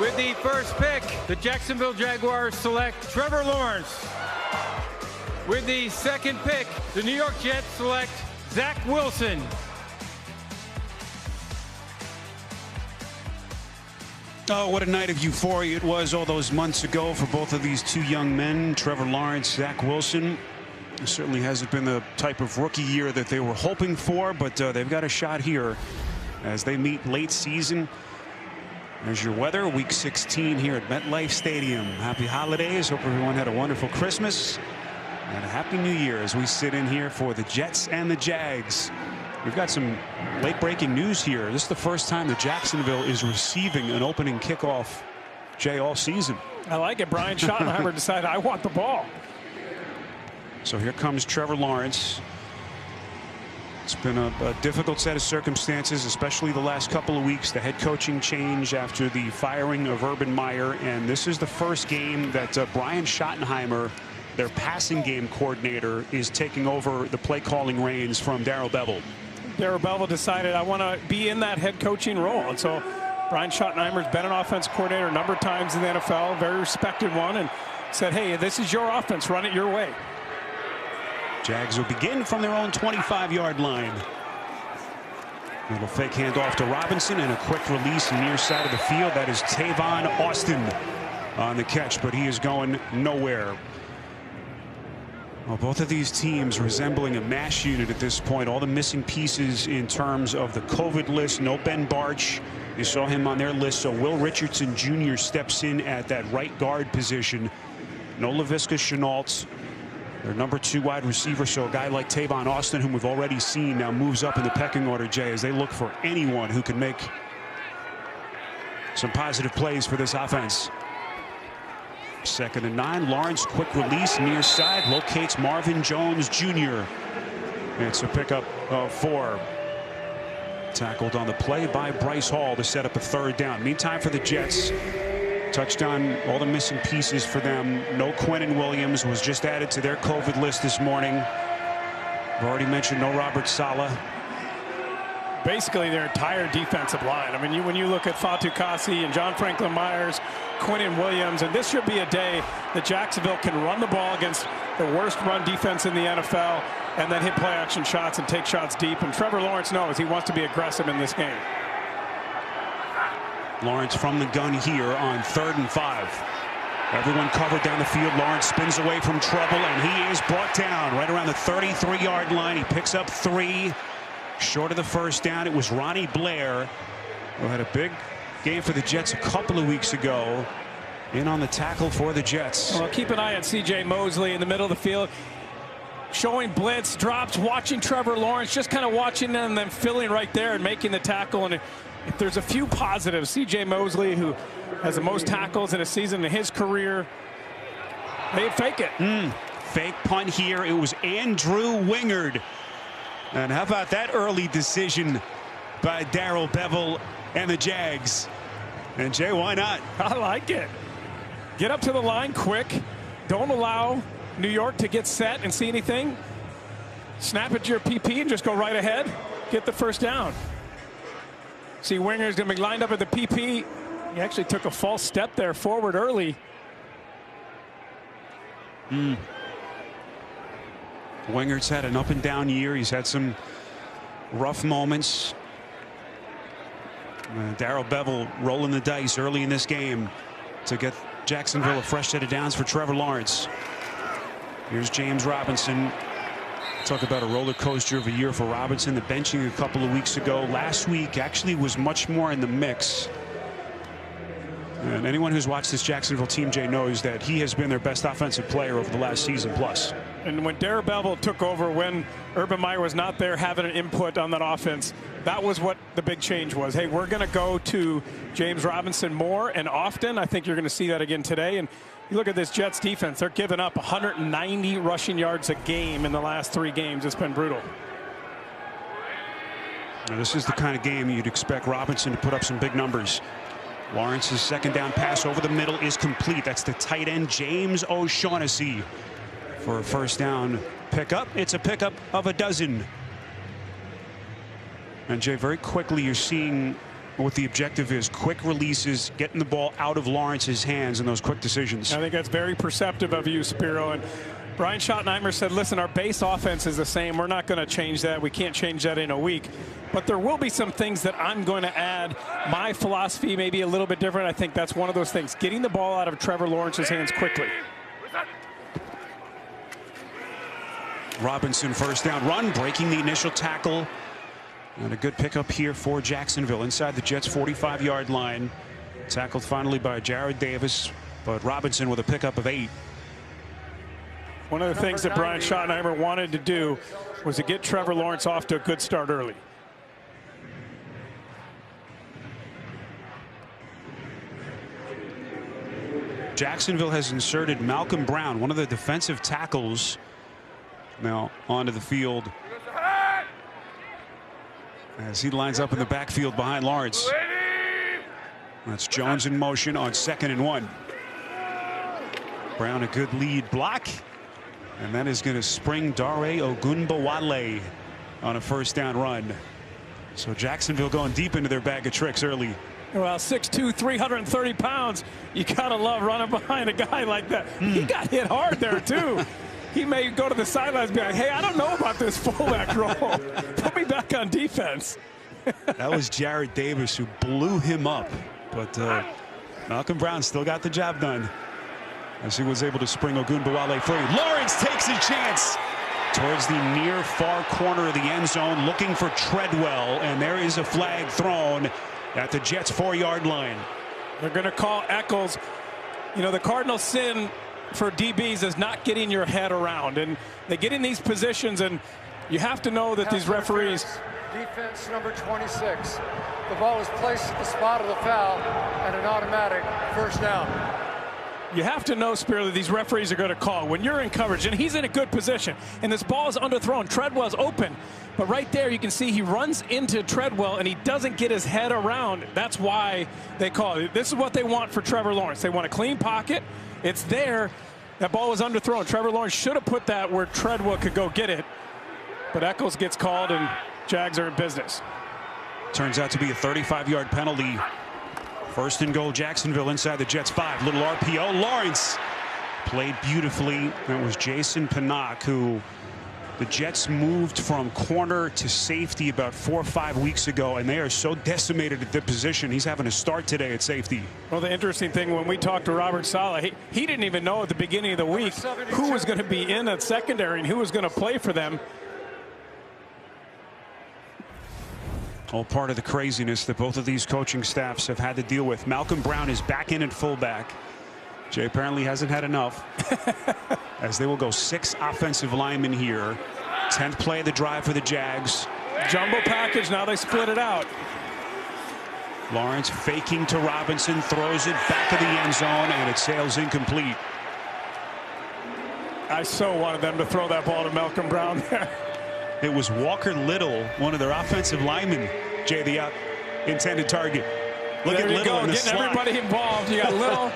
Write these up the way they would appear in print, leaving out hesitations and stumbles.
With the first pick, the Jacksonville Jaguars select Trevor Lawrence. With the second pick, the New York Jets select Zach Wilson. Oh, what a night of euphoria it was all those months ago for both of these two young men, Trevor Lawrence, Zach Wilson. It certainly hasn't been the type of rookie year that they were hoping for, but they've got a shot here as they meet late season. There's your weather, week 16 here at MetLife Stadium. Happy holidays. Hope everyone had a wonderful Christmas and a happy new year as we sit in here for the Jets and the Jags. We've got some late breaking news here. This is the first time that Jacksonville is receiving an opening kickoff, Jay, all season. I like it. Brian Schottenheimer decided, I want the ball. So here comes Trevor Lawrence. It's been a difficult set of circumstances, especially the last couple of weeks. The head coaching change after the firing of Urban Meyer. And this is the first game that Brian Schottenheimer, their passing game coordinator, is taking over the play calling reins from Darrell Bevell. Darrell Bevell decided, I want to be in that head coaching role. And so Brian Schottenheimer's been an offense coordinator a number of times in the NFL, very respected one, and said, hey, this is your offense, run it your way. Jags will begin from their own 25-yard line. Little fake handoff to Robinson and a quick release near side of the field. That is Tavon Austin on the catch, but he is going nowhere. Well, both of these teams resembling a mash unit at this point. All the missing pieces in terms of the COVID list. No Ben Barch. You saw him on their list. So Will Richardson Jr. steps in at that right guard position. No Laviska Shenault, their number 2 wide receiver. So a guy like Tavon Austin, whom we've already seen, now moves up in the pecking order, Jay, as they look for anyone who can make some positive plays for this offense. 2nd and 9. Lawrence, quick release near side, locates Marvin Jones Jr. It's a pickup of 4. Tackled on the play by Bryce Hall to set up a 3rd down. Meantime, for the Jets, touchdown, all the missing pieces for them. No Quinnen Williams, was just added to their COVID list this morning. I've already mentioned no Robert Saleh. Basically their entire defensive line. I mean, when you look at Fatou Kassi and John Franklin Myers, Quinnen Williams, and this should be a day that Jacksonville can run the ball against the worst run defense in the NFL and then hit play action shots and take shots deep. And Trevor Lawrence knows he wants to be aggressive in this game. Lawrence from the gun here on 3rd and 5. Everyone covered down the field. Lawrence spins away from trouble, and he is brought down right around the 33-yard line. He picks up 3. Short of the 1st down. It was Ronnie Blair, who had a big game for the Jets a couple of weeks ago, in on the tackle for the Jets. Well, keep an eye on C.J. Mosley in the middle of the field, showing blitz, drops, watching Trevor Lawrence, just kind of watching them and then filling right there and making the tackle. And if there's a few positives, C.J. Mosley, who has the most tackles in a season in his career, they fake it. Fake punt here. It was Andrew Wingard. And how about that early decision by Darrell Bevell and the Jags? And Jay, why not? I like it. Get up to the line quick. Don't allow New York to get set and see anything. Snap it to your PP and just go right ahead. Get the 1st down. See, Winger's going to be lined up at the PP. He actually took a false step there forward early. Wingard's had an up and down year. He's had some rough moments. Darrell Bevell rolling the dice early in this game to get Jacksonville a fresh set of downs for Trevor Lawrence. Here's James Robinson. Talk about a roller coaster of a year for Robinson. The benching a couple of weeks ago. Last week actually was much more in the mix. And anyone who's watched this Jacksonville team, Jay, knows that he has been their best offensive player over the last season plus. And when Darrell Bevell took over, when Urban Meyer was not there having an input on that offense, that was what the big change was. Hey, we're going to go to James Robinson more and often. I think you're going to see that again today. And you look at this Jets defense, they're giving up 190 rushing yards a game in the last 3 games. It's been brutal. Now, this is the kind of game you'd expect Robinson to put up some big numbers. Lawrence's 2nd down pass over the middle is complete. That's the tight end James O'Shaughnessy for a 1st down pickup. It's a pickup of a dozen. And Jay, very quickly you're seeing what the objective is. Quick releases, getting the ball out of Lawrence's hands, and those quick decisions. I think that's very perceptive of you, Spiro. And Brian Schottenheimer said, listen, our base offense is the same. We're not going to change that. We can't change that in a week. But there will be some things that I'm going to add. My philosophy may be a little bit different. I think that's one of those things. Getting the ball out of Trevor Lawrence's hands quickly. Robinson first down run, breaking the initial tackle. And a good pickup here for Jacksonville inside the Jets' 45-yard line. Tackled finally by Jared Davis, but Robinson with a pickup of 8. One of the things that Brian Schottenheimer wanted to do was to get Trevor Lawrence off to a good start early. Jacksonville has inserted Malcolm Brown, one of the defensive tackles, now onto the field as he lines up in the backfield behind Lawrence. That's Jones in motion on 2nd and 1. Brown a good lead block, and that is going to spring Dare Ogunbowale on a first down run. So Jacksonville going deep into their bag of tricks early. Well, 6'2", 330 pounds. You gotta love running behind a guy like that. He got hit hard there too. He may go to the sidelines and be like, hey, I don't know about this fullback role. Put me back on defense. That was Jared Davis who blew him up. But Malcolm Brown still got the job done as he was able to spring Ogunbowale free. Lawrence takes a chance towards the near far corner of the end zone, looking for Treadwell, and there is a flag thrown at the Jets' 4-yard line. They're going to call Eccles. You know, the Cardinal sin for DBs is not getting your head around, and they get in these positions, and you have to know that these referees. Defense number 26. The ball is placed at the spot of the foul and an automatic first down. You have to know, Spiro, that these referees are going to call when you're in coverage, and he's in a good position, and this ball is underthrown. Treadwell's open, but right there you can see he runs into Treadwell, and he doesn't get his head around. That's why they call it. This is what they want for Trevor Lawrence. They want a clean pocket. It's there. That ball was underthrown. Trevor Lawrence should have put that where Treadwell could go get it, but Eccles gets called, and Jags are in business. Turns out to be a 35-yard penalty. First and goal, Jacksonville inside the Jets' 5. Little RPO. Lawrence played beautifully. That was Jason Pinnock, who the Jets moved from corner to safety about 4 or 5 weeks ago, and they are so decimated at the position. He's having to start today at safety. Well, the interesting thing, when we talked to Robert Saleh, he didn't even know at the beginning of the week who was going to be in that secondary and who was going to play for them. All part of the craziness that both of these coaching staffs have had to deal with. Malcolm Brown is back in at fullback. Jay apparently hasn't had enough as they will go 6 offensive linemen here. 10th play of the drive for the Jags. Jumbo package, now they split it out. Lawrence faking to Robinson, throws it back of the end zone, and it sails incomplete. I so wanted them to throw that ball to Malcolm Brown there. It was Walker Little, one of their offensive linemen, Jay, the intended target. Look there at you Little go, in the getting slot. everybody involved. You got Little.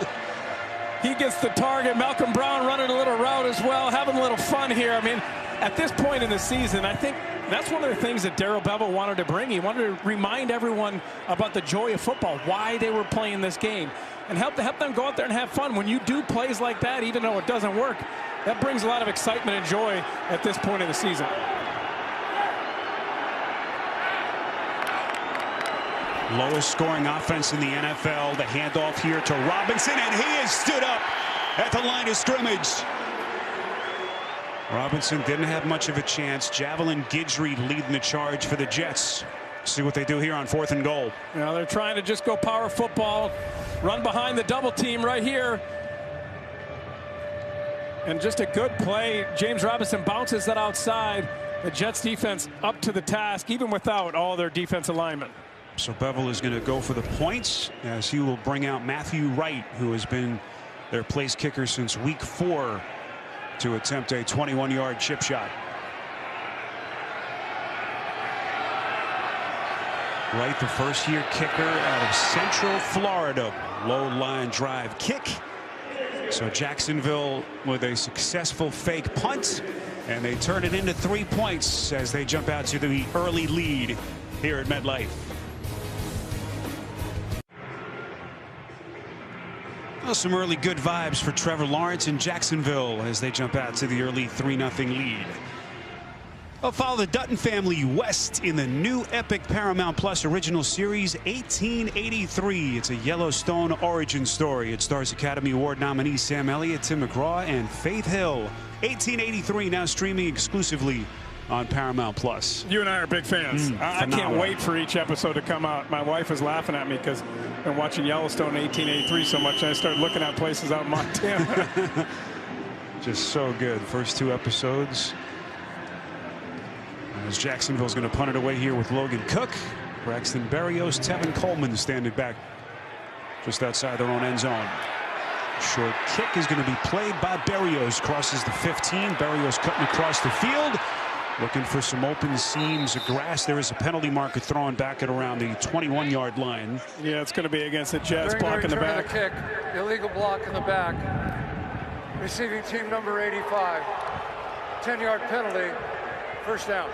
He gets the target. Malcolm Brown running a little route as well, having a little fun here. I mean, at this point in the season, I think that's one of the things that Darrell Bevell wanted to bring. He wanted to remind everyone about the joy of football, why they were playing this game, and help them go out there and have fun. When you do plays like that, even though it doesn't work, that brings a lot of excitement and joy at this point in the season. Lowest scoring offense in the NFL. The handoff here to Robinson, and he has stood up at the line of scrimmage. Robinson didn't have much of a chance. Javelin Guidry leading the charge for the Jets. See what they do here on 4th and goal. You know, they're trying to just go power football, run behind the double team right here. And just a good play. James Robinson bounces that outside. The Jets defense up to the task, even without all their defensive linemen. So Bevell is going to go for the points as he will bring out Matthew Wright, who has been their place kicker since week 4, to attempt a 21-yard chip shot. Wright, the first-year kicker out of Central Florida. Low line drive kick. So Jacksonville with a successful fake punt, and they turn it into 3 points as they jump out to the early lead here at MetLife. Well, some early good vibes for Trevor Lawrence in Jacksonville as they jump out to the early 3-0 lead. I'll follow the Dutton family west in the new epic Paramount Plus original series 1883. It's a Yellowstone origin story. It stars Academy Award nominees Sam Elliott, Tim McGraw, and Faith Hill. 1883 now streaming exclusively on Paramount Plus. You and I are big fans. I can't wait for each episode to come out. My wife is laughing at me because I've been watching Yellowstone 1883 so much, and I started looking at places out in Montana. Just so good. First 2 episodes. As Jacksonville's going to punt it away here with Logan Cook, Braxton Berrios, Tevin Coleman standing back just outside their own end zone. Short kick is going to be played by Berrios. Crosses the 15. Berrios cutting across the field. Looking for some open seams of grass. There is a penalty marker thrown back at around the 21-yard line. Yeah, it's going to be against the Jets. Block in the back. The kick, illegal block in the back. Receiving team number 85. 10-yard penalty. First down.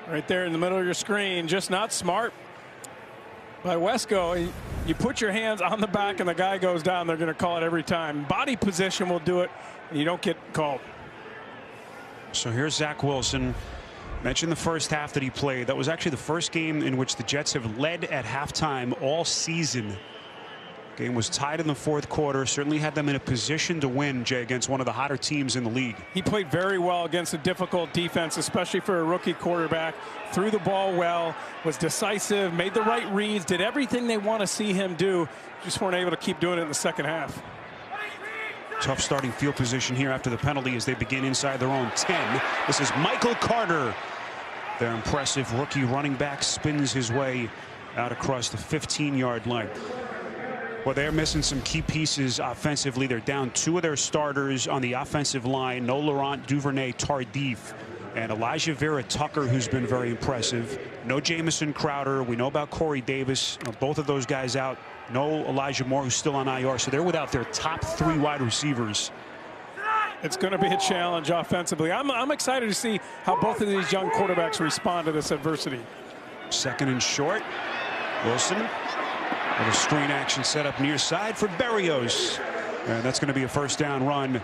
Right there in the middle of your screen. Just not smart by Wesco. You put your hands on the back and the guy goes down. They're going to call it every time. Body position will do it, and you don't get called. So here's Zach Wilson. Mentioned the first half that he played. That was actually the first game in which the Jets have led at halftime all season. Game was tied in the 4th quarter. Certainly had them in a position to win, Jay, against one of the hotter teams in the league. He played very well against a difficult defense, especially for a rookie quarterback. Threw the ball well, was decisive, made the right reads, did everything they want to see him do. Just weren't able to keep doing it in the second half. Tough starting field position here after the penalty as they begin inside their own 10. This is Michael Carter. Their impressive rookie running back spins his way out across the 15-yard line. Well, they're missing some key pieces offensively. They're down 2 of their starters on the offensive line. No Laurent Duvernay-Tardif and Elijah Vera Tucker, who's been very impressive. No Jamison Crowder. We know about Corey Davis. Both of those guys out. No Elijah Moore, who's still on IR. So they're without their top 3 wide receivers. It's going to be a challenge offensively. I'm excited to see how both of these young quarterbacks respond to this adversity. Second and short. Wilson. With a screen action set up near side for Berrios. And that's going to be a first down run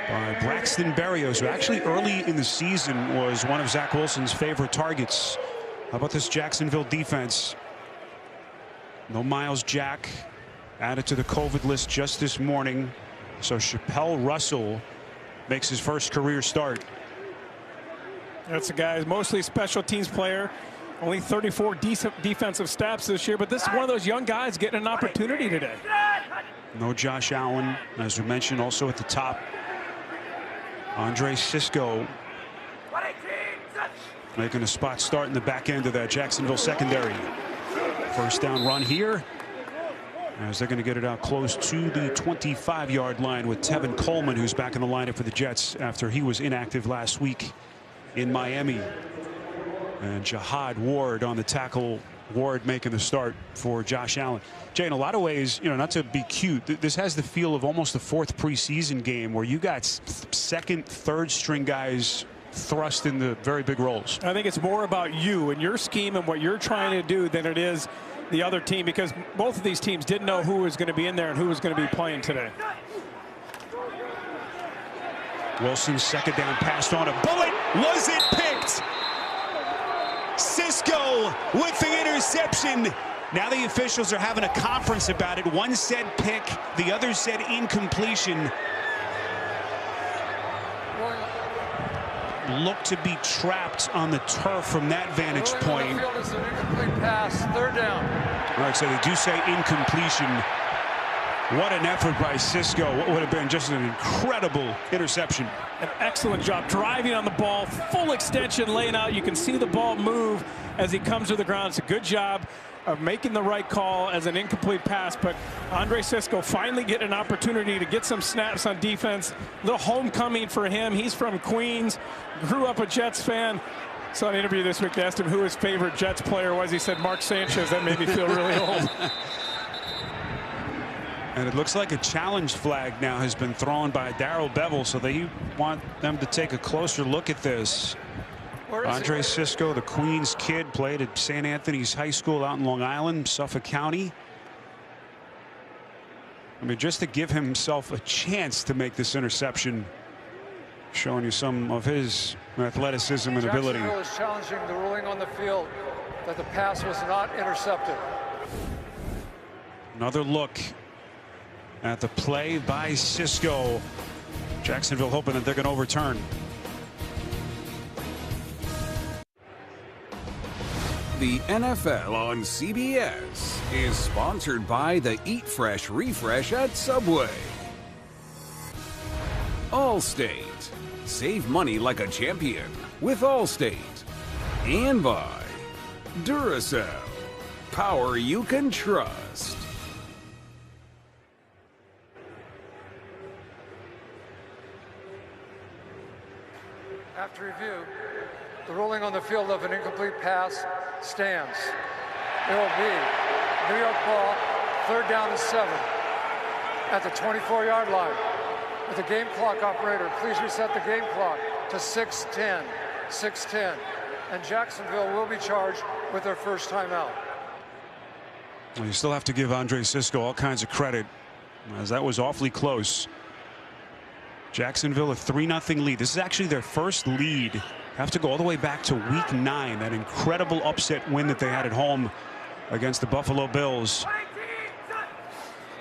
by Braxton Berrios, who actually early in the season was one of Zach Wilson's favorite targets. How about this Jacksonville defense? No Miles Jack added to the COVID list just this morning. So Chappelle Russell makes his first career start. That's a guy, mostly special teams player. Only 34 decent defensive snaps this year, but this is one of those young guys getting an opportunity today. No Josh Allen, as we mentioned, also at the top. Andre Sisco making a spot start in the back end of that Jacksonville secondary. First down run here as they're going to get it out close to the 25-yard line with Tevin Coleman, who's back in the lineup for the Jets after he was inactive last week in Miami. And Jihad Ward on the tackle. Ward making the start for Josh Allen. Jay, in a lot of ways, you know, not to be cute, this has the feel of almost the 4th preseason game where you got second, third string guys thrust into very big roles. I think it's more about you and your scheme and what you're trying to do than it is the other team, because both of these teams didn't know who was going to be in there and who was going to be playing today. Wilson's second down passed on a bullet. Was it picked? Sisco with the interception. Now the officials are having a conference about it. One said pick, the other said incompletion. Looked to be trapped on the turf from that vantage point. It's an incomplete pass, 3rd down. All right, so they do say incompletion. What an effort by Sisco. What would have been just an incredible interception. An excellent job driving on the ball, full extension, laying out. You can see the ball move as he comes to the ground. It's a good job of making the right call as an incomplete pass, but Andre Sisco finally getting an opportunity to get some snaps on defense. A little homecoming for him. He's from Queens, grew up a Jets fan. Saw an interview this week. They asked him who his favorite Jets player was. He said Mark Sanchez. That made me feel really old. And it looks like a challenge flag now has been thrown by Darrell Bevell, so they want them to take a closer look at this. Andre Cisco, the Queens kid, played at St. Anthony's High School out in Long Island, Suffolk County. I mean, just to give himself a chance to make this interception, showing you some of his athleticism and ability. Jacksonville is challenging the ruling on the field that the pass was not intercepted. Another look at the play by Cisco. Jacksonville hoping that they're going to overturn. The NFL on CBS is sponsored by the Eat Fresh Refresh at Subway. Allstate. Save money like a champion with Allstate. And by Duracell. Power you can trust. After review, the ruling on the field of an incomplete pass stands. It will be New York ball, 3rd down and 7 at the 24-yard line. With the game clock operator, please reset the game clock to 6:10. 6:10. And Jacksonville will be charged with their first timeout. Well, you still have to give Andre Cisco all kinds of credit, as that was awfully close. Jacksonville a 3-0 lead. This is actually their first lead. Have to go all the way back to week 9. That incredible upset win that they had at home against the Buffalo Bills.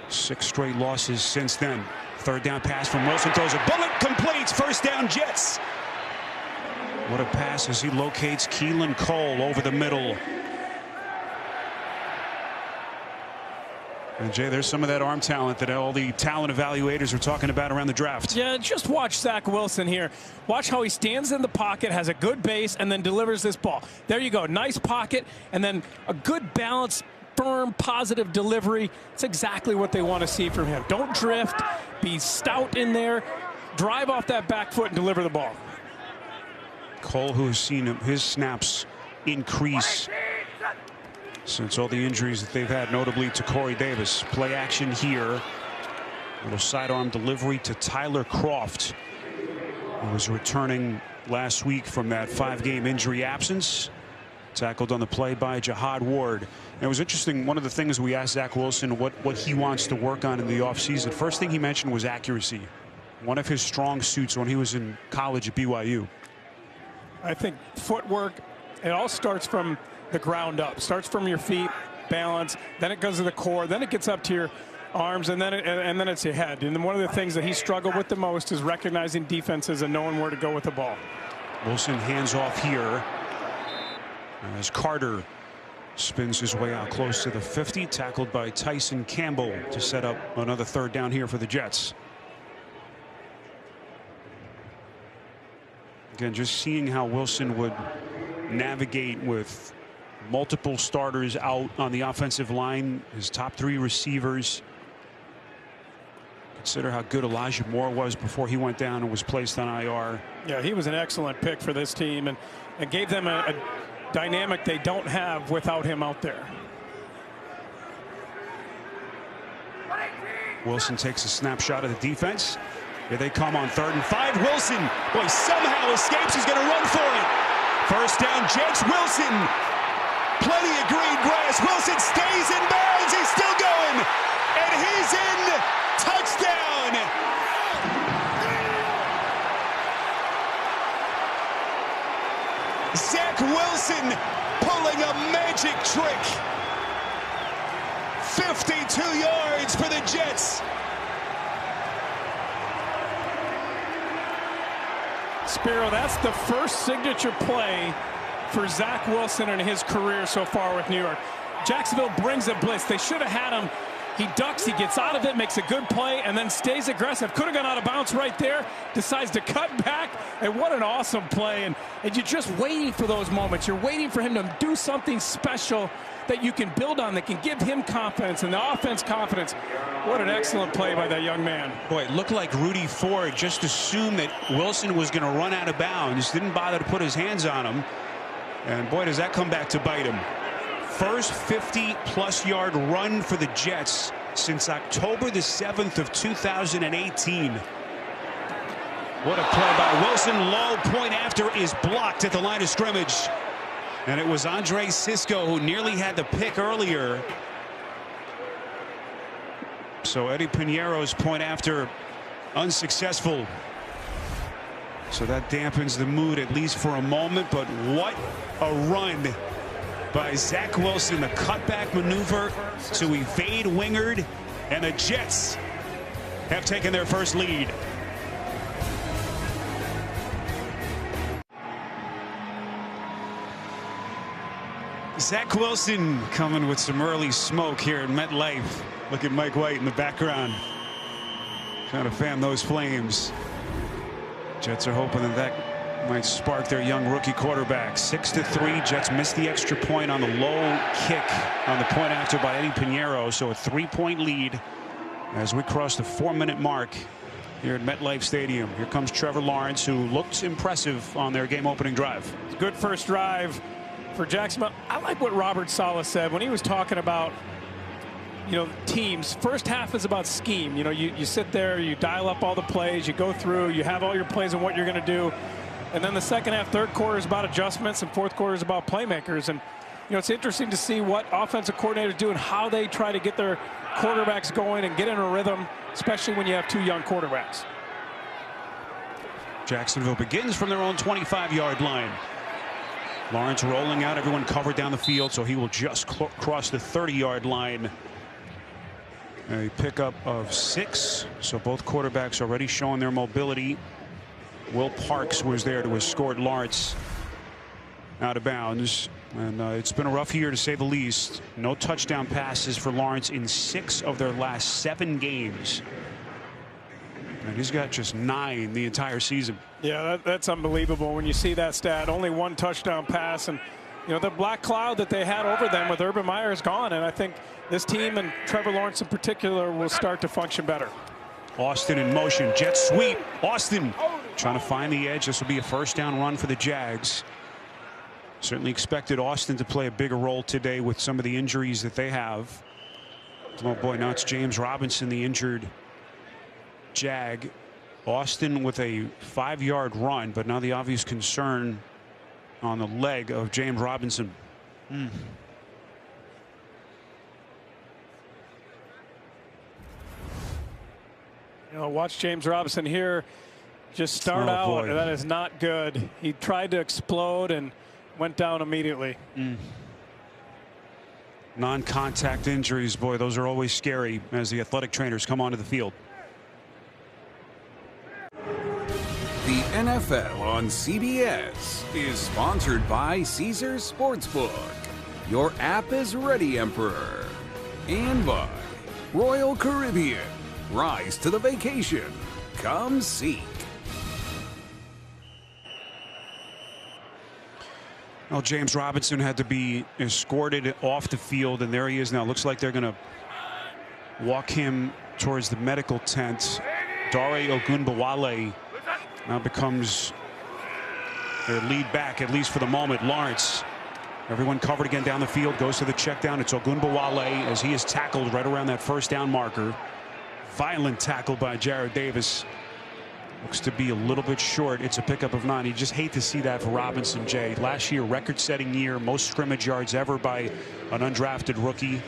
6 straight losses since then. 3rd down pass from Wilson, throws a bullet, completes, 1st down Jets. What a pass as he locates Keelan Cole over the middle. And Jay, there's some of that arm talent that all the talent evaluators are talking about around the draft. Yeah, just watch Zach Wilson here. Watch how he stands in the pocket, has a good base, and then delivers this ball. There you go. Nice pocket, and then a good balance, firm, positive delivery. It's exactly what they want to see from him. Don't drift. Be stout in there. Drive off that back foot and deliver the ball. Cole, who has seen his snaps increase since all the injuries that they've had, notably to Corey Davis. Play action here. Little sidearm delivery to Tyler Croft, who was returning last week from that 5-game injury absence. Tackled on the play by Jihad Ward. And it was interesting, one of the things we asked Zach Wilson what he wants to work on in the offseason. First thing he mentioned was accuracy. One of his strong suits when he was in college at BYU. I think footwork, it all starts from the ground up. Starts from your feet, balance, then it goes to the core, then it gets up to your arms, and then it's your head. And one of the things that he struggled with the most is recognizing defenses and knowing where to go with the ball. Wilson hands off here as Carter spins his way out close to the 50, tackled by Tyson Campbell to set up another 3rd down here for the Jets. Again, just seeing how Wilson would navigate with multiple starters out on the offensive line, his top 3 receivers. Consider how good Elijah Moore was before he went down and was placed on IR. Yeah, he was an excellent pick for this team and gave them a dynamic they don't have without him out there. Wilson takes a snapshot of the defense. Here they come on 3rd and 5. Wilson, boy, somehow escapes. He's going to run for it. 1st down Jets. Wilson, plenty of green grass. Wilson stays in bounds. He's still going, and he's in. Touchdown. Zach Wilson pulling a magic trick. 52 yards for the Jets. Spiro, that's the first signature play for Zach Wilson in his career so far with New York. Jacksonville brings a blitz. They should have had him. He ducks, he gets out of it, makes a good play, and then stays aggressive. Could have gone out of bounds right there. Decides to cut back, and what an awesome play. And you're just waiting for those moments. You're waiting for him to do something special that you can build on, that can give him confidence and the offense confidence. What an excellent play by that young man. Boy, it looked like Rudy Ford just assumed that Wilson was going to run out of bounds. Didn't bother to put his hands on him. And boy, does that come back to bite him. First 50-plus yard run for the Jets since October the 7th of 2018. What a play by Wilson. Low point after is blocked at the line of scrimmage. And it was Andre Cisco who nearly had the pick earlier. So Eddie Piñeiro's point after unsuccessful. So that dampens the mood at least for a moment. But what a run by Zach Wilson. The cutback maneuver to evade Willard. And the Jets have taken their first lead. Zach Wilson coming with some early smoke here at MetLife. Look at Mike White in the background, trying to fan those flames. Jets are hoping that might spark their young rookie quarterback. 6-3. Jets missed the extra point on the low kick on the point after by Eddie Piñeiro. So a 3-point lead as we cross the 4-minute mark here at MetLife Stadium. Here comes Trevor Lawrence, who looked impressive on their game opening drive. Good first drive for Jacksonville. I like what Robert Saleh said when he was talking about, teams. First half is about scheme. You sit there, you dial up all the plays, you go through, you have all your plays and what you're going to do. And then the second half, third quarter is about adjustments, and fourth quarter is about playmakers. And, it's interesting to see what offensive coordinators do and how they try to get their quarterbacks going and get in a rhythm, especially when you have two young quarterbacks. Jacksonville begins from their own 25-yard line. Lawrence rolling out, everyone covered down the field, so he will just cross the 30-yard line. A pickup of 6, so both quarterbacks already showing their mobility. Will Parks was there to escort Lawrence out of bounds, and it's been a rough year to say the least. No touchdown passes for Lawrence in 6 of their last 7 games. And he's got just 9 the entire season. Yeah, that's unbelievable when you see that stat. Only 1 touchdown pass, and the black cloud that they had over them with Urban Meyer is gone, and I think this team and Trevor Lawrence in particular will start to function better. Austin in motion, jet sweep. Austin trying to find the edge. This will be a first down run for the Jags. Certainly expected Austin to play a bigger role today with some of the injuries that they have. Oh boy, now it's James Robinson, the injured Jag. Austin with a 5-yard run, but now the obvious concern on the leg of James Robinson. Watch James Robinson here just start out. Boy. That is not good. He tried to explode and went down immediately. Non-contact injuries, boy, those are always scary as the athletic trainers come onto the field. The NFL on CBS is sponsored by Caesars Sportsbook. Your app is ready, Emperor. And by Royal Caribbean. Rise to the vacation. Come seek. Well, James Robinson had to be escorted off the field, and there he is now. Looks like they're going to walk him towards the medical tent. Dare Ogunbowale now becomes their lead back, at least for the moment. Lawrence, everyone covered again down the field, goes to the check down. It's Ogunbowale as he is tackled right around that first down marker. Violent tackle by Jared Davis. Looks to be a little bit short. It's a pickup of 9. You just hate to see that for Robinson, Jay. Last year, record-setting year, most scrimmage yards ever by an undrafted rookie.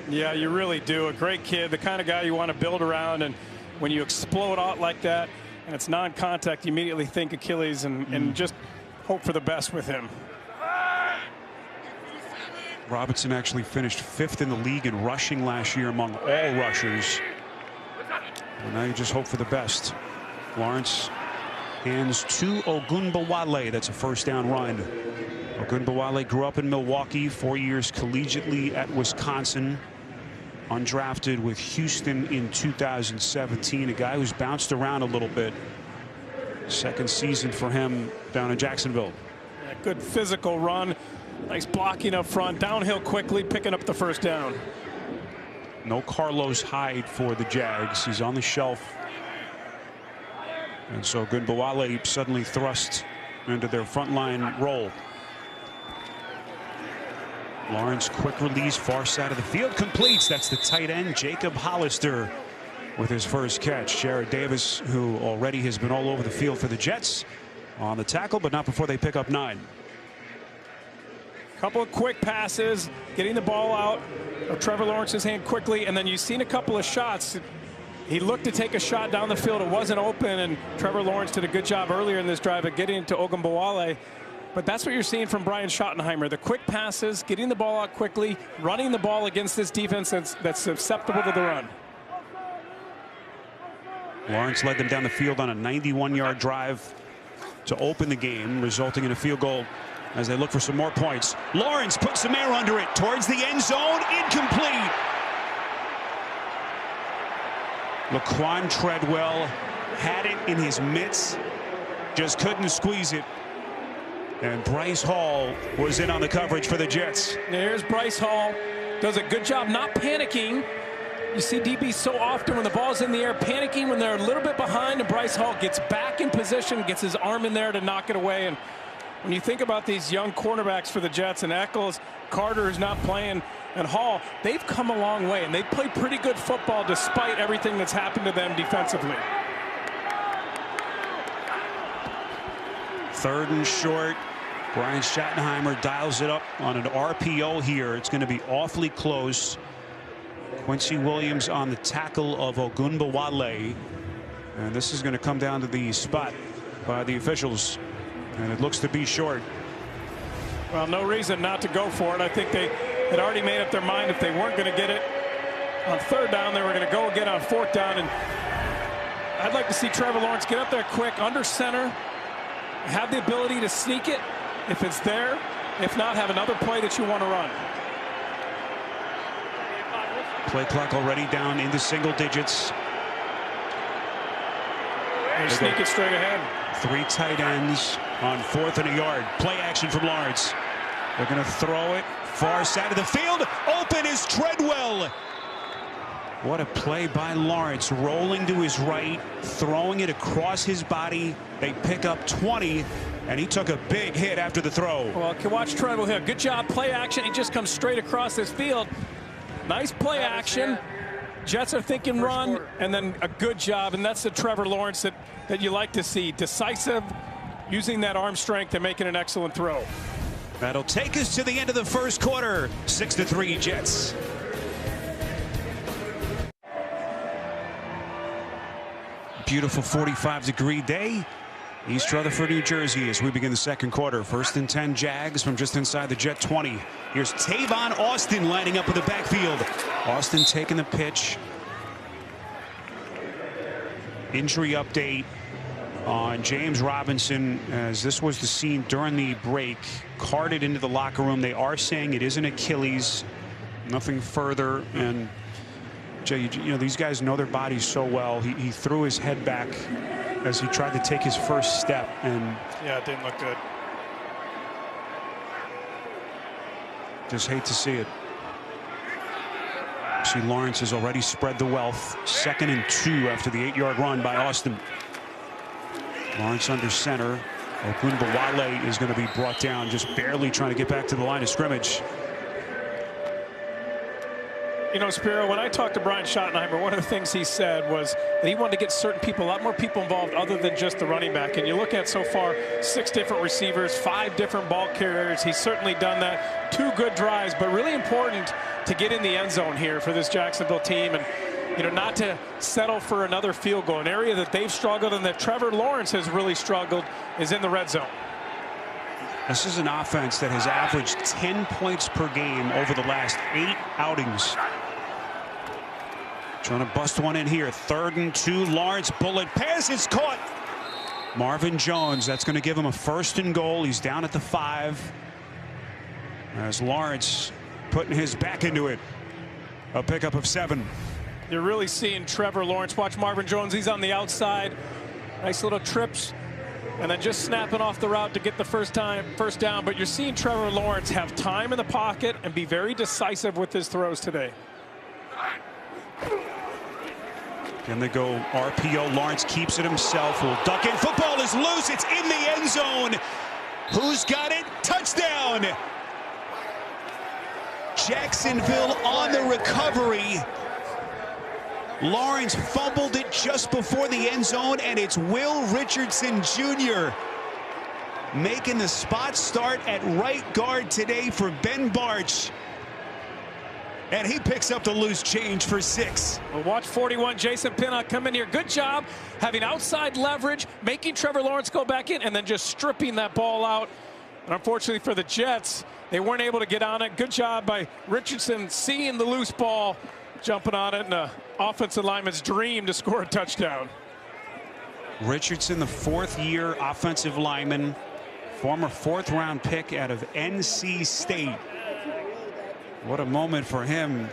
Yeah, you really do. A great kid, the kind of guy you want to build around, and when you explode out like that and it's non-contact, you immediately think Achilles and just hope for the best with him. Robinson actually finished 5th in the league in rushing last year among all rushers. And now you just hope for the best. Lawrence hands to Ogunbowale. That's a first down run. Ogunbowale grew up in Milwaukee, 4 years collegiately at Wisconsin. Undrafted with Houston in 2017. A guy who's bounced around a little bit. Second season for him down in Jacksonville. Yeah, good physical run. Nice blocking up front. Downhill quickly, picking up the first down. No Carlos Hyde for the Jags. He's on the shelf. And so Ogunbowale suddenly thrust into their frontline role. Lawrence, quick release, far side of the field, completes. That's the tight end, Jacob Hollister. with his first catch. Jared Davis, who already has been all over the field for the Jets, on the tackle, but not before they pick up 9. Couple of quick passes, getting the ball out of Trevor Lawrence's hand quickly, and then you've seen a couple of shots. He looked to take a shot down the field. It wasn't open, and Trevor Lawrence did a good job earlier in this drive of getting to Ogunbowale. But that's what you're seeing from Brian Schottenheimer. The quick passes, getting the ball out quickly, running the ball against this defense that's susceptible to the run. Lawrence led them down the field on a 91-yard drive to open the game, resulting in a field goal as they look for some more points. Lawrence puts some air under it towards the end zone. Incomplete. Laquan Treadwell had it in his mitts, just couldn't squeeze it. And Bryce Hall was in on the coverage for the Jets. There's Bryce Hall. Does a good job not panicking. You see DB so often when the ball's in the air panicking when they're a little bit behind, and Bryce Hall gets back in position, gets his arm in there to knock it away. And when you think about these young cornerbacks for the Jets, and Eccles, Carter is not playing, and Hall, they've come a long way, and they've played pretty good football despite everything that's happened to them defensively. 3rd and short. Brian Schottenheimer dials it up on an RPO here. It's going to be awfully close. Quincy Williams on the tackle of Ogunbowale. And this is going to come down to the spot by the officials. And it looks to be short. Well, no reason not to go for it. I think they had already made up their mind if they weren't going to get it on 3rd down, they were going to go again on 4th down. And I'd like to see Trevor Lawrence get up there quick, under center, have the ability to sneak it if it's there. If not, have another play that you want to run. Play clock already down into single digits. They sneak it straight ahead. 3 tight ends on 4th and a yard. Play action from Lawrence. They're going to throw it far side of the field. Open is Treadwell. What a play by Lawrence, rolling to his right, throwing it across his body. They pick up 20, and he took a big hit after the throw. Well, can watch Treadwell here. Good job, play action. He just comes straight across this field. Nice play action. Jets are thinking run, and then a good job, and that's the Trevor Lawrence that you like to see. Decisive, using that arm strength and making an excellent throw. That'll take us to the end of the first quarter. 6-3 Jets. Beautiful 45-degree day. East Rutherford, New Jersey, as we begin the second quarter. 1st and 10 Jags from just inside the Jet 20. Here's Tavon Austin lining up in the backfield. Austin taking the pitch. Injury update on James Robinson, as this was the scene during the break. Carted into the locker room. They are saying it is an Achilles. Nothing further. And Jay, you know, these guys know their bodies so well. He threw his head back as he tried to take his first step, and yeah, it didn't look good. Just hate to see it. See, Lawrence has already spread the wealth. 2nd and 2 after the 8-yard run by Austin. Lawrence under center. Ogunbowale is going to be brought down, just barely trying to get back to the line of scrimmage. You know, Spiro, when I talked to Brian Schottenheimer, one of the things he said was that he wanted to get certain people, a lot more people involved other than just the running back. And you look at so far, 6 different receivers, 5 different ball carriers. He's certainly done that. 2 good drives, but really important to get in the end zone here for this Jacksonville team. And, you know, not to settle for another field goal. An area that they've struggled and that Trevor Lawrence has really struggled is in the red zone. This is an offense that has averaged 10 points per game over the last 8 outings. Trying to bust one in here. 3rd and 2. Lawrence, bullet pass is caught. Marvin Jones, that's going to give him a 1st and goal. He's down at the 5. As Lawrence putting his back into it. A pickup of 7. You're really seeing Trevor Lawrence. Watch Marvin Jones. He's on the outside. Nice little trips. And then just snapping off the route to get the first down. But you're seeing Trevor Lawrence have time in the pocket and be very decisive with his throws today. And they go RPO. Lawrence keeps it himself. Will duck in. Football is loose. It's in the end zone. Who's got it? Touchdown. Jacksonville on the recovery. Lawrence fumbled it just before the end zone, and it's Will Richardson Jr. making the spot start at right guard today for Ben Bartch. And he picks up the loose change for 6. Well, watch 41 Jason Pinnock come in here. Good job having outside leverage, making Trevor Lawrence go back in, and then just stripping that ball out. And unfortunately for the Jets, they weren't able to get on it. Good job by Richardson seeing the loose ball, jumping on it, and the offensive lineman's dream to score a touchdown. Richardson, the 4th-year offensive lineman, former 4th-round pick out of NC State. What a moment for him.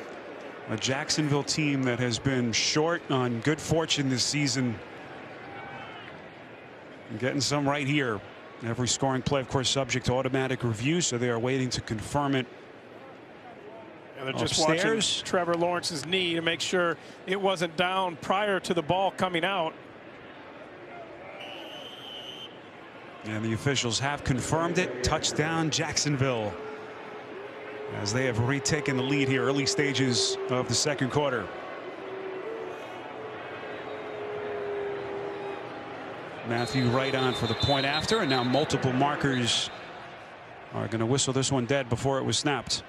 A Jacksonville team that has been short on good fortune this season. And getting some right here. Every scoring play, of course, subject to automatic review, so they are waiting to confirm it. And they're just watching Trevor Lawrence's knee to make sure it wasn't down prior to the ball coming out. And the officials have confirmed it. Touchdown, Jacksonville, as they have retaken the lead here, early stages of the 2nd quarter. Matthew right on for the point after, and now multiple markers are going to whistle this one dead before it was snapped.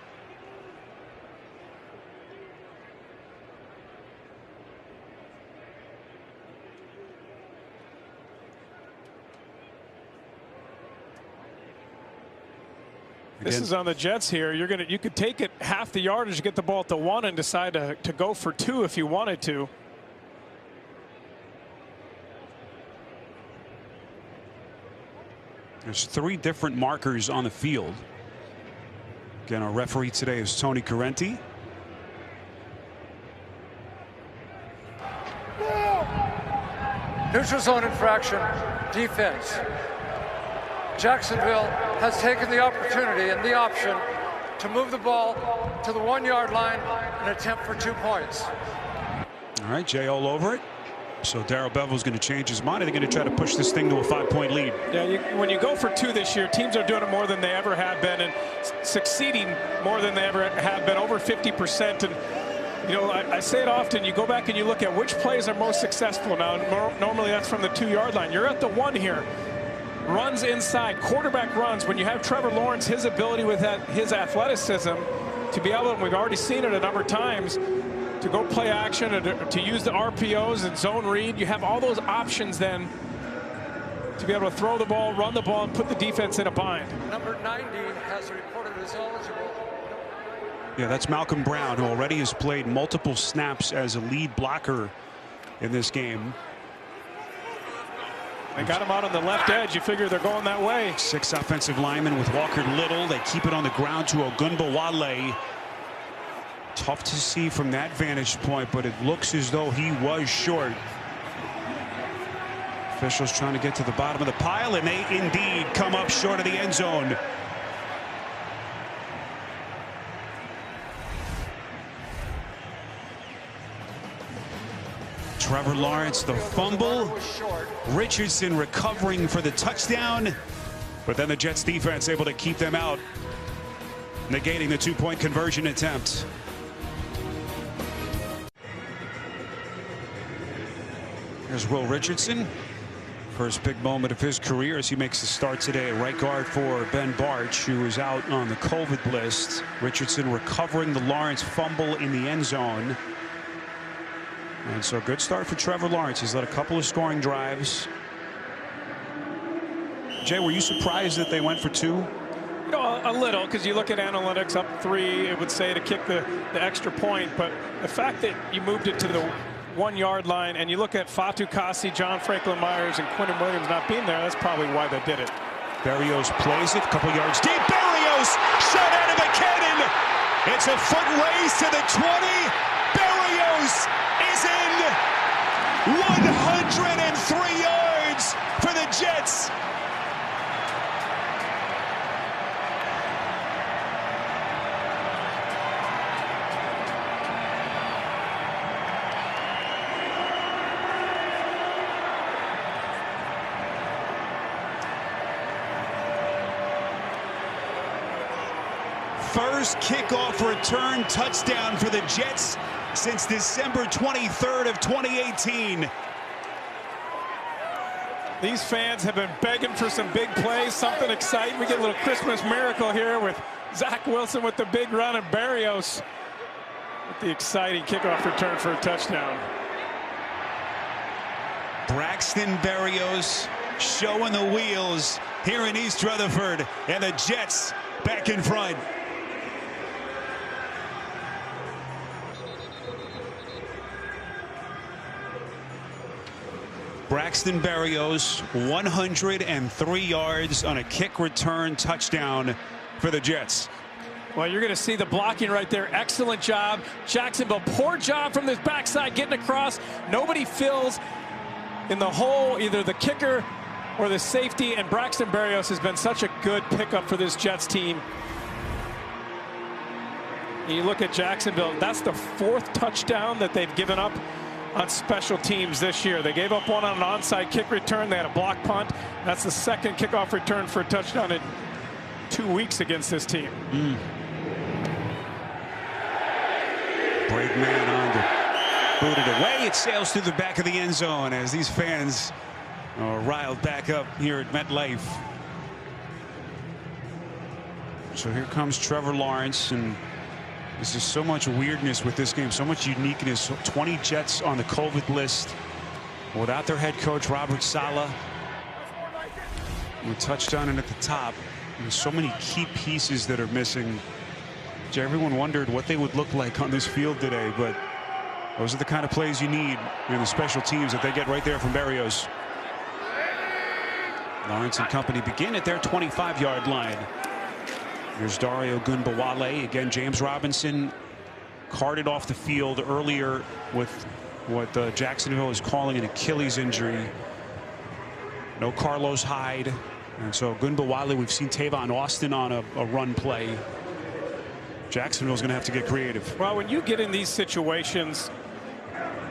This is on the Jets here. You could take it half the yardage, get the ball at the 1, and decide to go for 2 if you wanted to. There's 3 different markers on the field. Again, our referee today is Tony Corrente. Neutral zone infraction, defense. Jacksonville has taken the opportunity and the option to move the ball to the 1-yard line and attempt for 2 points. All right, Jay all over it. So Darrell Bevell's going to change his mind. They're going to try to push this thing to a 5-point lead. Yeah, when you go for 2 this year, teams are doing it more than they ever have been and succeeding more than they ever have been, over 50%. And you know, I say it often, you go back and you look at which plays are most successful. Now, normally that's from the 2-yard line. You're at the 1 here. Runs inside, quarterback runs. When you have Trevor Lawrence, his ability with his athleticism to be able, and we've already seen it a number of times, to go play action or to use the RPOs and zone read, you have all those options then to be able to throw the ball, run the ball, and put the defense in a bind. Number 90 has reported as eligible. Yeah, that's Malcolm Brown, who already has played multiple snaps as a lead blocker in this game. They got him out on the left edge. You figure they're going that way. 6 offensive linemen with Walker Little. They keep it on the ground to Ogunbowale. Tough to see from that vantage point, but it looks as though he was short. Officials trying to get to the bottom of the pile, and they indeed come up short of the end zone. Trevor Lawrence, the fumble. Richardson recovering for the touchdown. But then the Jets defense able to keep them out, negating the 2-point conversion attempt. Here's Will Richardson. First big moment of his career as he makes the start today at right guard for Ben Bartch, who is out on the COVID list. Richardson recovering the Lawrence fumble in the end zone. And so good start for Trevor Lawrence. He's led a couple of scoring drives. Jay, were you surprised that they went for 2? You know, a little, because you look at analytics, up 3, it would say to kick the extra point. But the fact that you moved it to the 1-yard line, and you look at Fatu Kasi, John Franklin Myers, and Quinton Williams not being there, that's probably why they did it. Berrios plays it, a couple yards deep. Berrios shot out of a cannon. It's a foot race to the 20. Berrios is in. 103 yards for the Jets. First kickoff return touchdown for the Jets since December 23rd of 2018. These fans have been begging for some big plays, something exciting. We get a little Christmas miracle here with Zach Wilson with the big run and Berrios with the exciting kickoff return for a touchdown. Braxton Berrios showing the wheels here in East Rutherford, and the Jets back in front. Braxton Berrios, 103 yards on a kick return touchdown for the Jets. Well, you're going to see the blocking right there. Excellent job. Jacksonville, poor job from this backside getting across. Nobody fills in the hole, either the kicker or the safety, and Braxton Berrios has been such a good pickup for this Jets team. And you look at Jacksonville, that's the 4th touchdown that they've given up on special teams this year. They gave up one on an onside kick return. They had a block punt. That's the 2nd kickoff return for a touchdown in 2 weeks against this team. Break man on to boot it away. It sails through the back of the end zone as these fans are riled back up here at MetLife. So here comes Trevor Lawrence, and this is so much weirdness with this game, so much uniqueness. 20 Jets on the COVID list without their head coach Robert Saleh. With touchdown and at the top. There's so many key pieces that are missing. Everyone wondered what they would look like on this field today, but those are the kind of plays you need in the special teams that they get right there from Berrios. Lawrence and company begin at their 25-yard line. Here's Dario Gunbowale. Again, James Robinson carted off the field earlier with what Jacksonville is calling an Achilles injury. No Carlos Hyde. And so Gunbowale, we've seen Tavon Austin on a run play. Jacksonville's going to have to get creative. Well, when you get in these situations,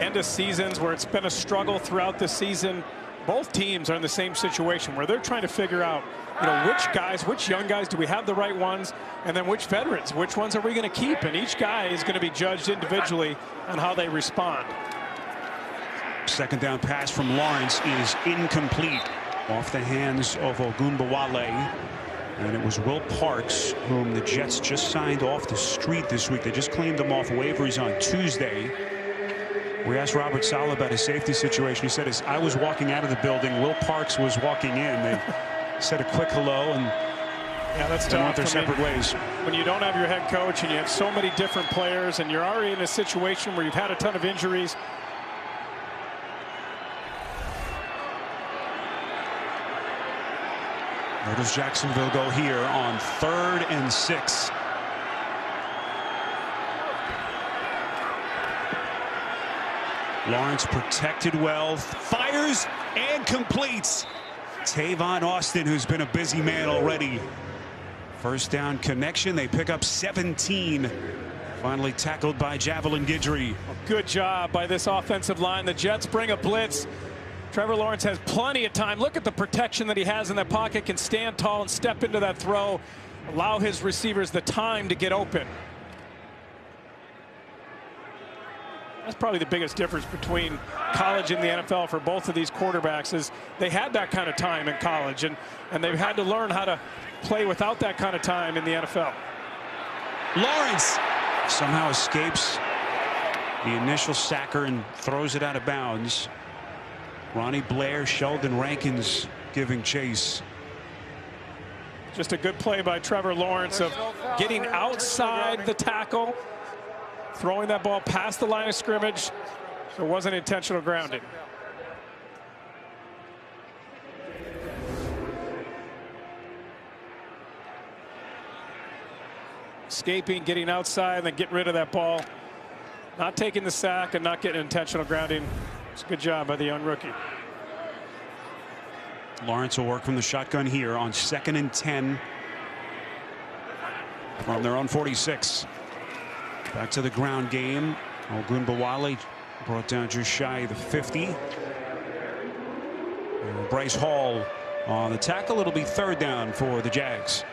end of seasons where it's been a struggle throughout the season, both teams are in the same situation where they're trying to figure out, which guys, which young guys do we have the right ones, and then which veterans, which ones are we going to keep? And each guy is going to be judged individually on how they respond. Second down pass from Lawrence is incomplete, off the hands of Ogunbowale. And it was Will Parks, whom the Jets just signed off the street this week. They just claimed him off waivers on Tuesday. We asked Robert Saleh about his safety situation. He said, as I was walking out of the building, Will Parks was walking in. They said a quick hello, and yeah, that's they went tough. their separate ways. When you don't have your head coach and you have so many different players and you're already in a situation where you've had a ton of injuries, where does Jacksonville go here on 3rd and 6? Lawrence protected well, fires and completes. Tavon Austin, who's been a busy man already. First down connection. They pick up 17. Finally tackled by Javelin Guidry. Good job by this offensive line. The Jets bring a blitz. Trevor Lawrence has plenty of time. Look at the protection that he has in that pocket. Can stand tall and step into that throw. Allow his receivers the time to get open. That's probably the biggest difference between college and the NFL for both of these quarterbacks is they had that kind of time in college, and they've had to learn how to play without that kind of time in the NFL. Lawrence somehow escapes the initial sacker and throws it out of bounds. Ronnie Blair, Sheldon Rankins giving chase. Just a good play by Trevor Lawrence of getting outside the tackle, throwing that ball past the line of scrimmage, so it wasn't intentional grounding. Escaping, getting outside, and then getting rid of that ball. Not taking the sack and not getting intentional grounding. It's a good job by the young rookie. Lawrence will work from the shotgun here on 2nd and 10 from their own 46. Back to the ground game. Ogunbowale brought down just shy of the 50. And Bryce Hall on the tackle. It'll be 3rd down for the Jags.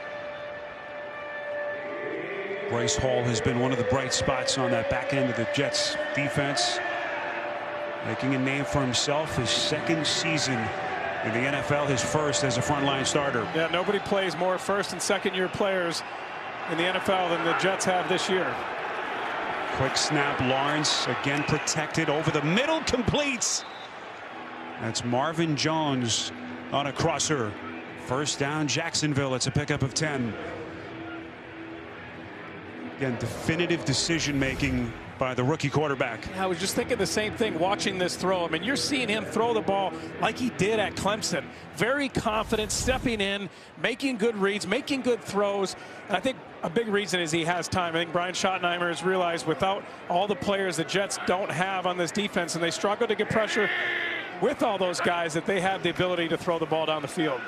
Bryce Hall has been one of the bright spots on that back end of the Jets defense, making a name for himself. His second season in the NFL, his first as a frontline starter. Yeah, nobody plays more first and second year players in the NFL than the Jets have this year. Quick snap. Lawrence again protected over the middle, completes. That's Marvin Jones on a crosser. First down, Jacksonville. It's a pickup of 10. Again, definitive decision making by the rookie quarterback. I was just thinking the same thing watching this throw. I mean, you're seeing him throw the ball like he did at Clemson. Very confident, stepping in, making good reads, making good throws. And I think a big reason is he has time. I think Brian Schottenheimer has realized without all the players the Jets don't have on this defense, and they struggle to get pressure with all those guys, that they have the ability to throw the ball down the field.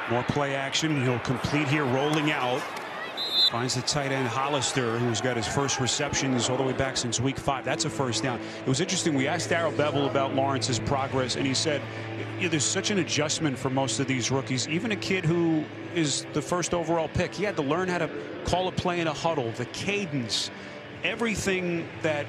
More play action. He'll complete here, rolling out. Finds the tight end Hollister, who's got his first receptions all the way back since week 5. That's a first down. It was interesting. We asked Darrell Bevel about Lawrence's progress, and he said there's such an adjustment for most of these rookies. Even a kid who is the first overall pick, he had to learn how to call a play in a huddle, the cadence, everything that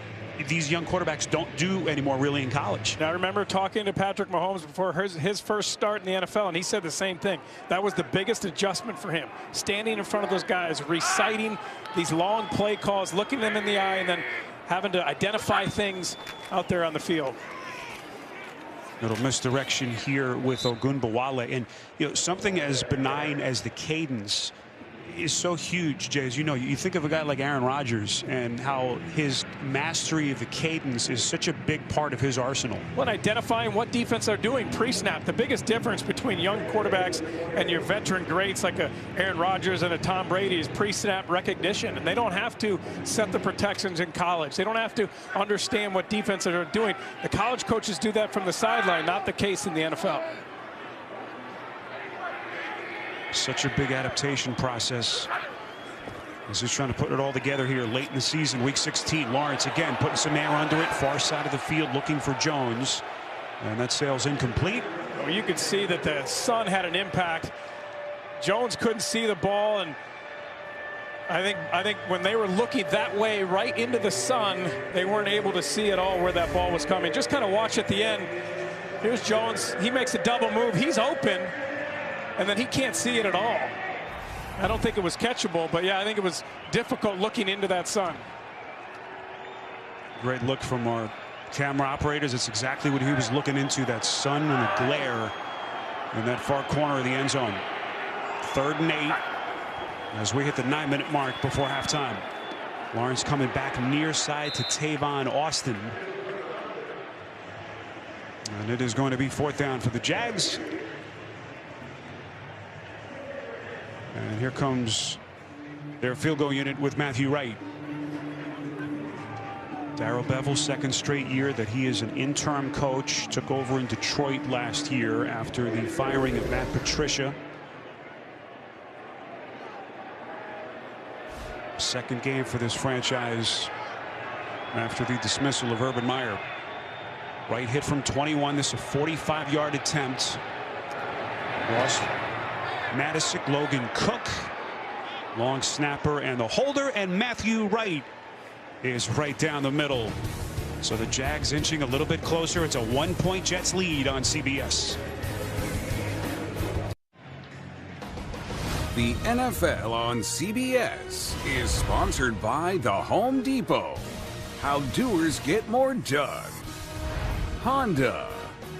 these young quarterbacks don't do anymore really in college. Now, I remember talking to Patrick Mahomes before his first start in the NFL, and he said the same thing. That was the biggest adjustment for him. Standing in front of those guys, reciting these long play calls, looking them in the eye, and then having to identify things out there on the field. Little misdirection here with Ogunbowale, and something as benign as the cadence is so huge, Jay. As you know, you think of a guy like Aaron Rodgers and how his mastery of the cadence is such a big part of his arsenal. When identifying what defense they're doing pre-snap, the biggest difference between young quarterbacks and your veteran greats like a Aaron Rodgers and a Tom Brady is pre-snap recognition, and they don't have to set the protections in college. They don't have to understand what defenses are doing. The college coaches do that from the sideline, not the case in the NFL. Such a big adaptation process. He's just trying to put it all together here late in the season. Week 16. Lawrence again putting some air under it. Far side of the field looking for Jones. And that sail's incomplete. Well, you could see that the sun had an impact. Jones couldn't see the ball, and I think when they were looking that way right into the sun, they weren't able to see at all where that ball was coming. Just kind of watch at the end. Here's Jones. He makes a double move. He's open. And then he can't see it at all. I don't think it was catchable, but yeah, I think it was difficult looking into that sun. Great look from our camera operators. It's exactly what he was looking into, that sun and the glare in that far corner of the end zone. 3rd and 8 as we hit the 9-minute mark before halftime. Lawrence coming back near side to Tavon Austin. And it is going to be 4th down for the Jags. And here comes their field goal unit with Matthew Wright. Darrell Bevel's second straight year that he is an interim coach. Took over in Detroit last year after the firing of Matt Patricia. Second game for this franchise after the dismissal of Urban Meyer. Wright hit from 21. This is a 45-yard attempt. Ross Madisick, Logan Cook, long snapper, and the holder, and Matthew Wright is right down the middle. So the Jags inching a little bit closer. It's a 1-point Jets lead on CBS. The NFL on CBS is sponsored by The Home Depot. How doers get more done. Honda,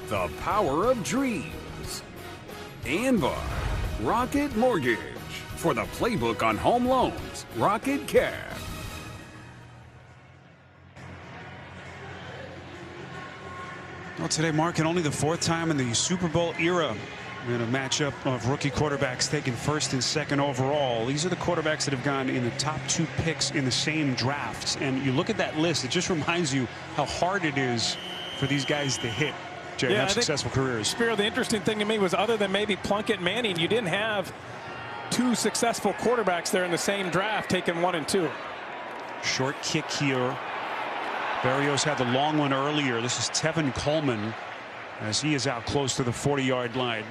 the power of dreams. And by Rocket Mortgage. For the playbook on home loans, Rocket Cab. Well, today marking only the 4th time in the Super Bowl era in a matchup of rookie quarterbacks taken 1st and 2nd overall. These are the quarterbacks that have gone in the top 2 picks in the same drafts. And you look at that list, it just reminds you how hard it is for these guys to hit. Jay, have successful careers. Spiro, the interesting thing to me was, other than maybe Plunkett and Manning, you didn't have 2 successful quarterbacks there in the same draft taking 1 and 2. Short kick here. Berrios had the long one earlier. This is Tevin Coleman as he is out close to the 40-yard line.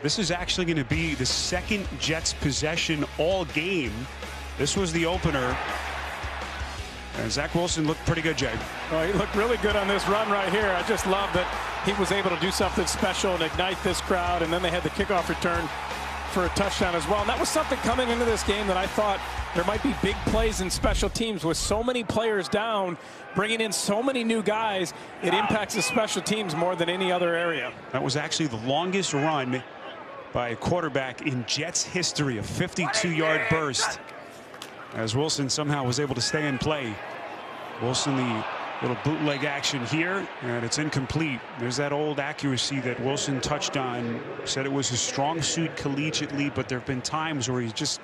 This is actually going to be the second Jets possession all game. This was the opener. And Zach Wilson looked pretty good, Jay. Well, he looked really good on this run right here. I just love that he was able to do something special and ignite this crowd, and then they had the kickoff return for a touchdown as well. And that was something coming into this game that I thought there might be big plays in special teams. With so many players down, bringing in so many new guys, it impacts the special teams more than any other area. That was actually the longest run by a quarterback in Jets history, a 52-yard burst, as Wilson somehow was able to stay in play. Wilson, the little bootleg action here, and it's incomplete. There's that old accuracy that Wilson touched on. Said it was his strong suit collegiately, but there have been times where he just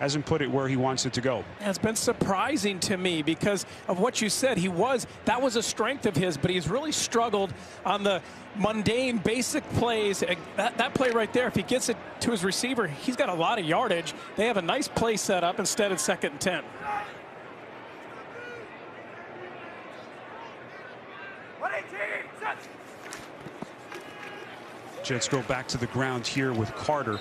hasn't put it where he wants it to go. It's been surprising to me because of what you said. That was a strength of his, but he's really struggled on the mundane, basic plays. That play right there, if he gets it to his receiver, he's got a lot of yardage. They have a nice play set up. Instead, it's 2nd and 10. Jets go back to the ground here with Carter.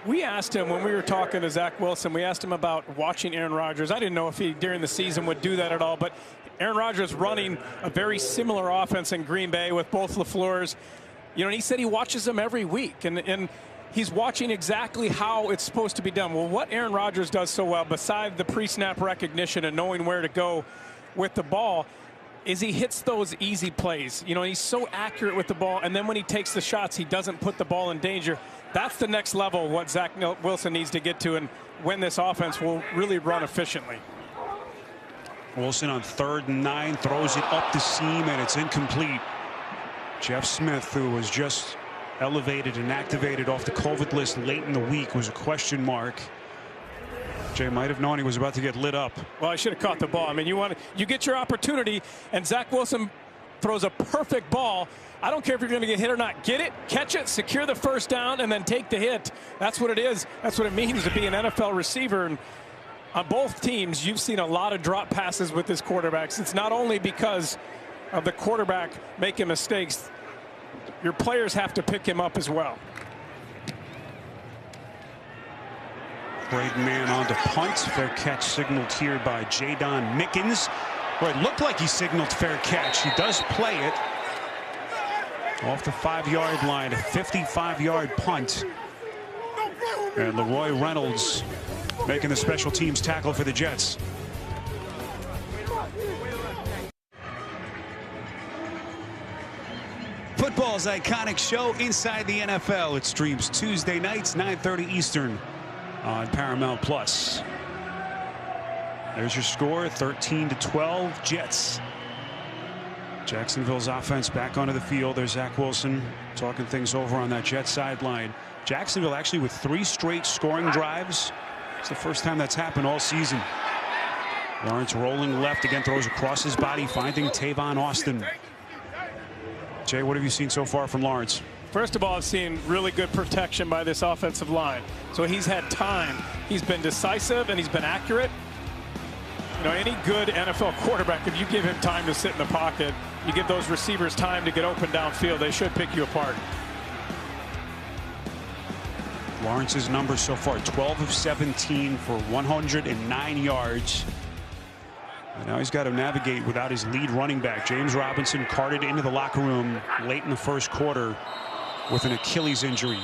We asked him when we were talking to Zach Wilson, we asked him about watching Aaron Rodgers. I didn't know if he during the season would do that at all, but Aaron Rodgers running a very similar offense in Green Bay with both LaFleur's. You know, and he said he watches them every week, and he's watching exactly how it's supposed to be done. Well, what Aaron Rodgers does so well, beside the pre-snap recognition and knowing where to go with the ball, is he hits those easy plays. You know, he's so accurate with the ball, and then when he takes the shots, he doesn't put the ball in danger. That's the next level of what Zach Wilson needs to get to, and when this offense will really run efficiently. Wilson on 3rd and 9 throws it up the seam, and it's incomplete. Jeff Smith, who was just elevated and activated off the COVID list late in the week, was a question mark. Jay might have known he was about to get lit up. Well, I should have caught the ball. I mean, you get your opportunity, and Zach Wilson throws a perfect ball. I don't care if you're going to get hit or not. Get it, catch it, secure the first down, and then take the hit. That's what it is. That's what it means to be an NFL receiver. And on both teams, you've seen a lot of drop passes with this quarterback. It's not only because of the quarterback making mistakes. Your players have to pick him up as well. Braden Mann on to punt. Fair catch signaled here by Jadon Mickens. Well, it looked like he signaled fair catch. He does play it off the 5-yard line, a 55-yard punt. And Leroy Reynolds making the special teams tackle for the Jets. Football's iconic show inside the NFL. It streams Tuesday nights, 9:30 Eastern on Paramount Plus. There's your score, 13-12 Jets. Jacksonville's offense back onto the field. There's Zach Wilson talking things over on that Jets sideline. Jacksonville actually with 3 straight scoring drives. It's the first time that's happened all season. Lawrence rolling left again, throws across his body, finding Tavon Austin. Jay, what have you seen so far from Lawrence? First of all, I've seen really good protection by this offensive line. So he's had time. He's been decisive and he's been accurate. You know, any good NFL quarterback, if you give him time to sit in the pocket, you give those receivers time to get open downfield, they should pick you apart. Lawrence's numbers so far, 12 of 17 for 109 yards. And now he's got to navigate without his lead running back. James Robinson carted into the locker room late in the first quarter with an Achilles injury.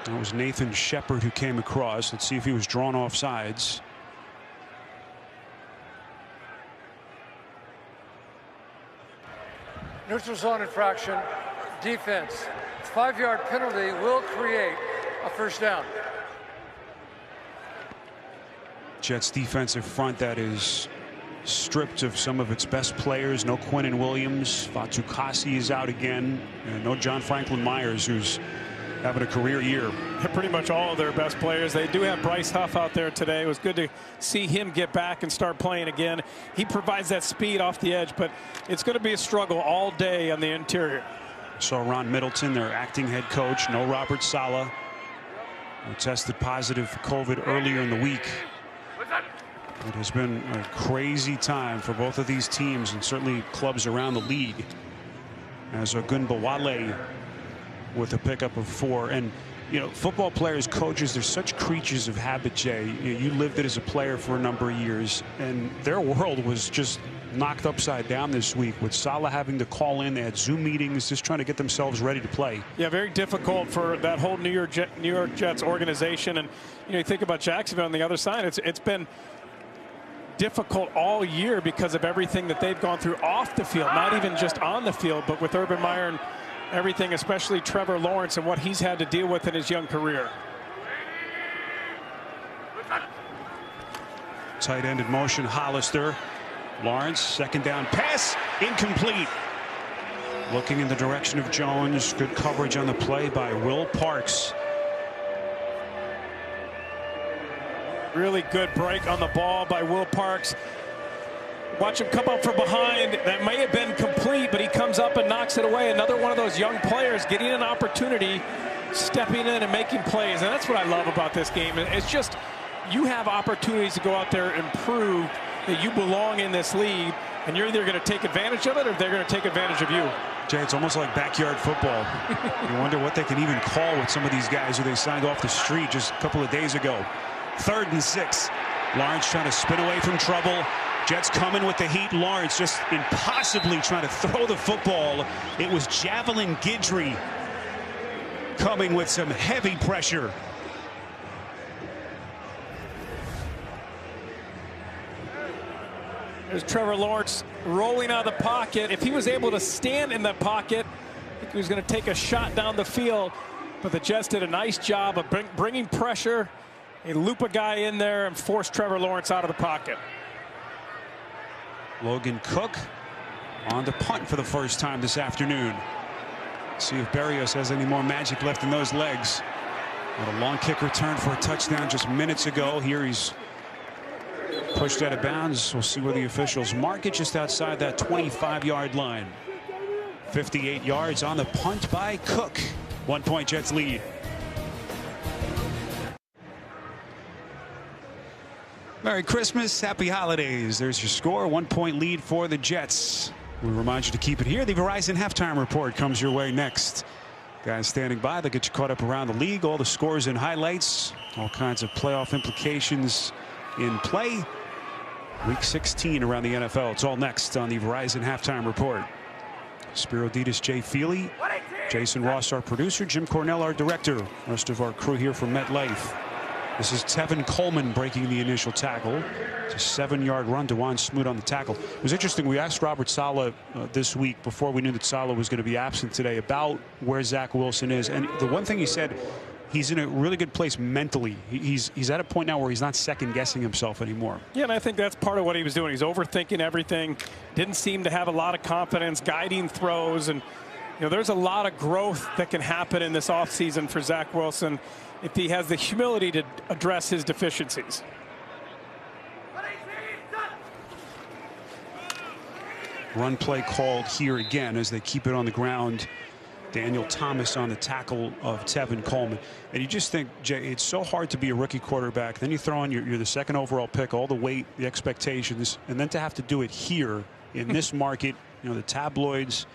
That was Nathan Shepard who came across. Let's see if he was drawn off sides. Neutral zone infraction, defense. 5-yard penalty will create a first down. Jets defensive front that is stripped of some of its best players. No Quinnen Williams. Fatukasi is out again. And no John Franklin Myers, who's having a career year. Pretty much all of their best players. They do have Bryce Huff out there today. It was good to see him get back and start playing again. He provides that speed off the edge, but it's going to be a struggle all day on the interior. Saw Ron Middleton, their acting head coach. No Robert Saleh, who tested positive for COVID earlier in the week. It has been a crazy time for both of these teams and certainly clubs around the league, as Ogunbowale with a pickup of 4. And you know, football players, coaches, they're such creatures of habit, Jay. You lived it as a player for a number of years, and their world was just knocked upside down this week with Saleh having to call in. They had Zoom meetings just trying to get themselves ready to play. Yeah, very difficult for that whole New York Jets organization. And you know, you think about Jacksonville on the other side, it's been difficult all year because of everything that they've gone through off the field, not even just on the field, but with Urban Meyer and everything, especially Trevor Lawrence and what he's had to deal with in his young career. Tight end in motion, Hollister. Lawrence, second down pass, incomplete. Looking in the direction of Jones. Good coverage on the play by Will Parks. Really good break on the ball by Will Parks. Watch him come up from behind. That may have been complete, but he comes up and knocks it away. Another one of those young players getting an opportunity, stepping in and making plays. And that's what I love about this game. It's just, you have opportunities to go out there and prove that you belong in this league, and you're either going to take advantage of it or they're going to take advantage of you. Jay, it's almost like backyard football. You wonder what they can even call with some of these guys who they signed off the street just a couple of days ago. 3rd and 6. Lawrence trying to spin away from trouble. Jets coming with the heat. Lawrence just impossibly trying to throw the football. It was Javelin Guidry coming with some heavy pressure. There's Trevor Lawrence rolling out of the pocket. If he was able to stand in that pocket, I think he was going to take a shot down the field. But the Jets did a nice job of bringing pressure. They loop a guy in there and force Trevor Lawrence out of the pocket. Logan Cook on the punt for the first time this afternoon. See if Berrios has any more magic left in those legs. With a long kick return for a touchdown just minutes ago. Here he's pushed out of bounds. We'll see where the officials mark it, just outside that 25-yard line. 58 yards on the punt by Cook. 1-point Jets lead. Merry Christmas, happy holidays. There's your score, 1-point lead for the Jets. We remind you to keep it here. The Verizon halftime report comes your way next. Guys standing by, they'll get you caught up around the league, all the scores and highlights, all kinds of playoff implications in play. Week 16 around the NFL. It's all next on the Verizon halftime report. Spiro Ditas, Jay Feely, Jason Ross, our producer, Jim Cornell, our director. Rest of our crew here from MetLife. This is Tevin Coleman breaking the initial tackle. It's a 7-yard run. DeJuan Smoot on the tackle. It was interesting. We asked Robert Saleh this week, before we knew that Saleh was going to be absent today, about where Zach Wilson is. And the one thing he said, he's in a really good place mentally. He's at a point now where he's not second-guessing himself anymore. Yeah, and I think that's part of what he was doing. He's overthinking everything. Didn't seem to have a lot of confidence, guiding throws. And, you know, there's a lot of growth that can happen in this offseason for Zach Wilson if he has the humility to address his deficiencies. Run play called here again as they keep it on the ground. Daniel Thomas on the tackle of Tevin Coleman. And you just think, Jay, it's so hard to be a rookie quarterback. Then you throw in you're the 2nd overall pick, all the weight, the expectations, and then to have to do it here in this market, you know, the tabloids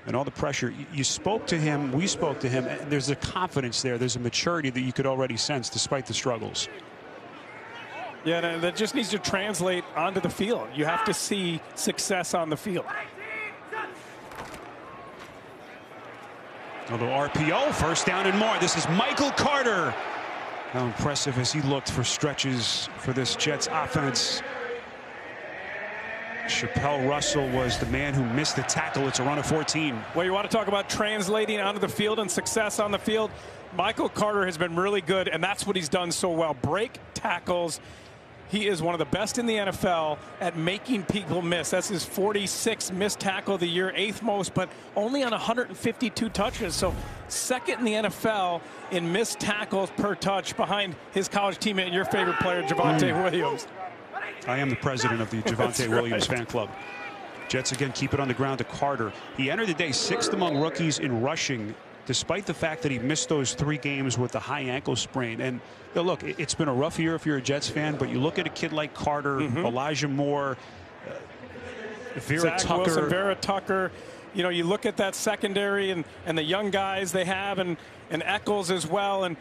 and all the pressure. You spoke to him, we spoke to him. There's a confidence there. There's a maturity that you could already sense despite the struggles. Yeah, that just needs to translate onto the field. You have to see success on the field. Although RPO, first down and more. This is Michael Carter. How impressive as he looked for stretches for this Jets offense. Chappelle Russell was the man who missed the tackle. It's a run of 14. Well, you want to talk about translating onto the field and success on the field. Michael Carter has been really good, and that's what he's done so well. Break tackles. He is one of the best in the NFL at making people miss. That's his 46th missed tackle of the year, 8th most, but only on 152 touches. So 2nd in the NFL in missed tackles per touch, behind his college teammate and your favorite player, Javonte Williams. I am the president of the Javonte Williams fan club. Jets again keep it on the ground to Carter. He entered the day 6th among rookies in rushing, despite the fact that he missed those 3 games with the high ankle sprain. And you know, look, it's been a rough year if you're a Jets fan, but you look at a kid like Carter, Elijah Moore, Vera Tucker. Wilson, Vera Tucker. you know, you look at that secondary and the young guys they have, and Eccles as well, and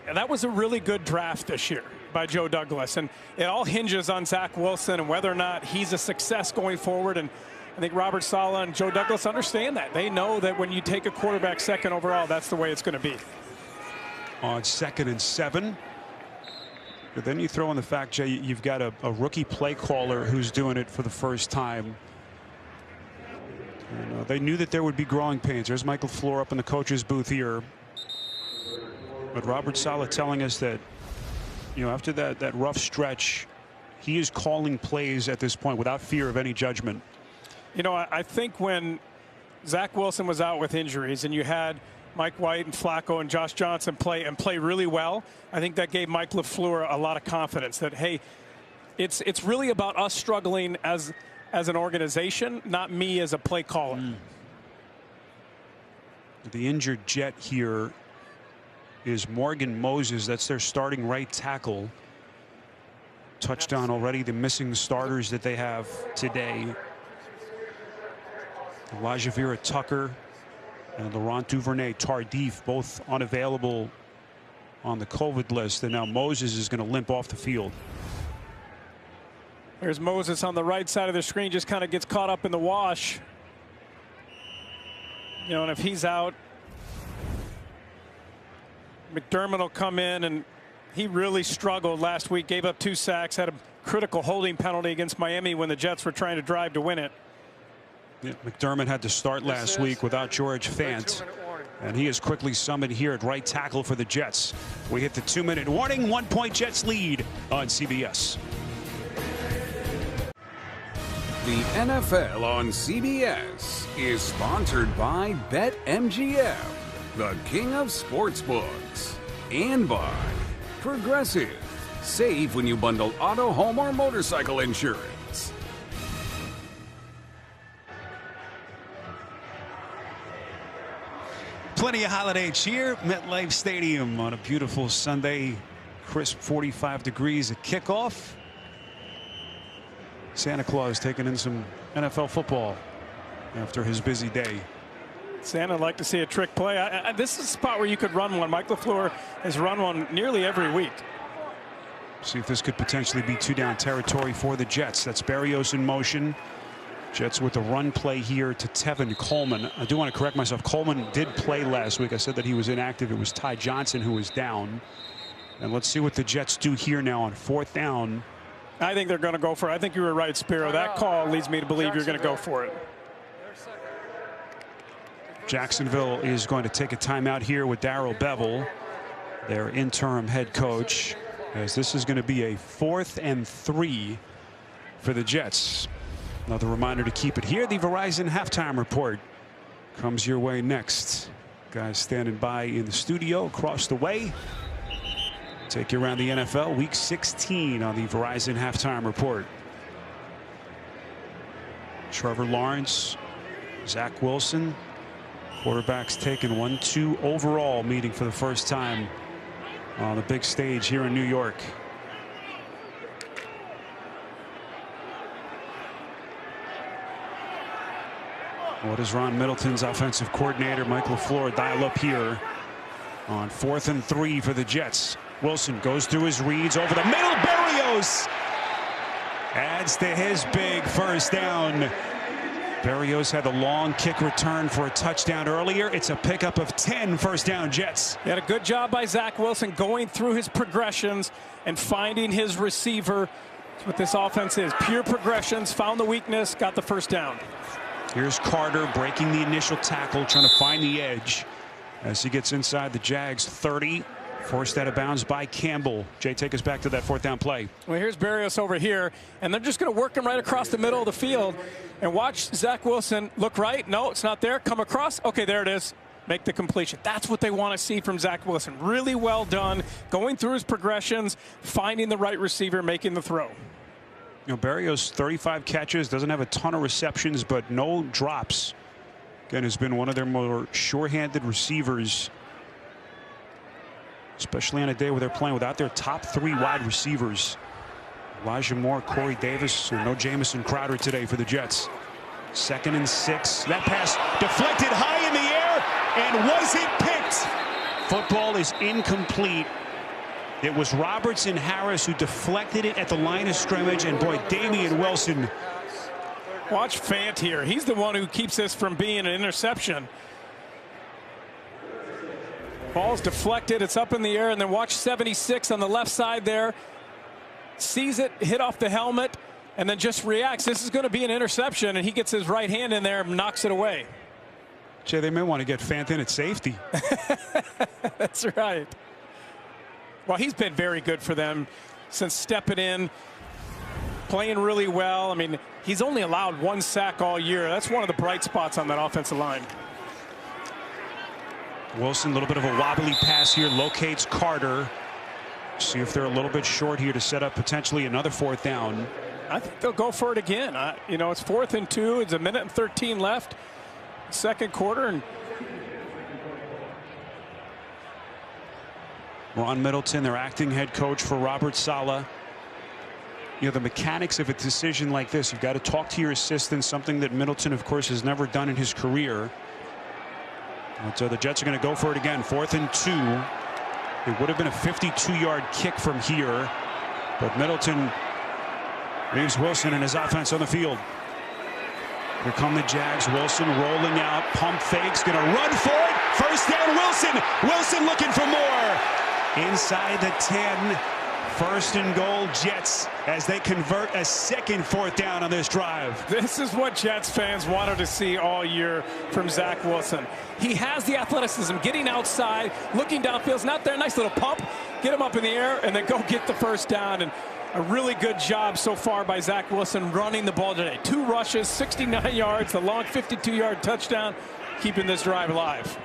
that was a really good draft this year by Joe Douglas, and it all hinges on Zach Wilson and whether or not he's a success going forward. And I think Robert Saleh and Joe Douglas understand that. They know that when you take a quarterback second overall, that's the way it's going to be. On 2nd and 7. But then you throw in the fact, Jay, you've got a rookie play caller who's doing it for the first time. And, they knew that there would be growing pains. There's Michael LaFleur up in the coach's booth here. But Robert Saleh telling us that, you know, after that rough stretch, he is calling plays at this point without fear of any judgment. You know, I think when Zach Wilson was out with injuries and you had Mike White and Flacco and Josh Johnson play really well, I think that gave Mike LaFleur a lot of confidence that, hey, it's really about us struggling as an organization, not me as a play caller. The injured Jet here is Morgan Moses. That's their starting right tackle. Touchdown already. The missing starters that they have today: Elijah Vera Tucker and Laurent Duvernay Tardif, both unavailable on the COVID list, and now Moses is going to limp off the field. There's Moses on the right side of the screen, just kind of gets caught up in the wash. You know, and if he's out, McDermott will come in, and he really struggled last week, gave up 2 sacks, had a critical holding penalty against Miami when the Jets were trying to drive to win it. Yeah, McDermott had to start last week without George Fant, and he is quickly summoned here at right tackle for the Jets. We hit the 2-minute warning. 1-point Jets lead on CBS. The NFL on CBS is sponsored by BetMGM, the king of sportsbooks, and by Progressive. Save when you bundle auto, home, or motorcycle insurance. Plenty of holiday cheer. MetLife Stadium on a beautiful Sunday. Crisp 45 degrees at kickoff. Santa Claus taking in some NFL football after his busy day. Santa would like to see a trick play. This is a spot where you could run one. Mike LaFleur has run one nearly every week. See if this could potentially be 2-down territory for the Jets. That's Berrios in motion. Jets with a run play here to Tevin Coleman. I do want to correct myself. Coleman did play last week. I said that he was inactive. It was Ty Johnson who was down. And let's see what the Jets do here now on 4th down. I think they're going to go for it. I think you were right, Spiro. That call leads me to believe you're going to go for it. Jacksonville is going to take a timeout here with Darrell Bevell, their interim head coach, as this is going to be a 4th and 3 for the Jets. Another reminder to keep it here. The Verizon halftime report comes your way next. Guys standing by in the studio across the way. Take you around the NFL week 16 on the Verizon halftime report. Trevor Lawrence, Zach Wilson, quarterbacks taking 1-2 overall meeting for the first time on the big stage here in New York. What does Ron Middleton's offensive coordinator Mike LaFleur dial up here on 4th and 3 for the Jets? Wilson goes through his reads over the middle. Berrios adds to his big first down. Berrios had a long kick return for a touchdown earlier. It's a pickup of 10 first down Jets. He had a good job by Zach Wilson going through his progressions and finding his receiver. That's what this offense is. Pure progressions, found the weakness, got the first down. Here's Carter breaking the initial tackle, trying to find the edge as he gets inside the Jags 30. Forced out of bounds by Campbell. Jay, take us back to that 4th down play. Well, here's Berrios over here, and they're just going to work him right across the middle of the field. And watch Zach Wilson look right. No, it's not there. Come across. Okay, there it is. Make the completion. That's what they want to see from Zach Wilson. Really well done. Going through his progressions, finding the right receiver, making the throw. You know, Berrios 35 catches, doesn't have a ton of receptions, but no drops. Again, has been one of their more sure-handed receivers, especially on a day where they're playing without their top 3 wide receivers. Elijah Moore, Corey Davis, and no Jamison Crowder today for the Jets. 2nd and 6. That pass deflected high in the air, and was it picked? Football is incomplete. It was Robertson Harris who deflected it at the line of scrimmage, and boy, Damian Wilson. Watch Fant here. He's the one who keeps this from being an interception. Ball's deflected. It's up in the air, and then watch 76 on the left side there. Sees it hit off the helmet, and then just reacts. This is going to be an interception, and he gets his right hand in there and knocks it away. Jay, they may want to get Fant in at safety. That's right. Well, he's been very good for them since stepping in, playing really well. I mean, he's only allowed 1 sack all year. That's one of the bright spots on that offensive line. Wilson, a little bit of a wobbly pass here, locates Carter. See if they're a little bit short here to set up potentially another 4th down. I think they'll go for it again. You know, it's 4th and 2. It's 1:13 left, 2nd quarter, and Ron Middleton, their acting head coach for Robert Saleh. You know, the mechanics of a decision like this, you've got to talk to your assistant, something that Middleton, of course, has never done in his career. And so the Jets are going to go for it again. 4th and 2. It would have been a 52-yard kick from here, but Middleton leaves Wilson and his offense on the field. Here come the Jags. Wilson rolling out, pump fakes, going to run for it. 1st down, Wilson. Wilson looking for more. Inside the 10. 1st and goal, Jets, as they convert a second 4th down on this drive. This is what Jets fans wanted to see all year from Zach Wilson. He has the athleticism, getting outside, looking downfield. It's not there. Nice little pump. Get him up in the air, and then go get the 1st down. And a really good job so far by Zach Wilson running the ball today. 2 rushes, 69 yards, the long 52-yard touchdown, keeping this drive alive.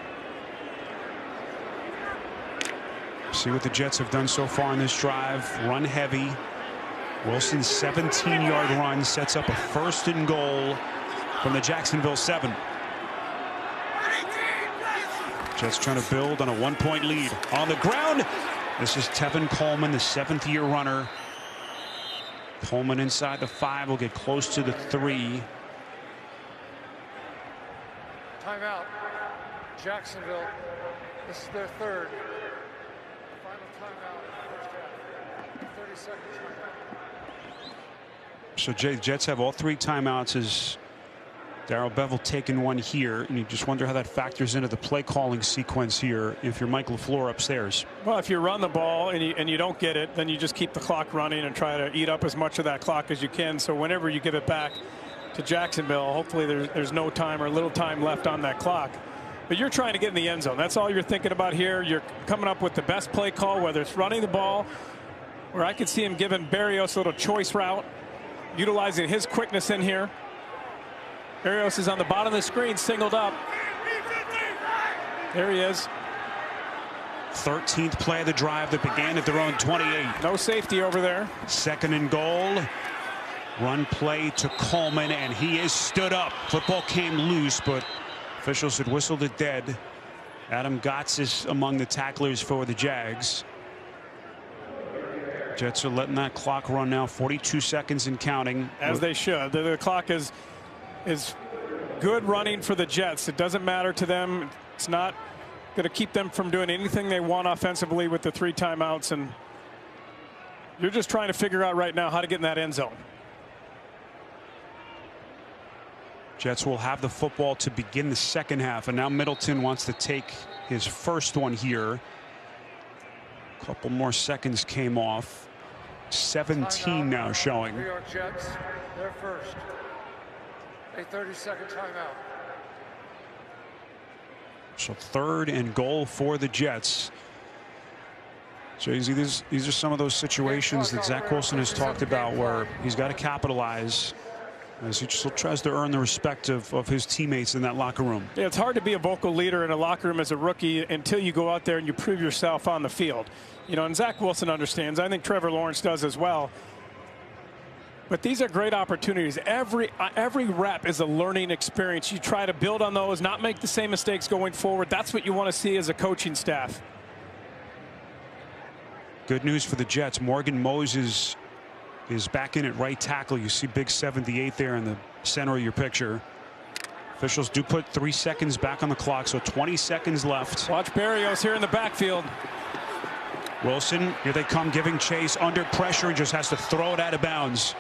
See what the Jets have done so far in this drive. Run heavy. Wilson's 17-yard run sets up a 1st and goal from the Jacksonville 7. Jets trying to build on a 1-point lead. On the ground, this is Tevin Coleman, the 7th-year runner. Coleman inside the 5 will get close to the 3. Timeout. Jacksonville. This is their 3rd. So Jay, the Jets have all 3 timeouts as Darrell Bevell taking one here, and you just wonder how that factors into the play calling sequence here if you're Mike LaFleur upstairs. Well, if you run the ball and you don't get it, then you just keep the clock running and try to eat up as much of that clock as you can. So whenever you give it back to Jacksonville, hopefully there's no time or little time left on that clock. But you're trying to get in the end zone. That's all you're thinking about here. You're coming up with the best play call, whether it's running the ball, where I could see him giving Berrios a little choice route, utilizing his quickness in here. Berrios is on the bottom of the screen, singled up. There he is. 13th play of the drive that began at their own 28. No safety over there. 2nd and goal. Run play to Coleman, and he is stood up. Football came loose, but officials had whistled it dead. Adam Gotts is among the tacklers for the Jags. Jets are letting that clock run now. 42 seconds and counting. As they should. The clock is good running for the Jets. It doesn't matter to them. It's not going to keep them from doing anything they want offensively with the 3 timeouts. And you're just trying to figure out right now how to get in that end zone. Jets will have the football to begin the 2nd half, and now Middleton wants to take his 1st one here. A couple more seconds came off. 17 now showing. New York Jets, they're 1st. A 30-second timeout. So 3rd and goal for the Jets. So these are some of those situations that Zach Wilson has talked about where he's got to capitalize as he still tries to earn the respect of his teammates in that locker room. Yeah, it's hard to be a vocal leader in a locker room as a rookie until you go out there and you prove yourself on the field. You know, and Zach Wilson understands. I think Trevor Lawrence does as well. But these are great opportunities. Every rep is a learning experience. You try to build on those, not make the same mistakes going forward. That's what you want to see as a coaching staff. Good news for the Jets. Morgan Moses is back in at right tackle. You see big 78 there in the center of your picture. Officials do put 3 seconds back on the clock, so 20 seconds left. Watch Berrios here in the backfield. Wilson, here they come, giving chase under pressure, and just has to throw it out of bounds.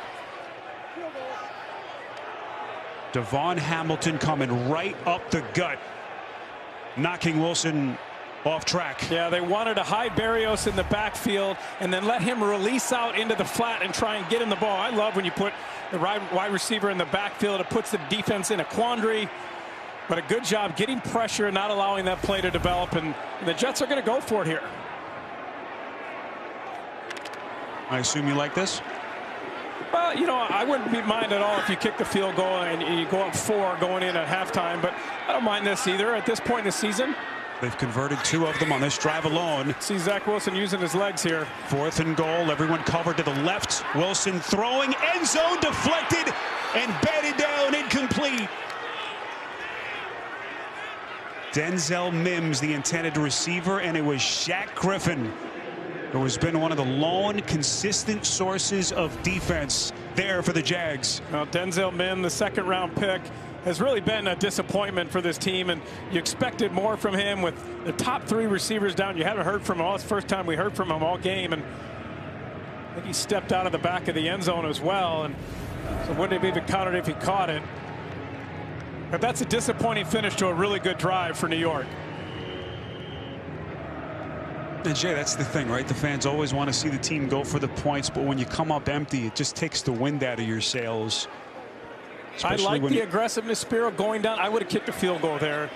Devon Hamilton coming right up the gut, knocking Wilson off track. Yeah, they wanted to hide Berrios in the backfield and then let him release out into the flat and try and get him the ball. I love when you put the wide receiver in the backfield. It puts the defense in a quandary. But a good job getting pressure and not allowing that play to develop. And the Jets are going to go for it here. I assume you like this? Well, you know, I wouldn't mind at all if you kick the field goal and you go up 4 going in at halftime. But I don't mind this either at this point in the season. They've converted 2 of them on this drive alone. See Zach Wilson using his legs here. 4th and goal. Everyone covered to the left. Wilson throwing, end zone deflected and batted down, incomplete. Denzel Mims, the intended receiver, and it was Shaq Griffin, who has been one of the lone consistent sources of defense there for the Jags. Well, Denzel Mims, the 2nd-round pick, has really been a disappointment for this team, and you expected more from him with the top 3 receivers down. You haven't heard from him. It's the first time we heard from him all game, and I think he stepped out of the back of the end zone as well, and so wouldn't have even counted if he caught it. But that's a disappointing finish to a really good drive for New York. And Jay, that's the thing, right? The fans always want to see the team go for the points, but when you come up empty, it just takes the wind out of your sails. I like the aggressiveness, Spiro, going down. I would have kicked a field goal there,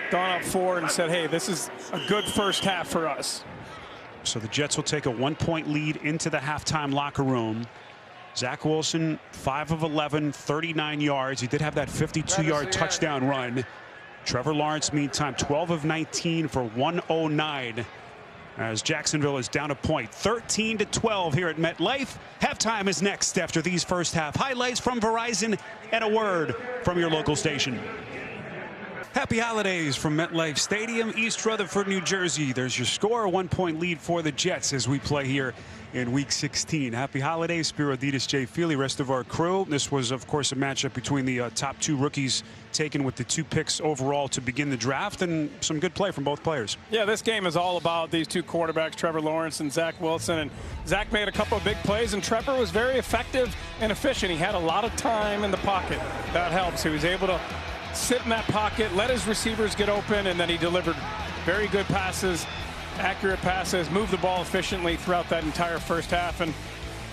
gone up 4 and said, hey, this is a good first half for us. So the Jets will take a 1-point lead into the halftime locker room. Zach Wilson, 5 of 11, 39 yards. He did have that 52-yard touchdown run. Trevor Lawrence, meantime, 12 of 19 for 109. As Jacksonville is down a point, 13-12 here at MetLife. Halftime is next after these first half highlights from Verizon and a word from your local station. Happy holidays from MetLife Stadium, East Rutherford, New Jersey. There's your score, a 1-point lead for the Jets as we play here in Week 16. Happy holidays, Spiro Ditas, Jay Feely, rest of our crew. This was, of course, a matchup between the top 2 rookies taken with the 2 picks overall to begin the draft, and some good play from both players. Yeah, this game is all about these 2 quarterbacks, Trevor Lawrence and Zach Wilson. And Zach made a couple of big plays, and Trevor was very effective and efficient. He had a lot of time in the pocket. That helps. He was able to sit in that pocket, let his receivers get open, and then he delivered very good passes, accurate passes, moved the ball efficiently throughout that entire first half. And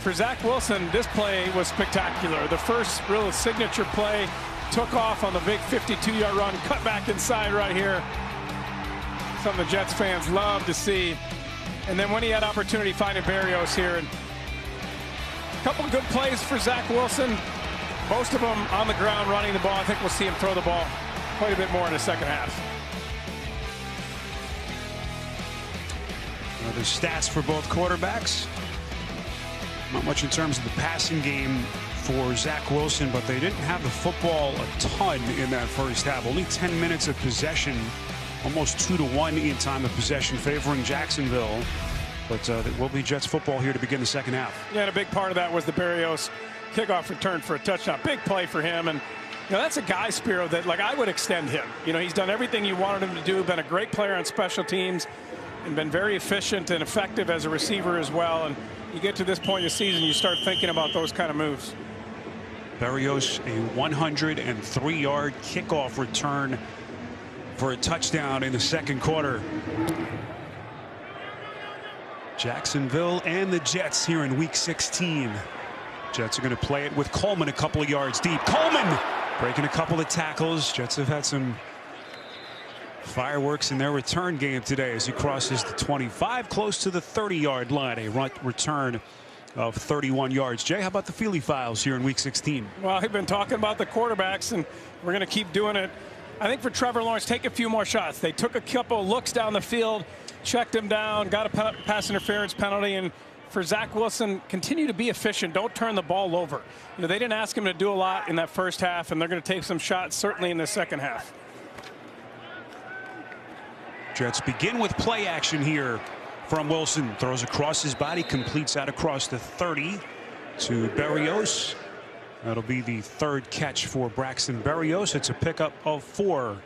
for Zach Wilson, this play was spectacular. The first real signature play, took off on the big 52-yard run, cut back inside right here. Something the Jets fans love to see. And then when he had opportunity finding Berrios here, and a couple of good plays for Zach Wilson. Most of them on the ground running the ball. I think we'll see him throw the ball quite a bit more in the second half. The stats for both quarterbacks. Not much in terms of the passing game for Zach Wilson, but they didn't have the football a ton in that first half. Only 10 minutes of possession, almost 2-1 in time of possession favoring Jacksonville. But it will be Jets football here to begin the second half. Yeah, and a big part of that was the Berrios kickoff return for a touchdown. Big play for him. And you know, that's a guy, Spiro, that like I would extend him. You know, he's done everything you wanted him to do, been a great player on special teams, and been very efficient and effective as a receiver as well. And you get to this point in the season, you start thinking about those kind of moves. Berrios, a 103-yard kickoff return for a touchdown in the second quarter. Jacksonville and the Jets here in Week 16. Jets are going to play it with Coleman a couple of yards deep. Coleman breaking a couple of tackles. Jets have had some fireworks in their return game today as he crosses the 25, close to the 30-yard line. A return of 31 yards. Jay, how about the Feely Files here in Week 16? Well, we've been talking about the quarterbacks, and we're going to keep doing it. I think for Trevor Lawrence, take a few more shots. They took a couple looks down the field, checked him down, got a pass interference penalty, and for Zach Wilson, continue to be efficient. Don't turn the ball over. You know, they didn't ask him to do a lot in that first half, and they're going to take some shots certainly in the second half. Jets begin with play action here from Wilson. Throws across his body, completes out across the 30 to Berrios. That'll be the third catch for Braxton Berrios. It's a pickup of 4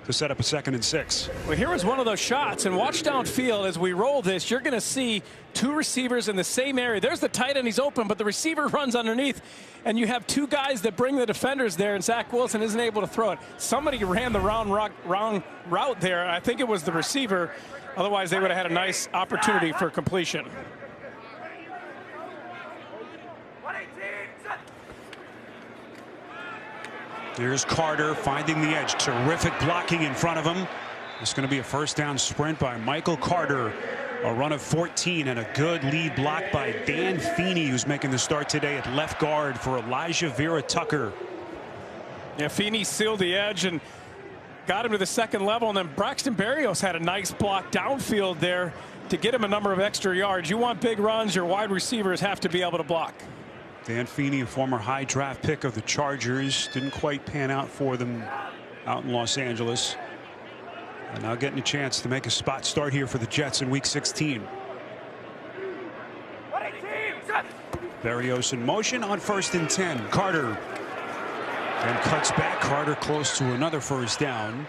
to set up a 2nd and 6. Well, here was one of those shots, and watch downfield as we roll this. You're going to see 2 receivers in the same area. There's the tight end, he's open, but the receiver runs underneath, and you have 2 guys that bring the defenders there, and Zach Wilson isn't able to throw it. Somebody ran the wrong route there. I think it was the receiver. Otherwise, they would have had a nice opportunity for completion. Here's Carter finding the edge. Terrific blocking in front of him. It's going to be a first down sprint by Michael Carter. A run of 14 and a good lead block by Dan Feeney, who's making the start today at left guard for Elijah Vera Tucker. Yeah, Feeney sealed the edge and got him to the 2nd level, and then Braxton Berrios had a nice block downfield there to get him a number of extra yards. You want big runs, your wide receivers have to be able to block. Dan Feeney, a former high draft pick of the Chargers, didn't quite pan out for them out in Los Angeles. And now getting a chance to make a spot start here for the Jets in week 16. Berrios in motion on 1st and 10. Carter and cuts back. Carter close to another first down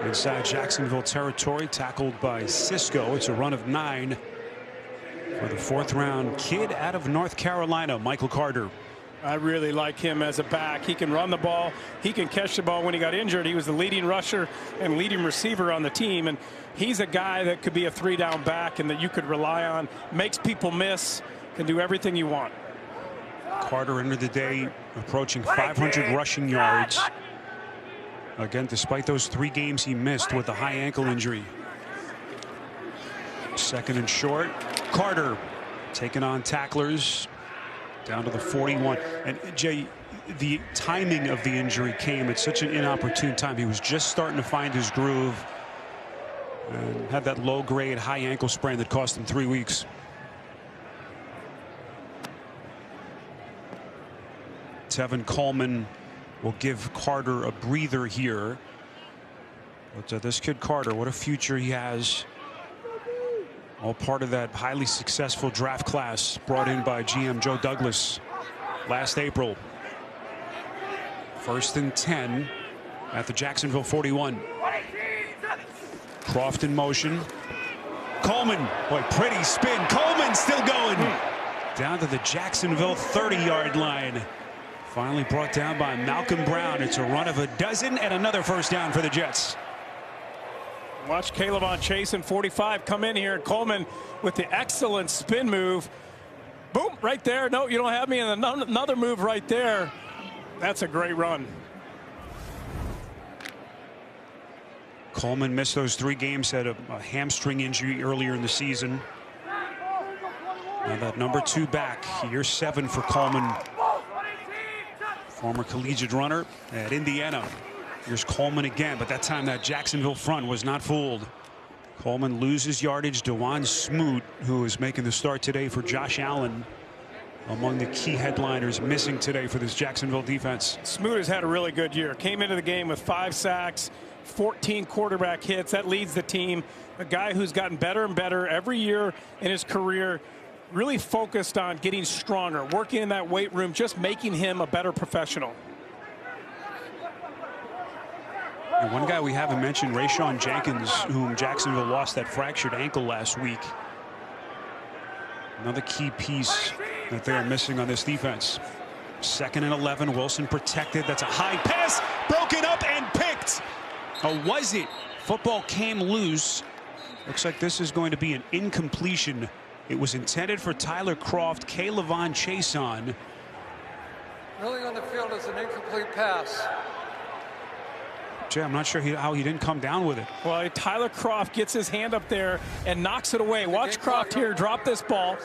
inside Jacksonville territory, tackled by Cisco. It's a run of 9 for the 4th round kid out of North Carolina, Michael Carter. I really like him as a back. He can run the ball. He can catch the ball. When he got injured, he was the leading rusher and leading receiver on the team. And he's a guy that could be a 3-down back and that you could rely on. Makes people miss. Can do everything you want. Carter entered the day approaching 500 rushing yards. Again, despite those 3 games he missed with a high ankle injury. 2nd and short. Carter taking on tacklers down to the 41. And Jay, the timing of the injury came at such an inopportune time. He was just starting to find his groove and had that low-grade high ankle sprain that cost him 3 weeks. Tevin Coleman will give Carter a breather here. But this kid Carter, what a future he has. All part of that highly successful draft class brought in by GM Joe Douglas last April. 1st and 10 at the Jacksonville 41. Croft in motion. Coleman, boy, pretty spin. Coleman still going down to the Jacksonville 30-yard line. Finally brought down by Malcolm Brown. It's a run of a dozen and another first down for the Jets. Watch Caleb Chase and 45 come in here, and Coleman with the excellent spin move. Boom, right there. No, you don't have me. And another move right there. That's a great run. Coleman missed those 3 games, had a hamstring injury earlier in the season. Now that number 2 back, year 7 for Coleman. Former collegiate runner at Indiana. Here's Coleman again, but that time that Jacksonville front was not fooled. Coleman loses yardage. Dewan Smoot, who is making the start today for Josh Allen, among the key headliners missing today for this Jacksonville defense. Smoot has had a really good year. Came into the game with 5 sacks, 14 quarterback hits. That leads the team. A guy who's gotten better and better every year in his career. Really focused on getting stronger, working in that weight room, just making him a better professional. And one guy we haven't mentioned, Rayshon Jenkins, whom Jacksonville lost that fractured ankle last week. Another key piece that they are missing on this defense. 2nd and 11. Wilson protected. That's a high pass, broken up and picked. Or was it? Football came loose. Looks like this is going to be an incompletion. It was intended for Tyler Croft. Caleb Chase on. Rolling on the field is an incomplete pass. Jay, I'm not sure how he didn't come down with it. Well, Tyler Croft gets his hand up there and knocks it away. Watch Croft here drop this ball.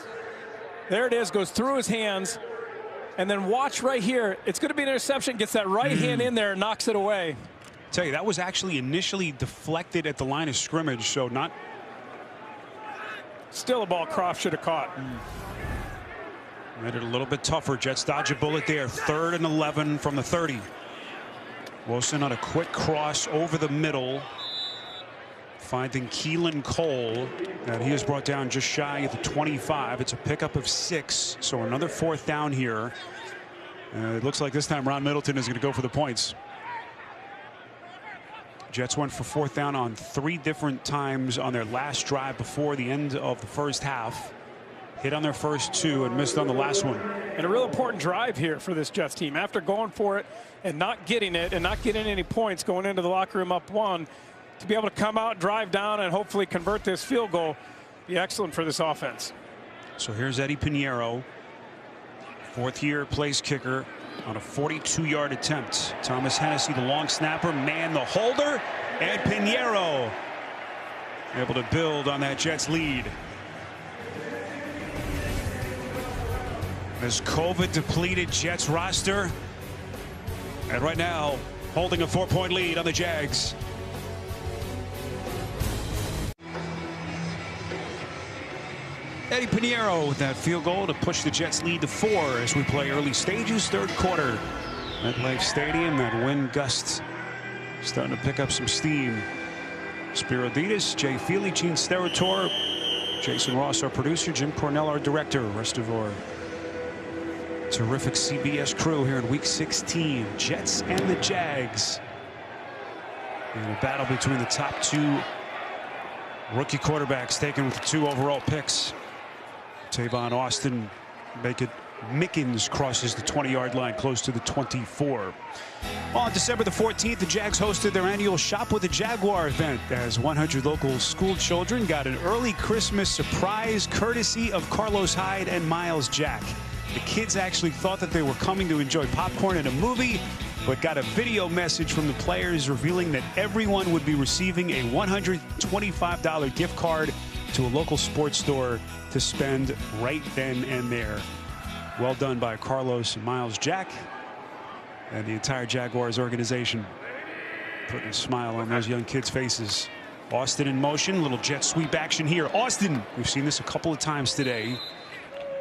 There it is, goes through his hands. And then watch right here. It's going to be an interception. Gets that right hand in there and knocks it away. Tell you, that was actually initially deflected at the line of scrimmage, so not. Still a ball Croft should have caught. Made it a little bit tougher. Jets dodge a bullet there. 3rd and 11 from the 30. Wilson on a quick cross over the middle, finding Keelan Cole, and he is brought down just shy of the 25. It's a pickup of 6, so another 4th down here. It looks like this time Ron Middleton is going to go for the points. Jets went for 4th down on 3 different times on their last drive before the end of the first half. Hit on their first 2 and missed on the last one. And a real important drive here for this Jets team. After going for it and not getting it and not getting any points going into the locker room up 1, to be able to come out, drive down, and hopefully convert this field goal, be excellent for this offense. So here's Eddie Pinheiro, 4th-year place kicker, on a 42-yard attempt. Thomas Hennessy, the long snapper, man the holder, and Pinheiro able to build on that Jets lead. This COVID-depleted Jets roster, and right now holding a 4-point lead on the Jags. Eddie Pinheiro with that field goal to push the Jets lead to 4 as we play early stages, 3rd quarter. MetLife Stadium, that wind gust starting to pick up some steam. Spiro Ditas, Jay Feely, Gene Steratore, Jason Ross, our producer, Jim Cornell, our director, rest of our terrific CBS crew here in Week 16. Jets and the Jags in a battle between the top 2 rookie quarterbacks taken with the 2 overall picks. Tavon Austin Mickens crosses the 20-yard line close to the 24. On December the 14th, the Jags hosted their annual Shop with the Jaguar event as 100 local school children got an early Christmas surprise courtesy of Carlos Hyde and Miles Jack. The kids actually thought that they were coming to enjoy popcorn and a movie, but got a video message from the players revealing that everyone would be receiving a $125 gift card to a local sports store to spend right then and there. Well done by Carlos and Miles Jack and the entire Jaguars organization, putting a smile on those young kids' faces. Austin in motion, little jet sweep action here. Austin, we've seen this a couple of times today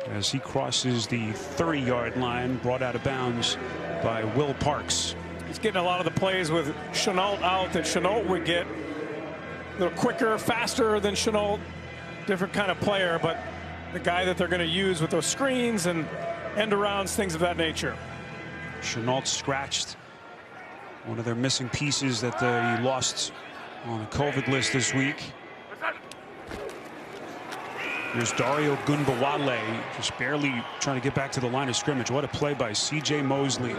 as he crosses the 30-yard line, brought out of bounds by Will Parks. He's getting a lot of the plays with Chenault out that Chenault would get. A little quicker, faster than Chenault. Different kind of player, but the guy that they're going to use with those screens and end arounds, things of that nature. Chenault scratched, one of their missing pieces that he lost on the COVID list this week. Here's Dario Gunbowale, just barely trying to get back to the line of scrimmage. What a play by C.J. Mosley,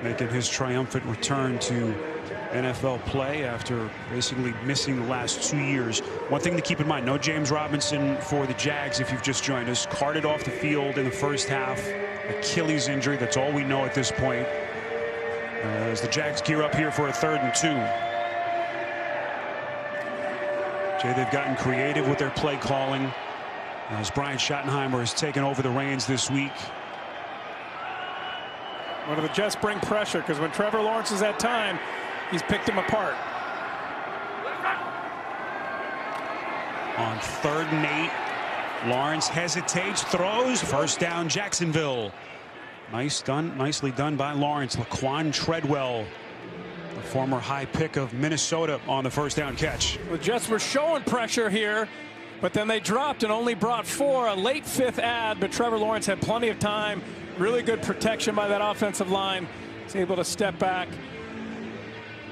making his triumphant return to NFL play after basically missing the last 2 years. One thing to keep in mind, no James Robinson for the Jags if you've just joined us. Carted off the field in the first half. Achilles injury, that's all we know at this point. As the Jags gear up here for a 3rd and 2. Jay, they've gotten creative with their play calling as Brian Schottenheimer has taken over the reins this week. One of the Jets bring pressure because when Trevor Lawrence is at time, he's picked him apart. On 3rd and 8, Lawrence hesitates, throws, 1st down Jacksonville. Nicely done by Lawrence. Laquan Treadwell, the former high pick of Minnesota, on the 1st down catch. The Jets were showing pressure here, but then they dropped and only brought 4. A late 5th add, but Trevor Lawrence had plenty of time. Really good protection by that offensive line. He's able to step back,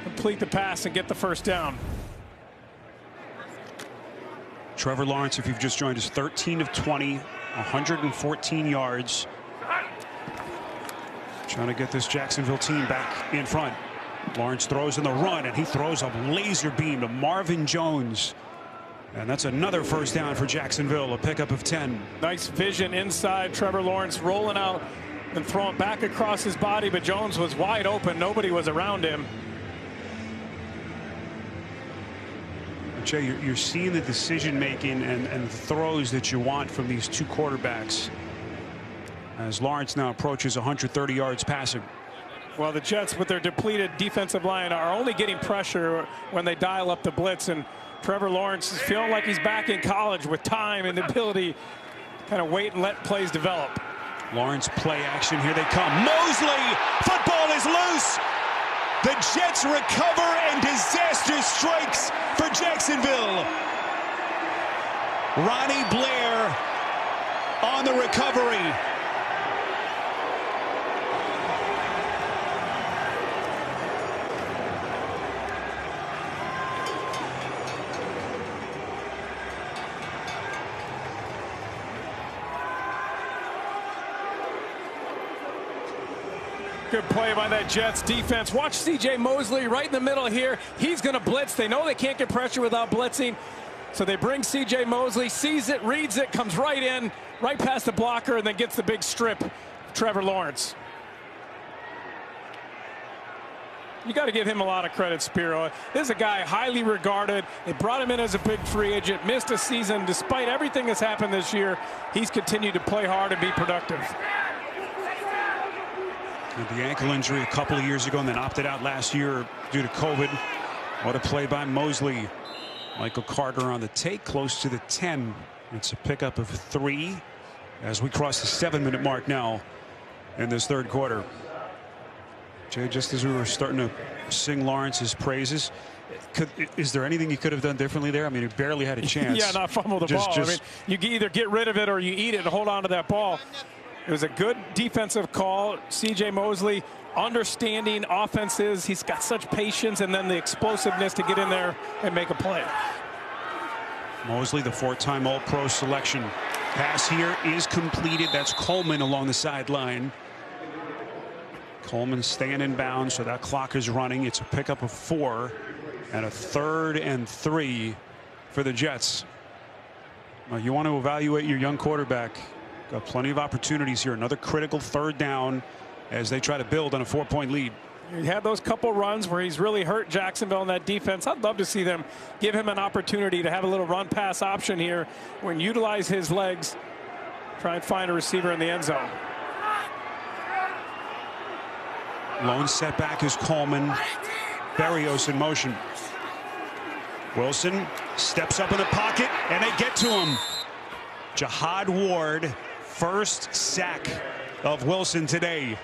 complete the pass, and get the 1st down. Trevor Lawrence, if you've just joined us, 13 of 20, 114 yards. Trying to get this Jacksonville team back in front. Lawrence throws in the run, and he throws a laser beam to Marvin Jones. And that's another 1st down for Jacksonville, a pickup of 10. Nice vision inside. Trevor Lawrence rolling out and throwing back across his body, but Jones was wide open. Nobody was around him. Jay, you're seeing the decision making and throws that you want from these 2 quarterbacks as Lawrence now approaches 130 yards passing. Well, the Jets with their depleted defensive line are only getting pressure when they dial up the blitz, and Trevor Lawrence is feeling like he's back in college with time and the ability to kind of wait and let plays develop. Lawrence play action, here they come. Mosley, football is loose. The Jets recover and disaster strikes for Jacksonville. Ronnie Blair on the recovery. Good play by that Jets defense. Watch C.J. Mosley right in the middle here. He's going to blitz. They know they can't get pressure without blitzing. So they bring C.J. Mosley, sees it, reads it, comes right in, right past the blocker, and then gets the big strip. Trevor Lawrence. You got to give him a lot of credit, Spiro. This is a guy highly regarded. They brought him in as a big free agent, missed a season. Despite everything that's happened this year, he's continued to play hard and be productive. With the ankle injury a couple of years ago and then opted out last year due to COVID. What a play by Mosley. Michael Carter on the take, close to the 10. It's a pickup of 3 as we cross the 7-minute mark now in this third quarter. Jay, just as we were starting to sing Lawrence's praises, is there anything you could have done differently there? I mean, he barely had a chance. Yeah, not fumble the ball. I mean, you can either get rid of it or you eat it and hold on to that ball. It was a good defensive call. C.J. Mosley understanding offenses. He's got such patience and then the explosiveness to get in there and make a play. Mosley, the 4-time All-Pro selection. Pass here is completed. That's Coleman along the sideline. Coleman staying in bounds, so that clock is running. It's a pickup of 4 and a 3rd and 3 for the Jets. Well, you want to evaluate your young quarterback. Got plenty of opportunities here. Another critical 3rd down as they try to build on a 4-point lead. He had those couple runs where he's really hurt Jacksonville in that defense. I'd love to see them give him an opportunity to have a little run pass option here when utilize his legs, try and find a receiver in the end zone. Lone setback is Coleman. Berrios in motion. Wilson steps up in the pocket and they get to him. Jihad Ward, first sack of Wilson today.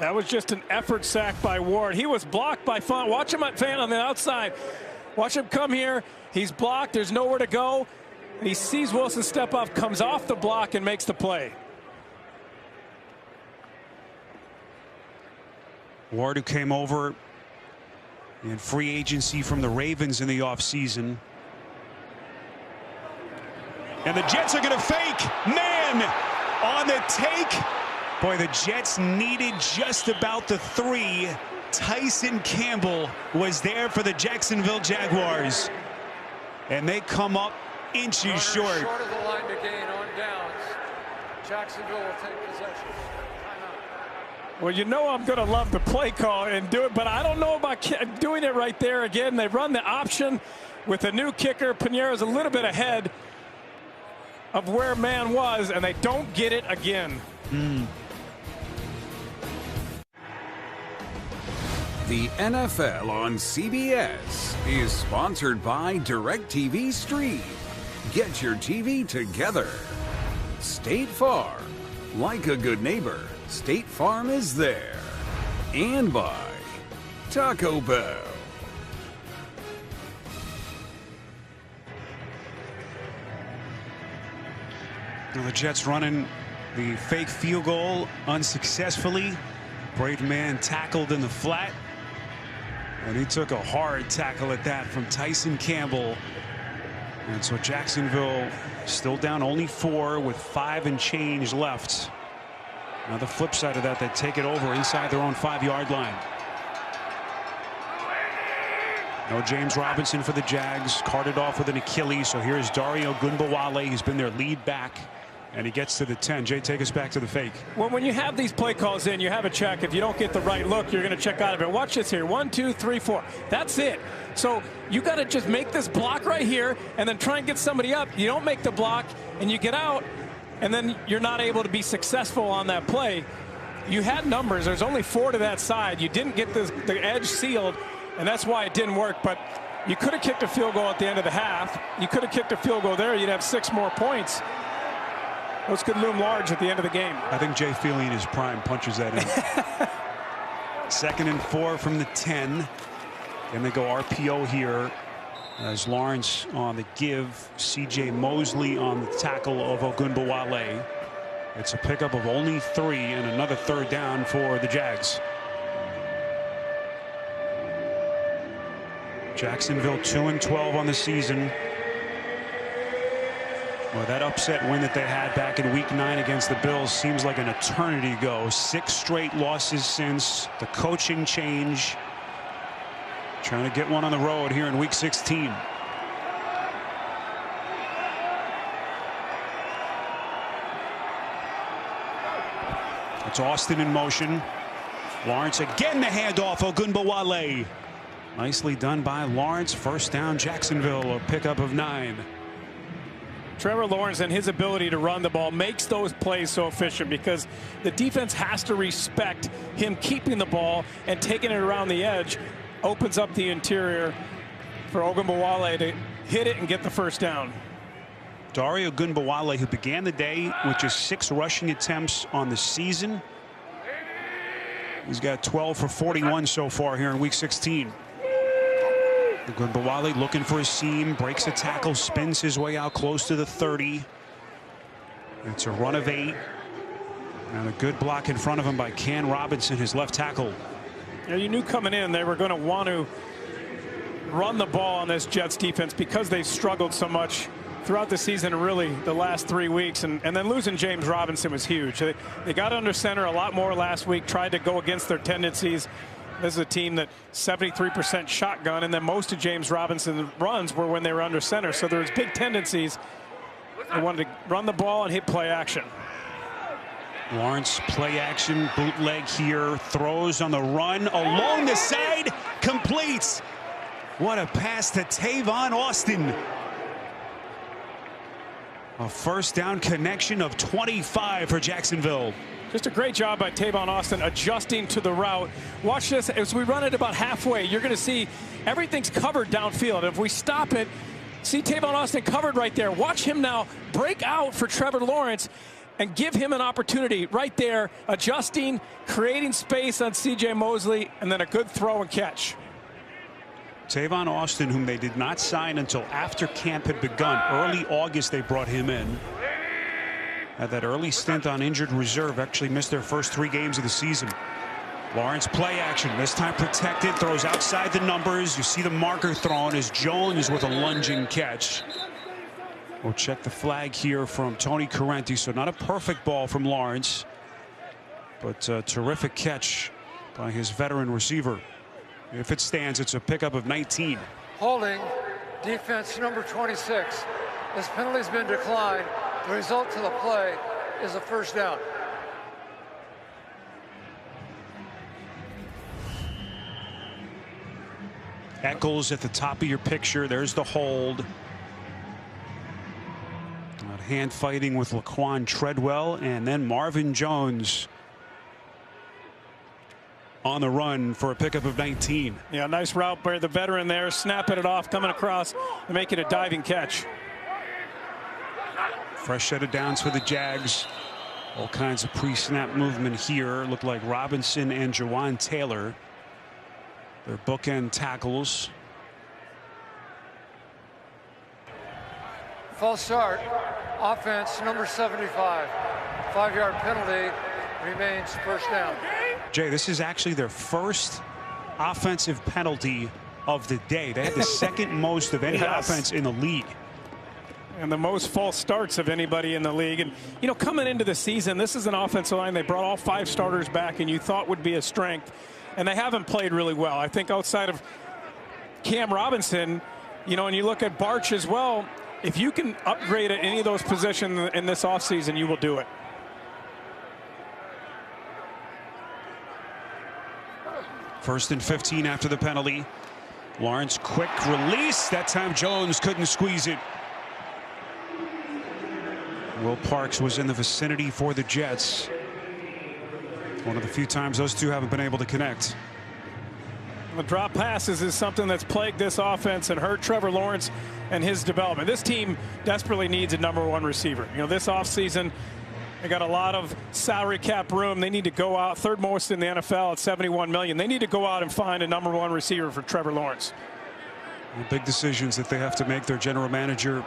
That was just an effort sack by Ward. He was blocked by Font. Watch him at Fan on the outside. Watch him come here. He's blocked. There's nowhere to go. He sees Wilson step up, comes off the block and makes the play. Ward, who came over in free agency from the Ravens in the offseason. And the Jets are going to fake. Man on the take. Boy, the Jets needed just about the 3. Tyson Campbell was there for the Jacksonville Jaguars. And they come up inches short. Short of the line to gain on downs. Jacksonville will take possession. Well, you know I'm going to love the play call and do it, but I don't know about doing it right there again. They run the option with a new kicker. Piñeira's a little bit ahead of where man was, and they don't get it again. The NFL on CBS is sponsored by DirecTV Stream. Get your TV together. State Farm. Like a good neighbor, State Farm is there. And by Taco Bell. Now the Jets running the fake field goal unsuccessfully. Braidman tackled in the flat. And he took a hard tackle at that from Tyson Campbell. And so Jacksonville still down only 4 with 5 and change left. Now the flip side of that, they take it over inside their own 5-yard line. No James Robinson for the Jags. Carted off with an Achilles. So here's Dario Gunbowale. He's been their lead back. And he gets to the 10. Jay, take us back to the fake. Well, when you have these play calls in, you have a check. If you don't get the right look, you're going to check out of it. Watch this here. 1, 2, 3, 4. That's it. So you got to just make this block right here and then try and get somebody up. You don't make the block and you get out, and then you're not able to be successful on that play. You had numbers. There's only 4 to that side. You didn't get the edge sealed, and that's why it didn't work. But you could have kicked a field goal at the end of the half. You could have kicked a field goal there. You'd have 6 more points. Those could loom large at the end of the game. I think Jay Feely in his prime punches that in. 2nd and 4 from the 10. And they go RPO here as Lawrence on the give. C.J. Mosley on the tackle of Ogunbowale. It's a pickup of only 3 and another 3rd down for the Jags. Jacksonville 2-12 on the season. Well, that upset win that they had back in Week 9 against the Bills seems like an eternity ago. 6 straight losses since the coaching change. Trying to get one on the road here in Week 16. It's Austin in motion. Lawrence again, the handoff. Ogunbowale. Nicely done by Lawrence. First down, Jacksonville, a pickup of 9. Trevor Lawrence and his ability to run the ball makes those plays so efficient because the defense has to respect him keeping the ball and taking it around the edge. Opens up the interior for Ogunbowale to hit it and get the first down. Dario Ogunbowale, who began the day with just 6 rushing attempts on the season. He's got 12 for 41 so far here in Week 16. Ogunbowale looking for a seam, breaks a tackle, spins his way out close to the 30. It's a run of 8. And a good block in front of him by Ken Robinson, his left tackle. Yeah, you knew coming in they were going to want to run the ball on this Jets defense because they've struggled so much throughout the season, really the last 3 weeks, and then losing James Robinson was huge. They got under center a lot more last week, tried to go against their tendencies. This is a team that 73% shotgun, and then most of James Robinson's runs were when they were under center, so there was big tendencies. They wanted to run the ball and hit play action. Lawrence play action, bootleg here, throws on the run along the side, completes. What a pass to Tavon Austin. A first down connection of 25 for Jacksonville. Just a great job by Tavon Austin adjusting to the route. Watch this as we run it about halfway. You're going to see everything's covered downfield. If we stop it, see Tavon Austin covered right there. Watch him now break out for Trevor Lawrence and give him an opportunity right there, adjusting, creating space on C.J. Mosley, and then a good throw and catch. Tavon Austin, whom they did not sign until after camp had begun. Early August they brought him in. Had that early stint on injured reserve, actually missed their first 3 games of the season. Lawrence play action, this time protected, throws outside the numbers. You see the marker thrown as Jones with a lunging catch. We'll check the flag here from Tony Corrente, so not a perfect ball from Lawrence, but a terrific catch by his veteran receiver. If it stands, it's a pickup of 19. Holding defense number 26. This penalty's been declined. The result to the play is a first down. Eccles at the top of your picture. There's the hold. Hand fighting with Laquan Treadwell, and then Marvin Jones on the run for a pickup of 19. Yeah, nice route by the veteran there, snapping it off, coming across and making a diving catch. Fresh set of downs for the Jags. All kinds of pre-snap movement here. Looked like Robinson and Jawan Taylor, their bookend tackles. False start. Offense number 75. 5-yard penalty, remains first down. Jay, this is actually their first offensive penalty of the day. They had the second most of any offense in the league. And the most false starts of anybody in the league. And, you know, coming into the season, this is an offensive line they brought all 5 starters back and you thought would be a strength. And they haven't played really well. I think outside of Cam Robinson, you know, and you look at Barch as well, if you can upgrade at any of those positions in this offseason, you will do it. First and 15 after the penalty. Lawrence, quick release. That time Jones couldn't squeeze it. Will Parks was in the vicinity for the Jets. One of the few times those two haven't been able to connect. The drop passes is something that's plagued this offense and hurt Trevor Lawrence and his development. This team desperately needs a #1 receiver. You know, this offseason, they got a lot of salary cap room. They need to go out, third most in the NFL at $71 million. They need to go out and find a #1 receiver for Trevor Lawrence. Big decisions that they have to make. Their general manager,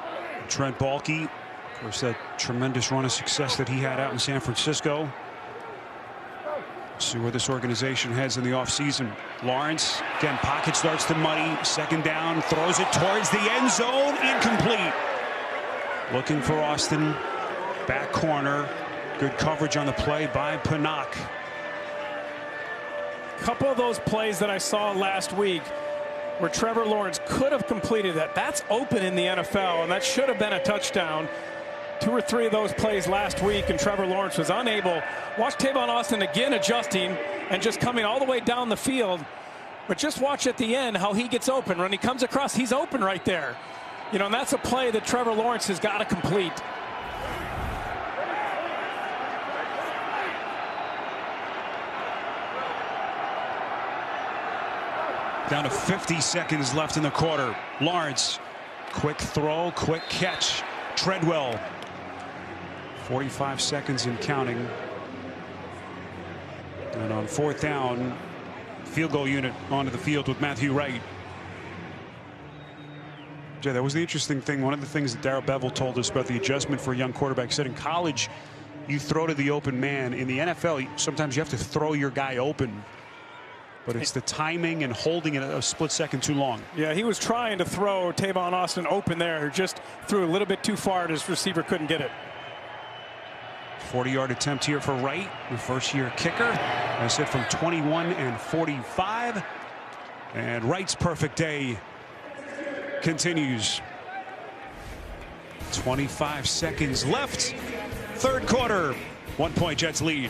Trent Baalke, of course, that tremendous run of success that he had out in San Francisco. See where this organization heads in the offseason. Lawrence, again, pocket starts to muddy. Second down, throws it towards the end zone. Incomplete. Looking for Austin. Back corner. Good coverage on the play by Pinnock. A couple of those plays that I saw last week where Trevor Lawrence could have completed that. That's open in the NFL, and that should have been a touchdown. 2 or 3 of those plays last week, and Trevor Lawrence was unable. Watch Tavon Austin again adjusting and just coming all the way down the field. But just watch at the end how he gets open. When he comes across, he's open right there. You know, and that's a play that Trevor Lawrence has got to complete. Down to 50 seconds left in the quarter. Lawrence, quick throw, quick catch. Treadwell, 45 seconds and counting. And on 4th down, field goal unit onto the field with Matthew Wright. Jay, that was the interesting thing. One of the things that Darrell Bevell told us about the adjustment for a young quarterback. He said in college, you throw to the open man. In the NFL, sometimes you have to throw your guy open. But it's the timing and holding it a split second too long. Yeah, he was trying to throw Tavon Austin open there. Just threw a little bit too far, and his receiver couldn't get it. 40-yard attempt here for Wright, the first-year kicker. I said from 21 and 45. And Wright's perfect day continues. 25 seconds left. 3rd quarter. 1-point Jets lead.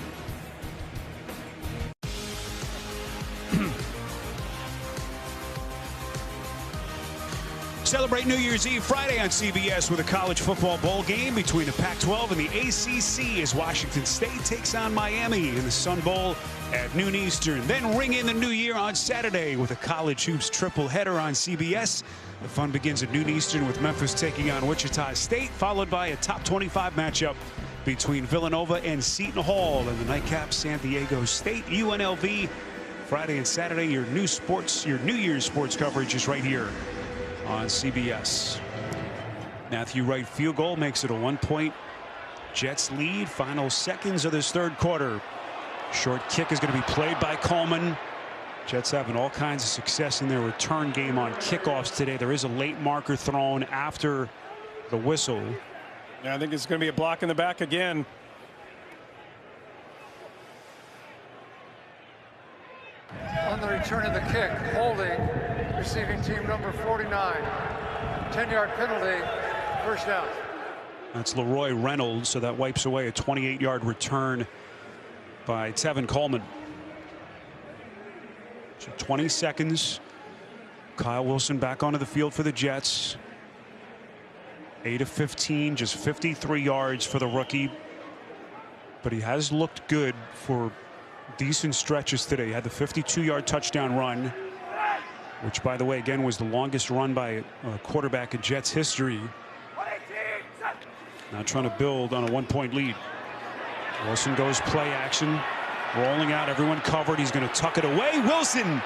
Celebrate New Year's Eve Friday on CBS with a college football bowl game between the Pac-12 and the ACC as Washington State takes on Miami in the Sun Bowl at noon Eastern. Then ring in the new year on Saturday with a college hoops triple header on CBS. The fun begins at noon Eastern with Memphis taking on Wichita State, followed by a top 25 matchup between Villanova and Seton Hall. And the nightcap, San Diego State, UNLV. Friday and Saturday, your New Year's sports coverage is right here on CBS. Matthew Wright field goal makes it a 1-point Jets lead. Final seconds of this 3rd quarter. Short kick is going to be played by Coleman. Jets having all kinds of success in their return game on kickoffs today. There is a late marker thrown after the whistle. Yeah, I think it's going to be a block in the back again. On the return of the kick, holding, receiving team number 49. 10-yard penalty, 1st down. That's Leroy Reynolds, so that wipes away a 28-yard return by Tevin Coleman. So 20 seconds. Kyle Wilson back onto the field for the Jets. 8 of 15, just 53 yards for the rookie. But he has looked good for decent stretches today. He had the 52-yard touchdown run, which, by the way, again, was the longest run by a quarterback in Jets history. Now trying to build on a 1-point lead. Wilson goes play action, rolling out, everyone covered. He's going to tuck it away. Wilson,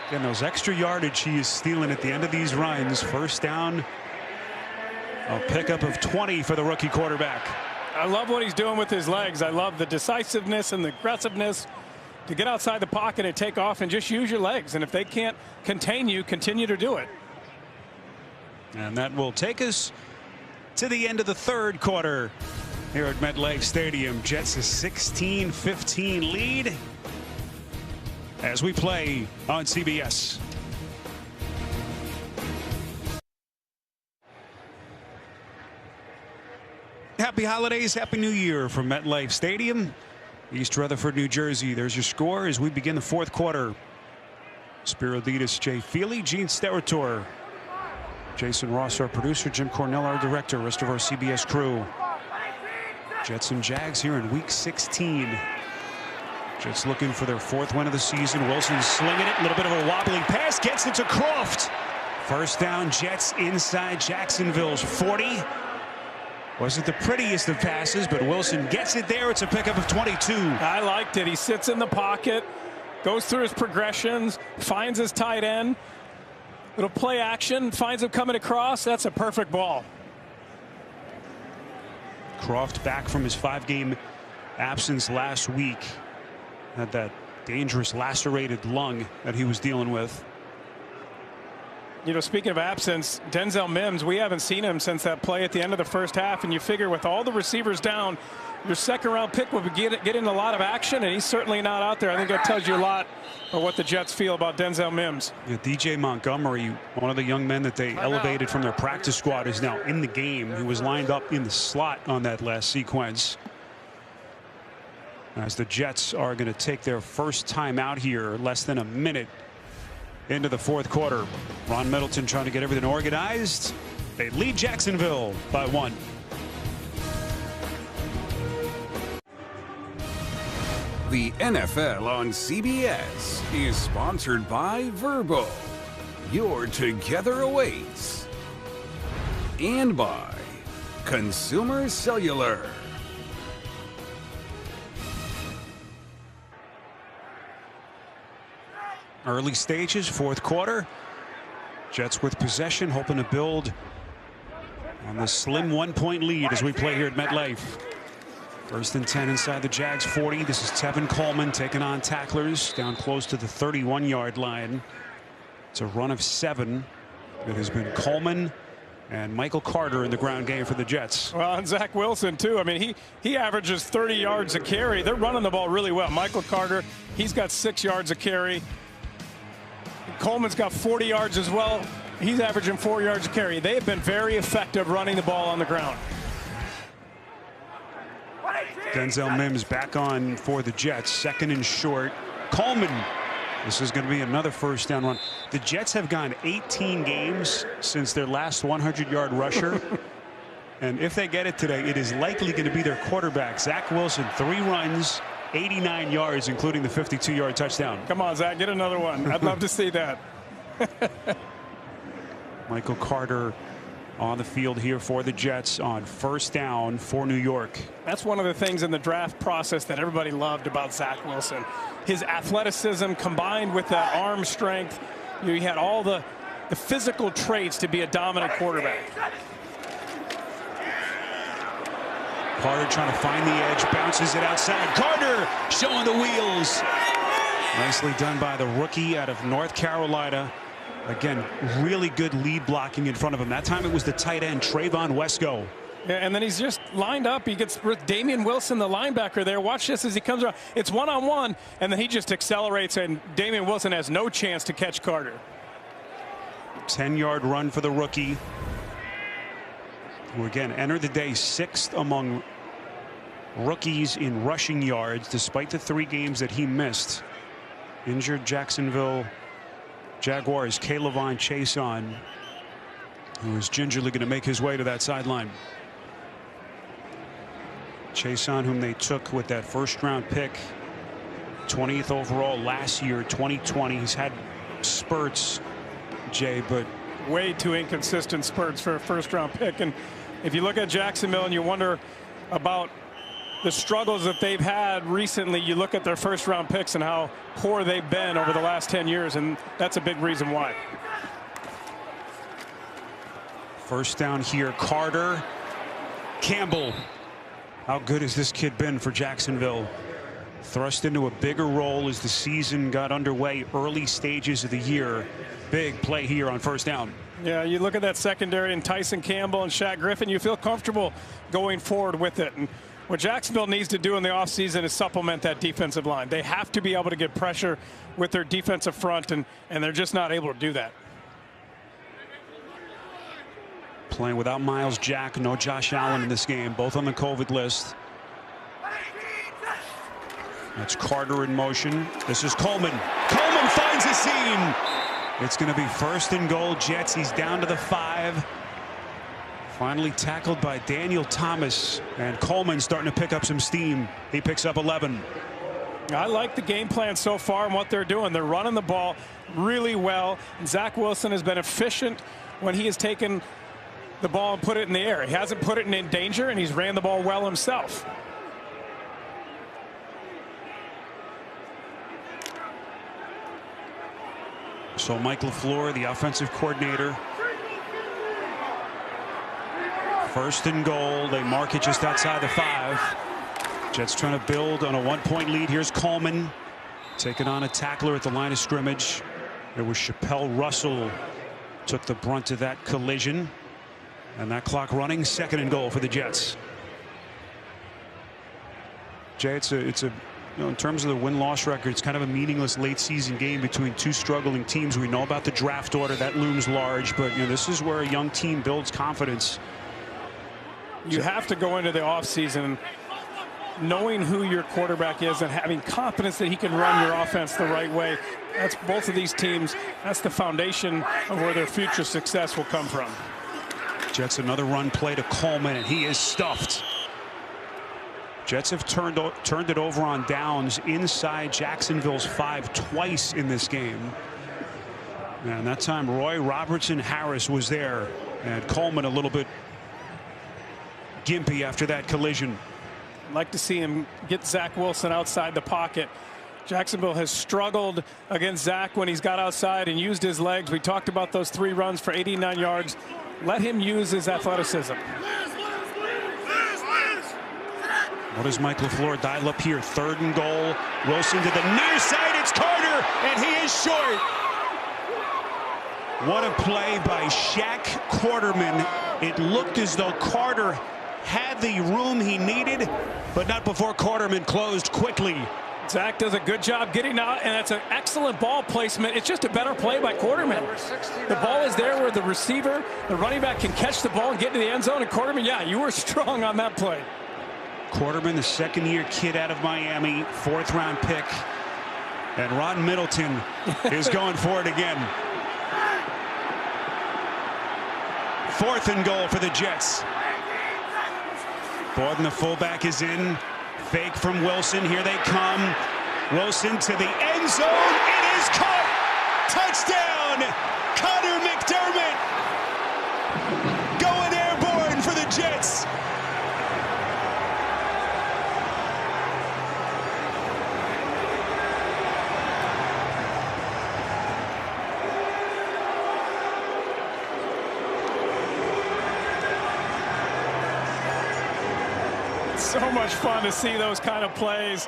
again, those extra yardage he is stealing at the end of these runs. 1st down, a pickup of 20 for the rookie quarterback. I love what he's doing with his legs. I love the decisiveness and the aggressiveness to get outside the pocket and take off and just use your legs. And if they can't contain you, continue to do it. And that will take us to the end of the 3rd quarter here at MetLife Stadium. Jets a 16-15 lead as we play on CBS. Happy holidays, happy new year from MetLife Stadium, East Rutherford, New Jersey. There's your score as we begin the 4th quarter. Spiro Dedes, Jay Feely, Gene Steratore, Jason Ross, our producer, Jim Cornell, our director, rest of our CBS crew. Jets and Jags here in week 16. Jets looking for their 4th win of the season. Wilson slinging it, a little bit of a wobbling pass, gets it to Croft. 1st down, Jets inside Jacksonville's 40. Wasn't the prettiest of passes, but Wilson gets it there. It's a pickup of 22. I liked it. He sits in the pocket, goes through his progressions, finds his tight end. Little play action, finds him coming across. That's a perfect ball. Croft back from his 5-game absence last week. Had that dangerous lacerated lung that he was dealing with. you know, speaking of absence, Denzel Mims, we haven't seen him since that play at the end of the first half. And you figure with all the receivers down, your second-round pick will be getting a lot of action, and he's certainly not out there. I think that tells you a lot of what the Jets feel about Denzel Mims. Yeah, DJ Montgomery, one of the young men that they elevated from their practice squad, is now in the game. He was lined up in the slot on that last sequence. As the Jets are going to take their first time out here, less than a minute into the fourth quarter. Ron Middleton trying to get everything organized. They lead Jacksonville by 1. The NFL on CBS is sponsored by Verbo. Your together awaits. And by Consumer Cellular. Early stages, fourth quarter. Jets with possession, hoping to build on the slim 1-point lead as we play here at MetLife. First and 10 inside the Jags 40. This is Tevin Coleman taking on tacklers down close to the 31-yard line. It's a run of 7. It has been Coleman and Michael Carter in the ground game for the Jets. Well, and Zach Wilson, too. I mean, he averages 30 yards a carry. They're running the ball really well. Michael Carter, he's got 6 yards a carry. Coleman's got 40 yards as well. He's averaging 4 yards a carry. They have been very effective running the ball on the ground. Denzel Mims back on for the Jets. Second and short. Coleman. This is going to be another first down run. The Jets have gone 18 games since their last 100-yard rusher. And if they get it today, it is likely going to be their quarterback, Zach Wilson. 3 runs, 89 yards, including the 52-yard touchdown. Come on, Zach, get another one. I'd love to see that. Michael Carter on the field here for the Jets on first down for New York. That's one of the things in the draft process that everybody loved about Zach Wilson. His athleticism combined with that arm strength. You know, he had all the physical traits to be a dominant quarterback. Carter trying to find the edge, bounces it outside. Carter showing the wheels. Nicely done by the rookie out of North Carolina. Again, really good lead blocking in front of him. That time it was the tight end, Trayvon Wesco. Yeah, and then he's just lined up. He gets Damian Wilson, the linebacker there. Watch this as he comes around. It's one-on-one, and then he just accelerates, and Damian Wilson has no chance to catch Carter. 10-yard run for the rookie, who again entered the day 6th among rookies in rushing yards, despite the 3 games that he missed. Injured Jacksonville Jaguars K'Lavon Chaisson, who is gingerly going to make his way to that sideline. Chaisson, whom they took with that first-round pick, 20th overall last year, 2020. He's had spurts, Jay, but way too inconsistent spurts for a first-round pick. And if you look at Jacksonville and you wonder about the struggles that they've had recently, you look at their first-round picks and how poor they've been over the last 10 years, and that's a big reason why. First down here, Carter. Campbell. How good has this kid been for Jacksonville? Thrust into a bigger role as the season got underway, early stages of the year. Big play here on first down. Yeah, you look at that secondary and Tyson Campbell and Shaq Griffin, you feel comfortable going forward with it. And what Jacksonville needs to do in the offseason is supplement that defensive line. They have to be able to get pressure with their defensive front, and they're just not able to do that. Playing without Miles Jack, no Josh Allen in this game, both on the COVID list. That's Carter in motion. This is Coleman. Coleman finds a seam. It's going to be first and goal, Jets. He's down to the 5. Finally tackled by Daniel Thomas, and Coleman starting to pick up some steam. He picks up 11. I like the game plan so far and what they're doing. They're running the ball really well. And Zach Wilson has been efficient when he has taken the ball and put it in the air. He hasn't put it in danger, and he's ran the ball well himself. So Mike LaFleur, the offensive coordinator. First and goal. They mark it just outside the 5. Jets trying to build on a 1-point lead. Here's Coleman taking on a tackler at the line of scrimmage. It was Chappelle Russell took the brunt of that collision. And that clock running, 2nd and goal for the Jets. Jay, it's a in terms of the win-loss record, it's kind of a meaningless late-season game between two struggling teams. We know about the draft order that looms large, but this is where a young team builds confidence. You have to go into the offseason knowing who your quarterback is and having confidence that he can run your offense the right way. That's both of these teams. That's the foundation of where their future success will come from. Jets another run play to Coleman, and he is stuffed. Jets have turned it over on downs inside Jacksonville's 5 twice in this game. And that time Roy Robertson Harris was there, and Coleman a little bit gimpy after that collision. I'd like to see him get Zach Wilson outside the pocket. Jacksonville has struggled against Zach when he's got outside and used his legs. We talked about those 3 runs for 89 yards. Let him use his athleticism. What does Mike LaFleur dial up here? 3rd and goal. Wilson to the near side. It's Carter, and he is short. What a play by Shaq Quarterman. It looked as though Carter had the room he needed, but not before Quarterman closed quickly. Zach does a good job getting out, and that's an excellent ball placement. It's just a better play by Quarterman. The ball is there where the receiver, the running back, can catch the ball and get into the end zone. And Quarterman, yeah, you were strong on that play. Quarterman, the 2nd-year kid out of Miami, 4th-round pick. And Ron Middleton is going for it again. 4th and goal for the Jets. Borden, the fullback, is in. Fake from Wilson. Here they come. Wilson to the end zone. It is caught. Touchdown. Connor McDermott going airborne for the Jets. So much fun to see those kind of plays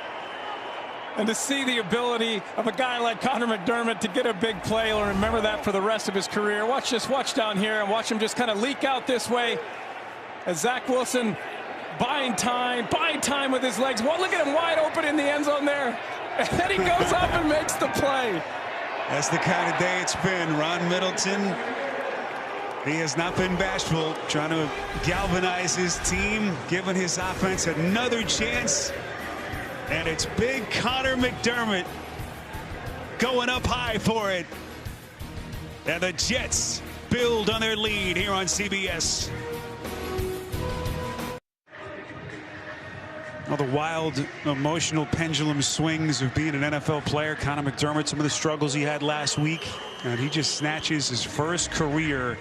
and to see the ability of a guy like Connor McDermott to get a big play. He'll remember that for the rest of his career. Watch down here and watch him just kind of leak out this way as Zach Wilson buying time with his legs. Well, look at him wide open in the end zone there. And then he goes up and makes the play. That's the kind of day it's been. Ron Middleton, he has not been bashful, trying to galvanize his team, giving his offense another chance. And it's big Connor McDermott going up high for it. And the Jets build on their lead here on CBS. Well, the wild, emotional pendulum swings of being an NFL player. Connor McDermott, some of the struggles he had last week, and he just snatches his first career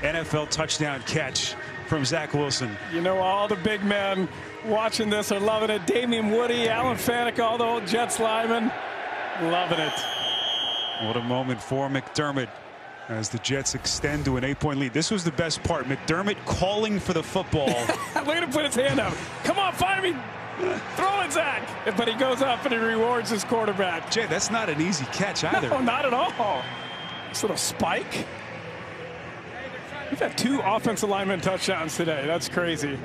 NFL touchdown catch from Zach Wilson. You know, all the big men watching this are loving it. Damian Woody, Alan Faneca, all the old Jets linemen, loving it. What a moment for McDermott as the Jets extend to an 8-point lead. This was the best part. McDermott calling for the football. Look at him put his hand up. Come on, find me. Throw it, Zach. But he goes up and he rewards his quarterback. Jay, that's not an easy catch either. No, not at all. This little spike. We've had 2 offensive lineman touchdowns today. That's crazy.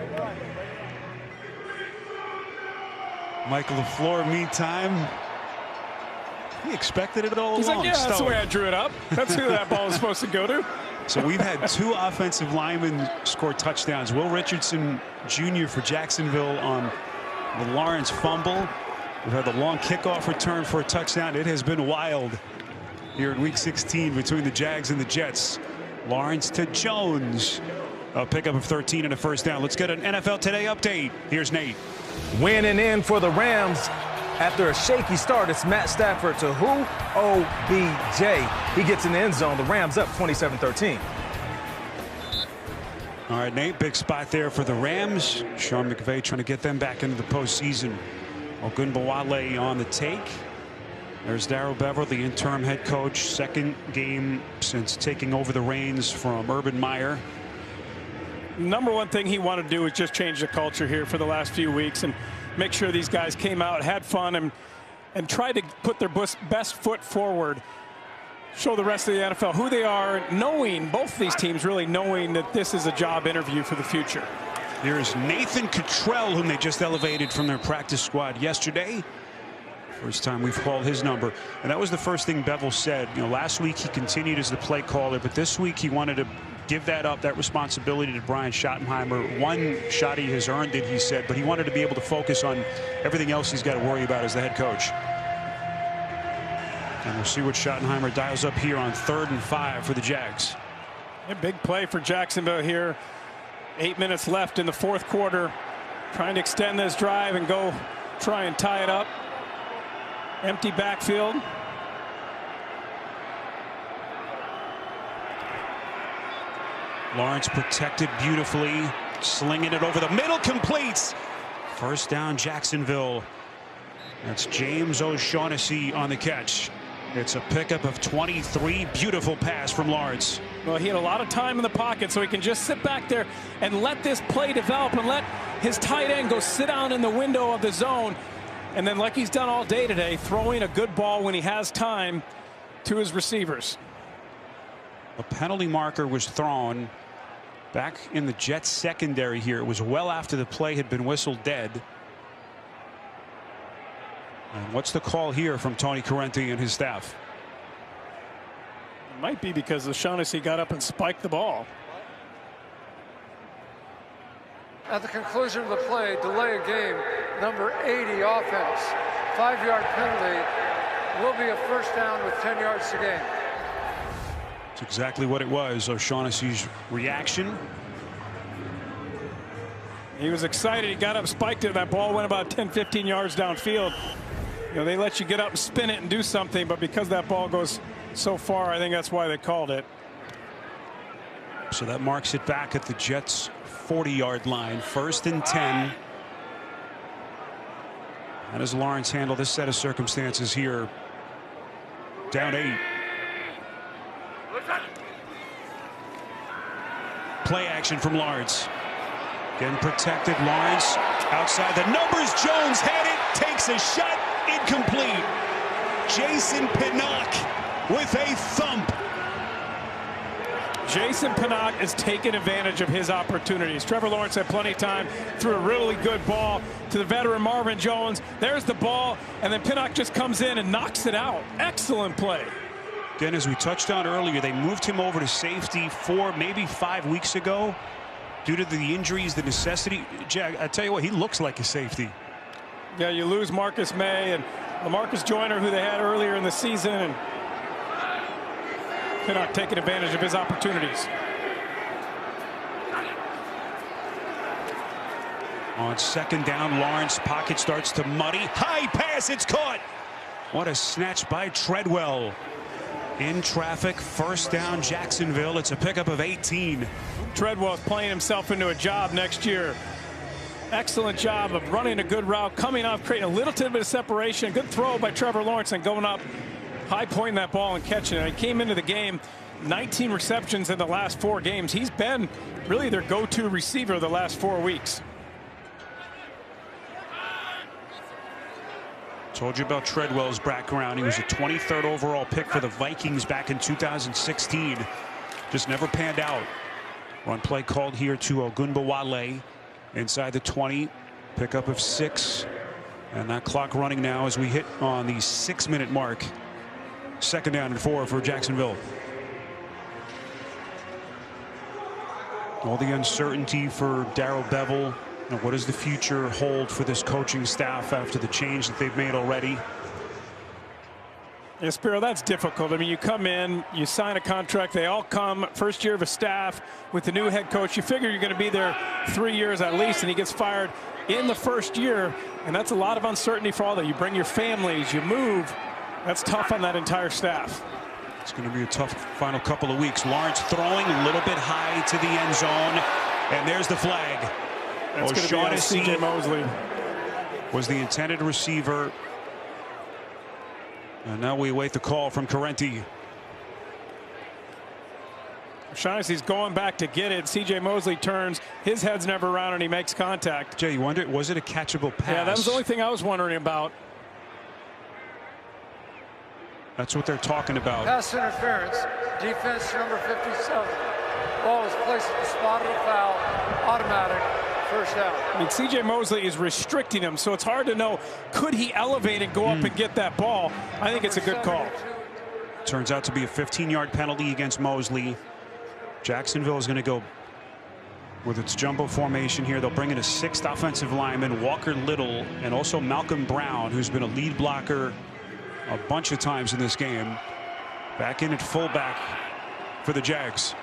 Michael LaFleur, meantime, he expected it all along. He's like, yeah, that's the way I drew it up. That's who that ball was supposed to go to. So we've had 2 offensive linemen score touchdowns. Will Richardson Jr. for Jacksonville on the Lawrence fumble. We've had the long kickoff return for a touchdown. It has been wild here in Week 16 between the Jags and the Jets. Lawrence to Jones. A pickup of 13 and a first down. Let's get an NFL Today update. Here's Nate. Winning in for the Rams after a shaky start. It's Matt Stafford to who? OBJ. He gets in the end zone. The Rams up 27-13. All right, Nate, big spot there for the Rams. Sean McVay trying to get them back into the postseason. Ogunbowale on the take. There's Darrell Bevell, the interim head coach. 2nd game since taking over the reins from Urban Meyer. Number one thing he wanted to do was just change the culture here for the last few weeks and make sure these guys came out, had fun, and tried to put their best foot forward. show the rest of the NFL who they are, knowing, both these teams really knowing that this is a job interview for the future. Here's Nathan Cottrell, whom they just elevated from their practice squad yesterday. First time we've called his number. And that was the first thing Bevel said. You know, last week he continued as the play caller, but this week he wanted to give that responsibility to Brian Schottenheimer. One shot he has earned it, he said, but he wanted to be able to focus on everything else he's got to worry about as the head coach. And we'll see what Schottenheimer dials up here on 3rd and 5 for the Jags. A big play for Jacksonville here. 8 minutes left in the 4th quarter. Trying to extend this drive and go try and tie it up. Empty backfield. Lawrence protected beautifully, slinging it over the middle, completes. First down, Jacksonville. That's James O'Shaughnessy on the catch. It's a pickup of 23. Beautiful pass from Lawrence. Well, he had a lot of time in the pocket, so he can just sit back there and let this play develop and let his tight end go sit down in the window of the zone. And then, like he's done all day today, throwing a good ball when he has time to his receivers. A penalty marker was thrown back in the Jets secondary here. It was well after the play had been whistled dead. And what's the call here from Tony Corrente and his staff? It might be because O'Shaughnessy got up and spiked the ball. At the conclusion of the play, delay of game, number 80 offense, 5-yard penalty, will be a first down with 10 yards to gain. That's exactly what it was. O'Shaughnessy's reaction. He was excited. He got up, spiked it. That ball went about 10-15 yards downfield. You know, they let you get up and spin it and do something, but because that ball goes so far, I think that's why they called it. So that marks it back at the Jets' 40-yard line. 1st and 10. How does Lawrence handle this set of circumstances here? Down 8. Play action from Lawrence. Getting protected. Lawrence outside the numbers. Jones had it. Takes a shot. Incomplete. Jason Pinnock with a thump. Jason Pinnock is taking advantage of his opportunities. Trevor Lawrence had plenty of time, threw a really good ball to the veteran Marvin Jones. There's the ball, and then Pinnock just comes in and knocks it out. Excellent play. Again, as we touched on earlier, they moved him over to safety 4, maybe 5 weeks ago due to the injuries, the necessity. Jack, I tell you what, he looks like a safety. Yeah, you lose Marcus May and LaMarcus Joyner, who they had earlier in the season, and Pinnock taking advantage of his opportunities. On 2nd down, Lawrence pocket starts to muddy. High pass, it's caught. What a snatch by Treadwell. In traffic, 1st down, Jacksonville. It's a pickup of 18. Treadwell's playing himself into a job next year. Excellent job of running a good route, coming off, creating a little bit of separation. Good throw by Trevor Lawrence and going up, high pointing that ball and catching it. He came into the game, 19 receptions in the last 4 games. He's been really their go-to receiver the last 4 weeks. Told you about Treadwell's background. He was a 23rd overall pick for the Vikings back in 2016. Just never panned out. Run play called here to Ogunbowale inside the 20. Pickup of 6. And that clock running now as we hit on the 6-minute mark. 2nd down and 4 for Jacksonville. All the uncertainty for Darrell Bevel. What does the future hold for this coaching staff after the change that they've made already? Yeah, Spiro, that's difficult. I mean, you come in, you sign a contract, they all come, first year of a staff with the new head coach. You figure you're going to be there 3 years at least, and he gets fired in the first year, and that's a lot of uncertainty for all that. You bring your families, you move. That's tough on that entire staff. It's going to be a tough final couple of weeks. Lawrence throwing a little bit high to the end zone, and there's the flag. That's going to be CJ Mosley. Was the intended receiver. And now we await the call from Corrente. O'Shaughnessy's going back to get it. CJ Mosley turns. His head's never around and he makes contact. Jay, you wonder, was it a catchable pass? Yeah, that was the only thing I was wondering about. That's what they're talking about. Pass interference, defense number 57. Ball is placed at the spot of the foul, automatic, first down. I mean, C.J. Mosley is restricting him, so it's hard to know, could he elevate and go up and get that ball? I think it's a good call. Turns out to be a 15-yard penalty against Mosley. Jacksonville is going to go with its jumbo formation here. They'll bring in a 6th offensive lineman, Walker Little, and also Malcolm Brown, who's been a lead blocker a bunch of times in this game. Back in at fullback for the Jags.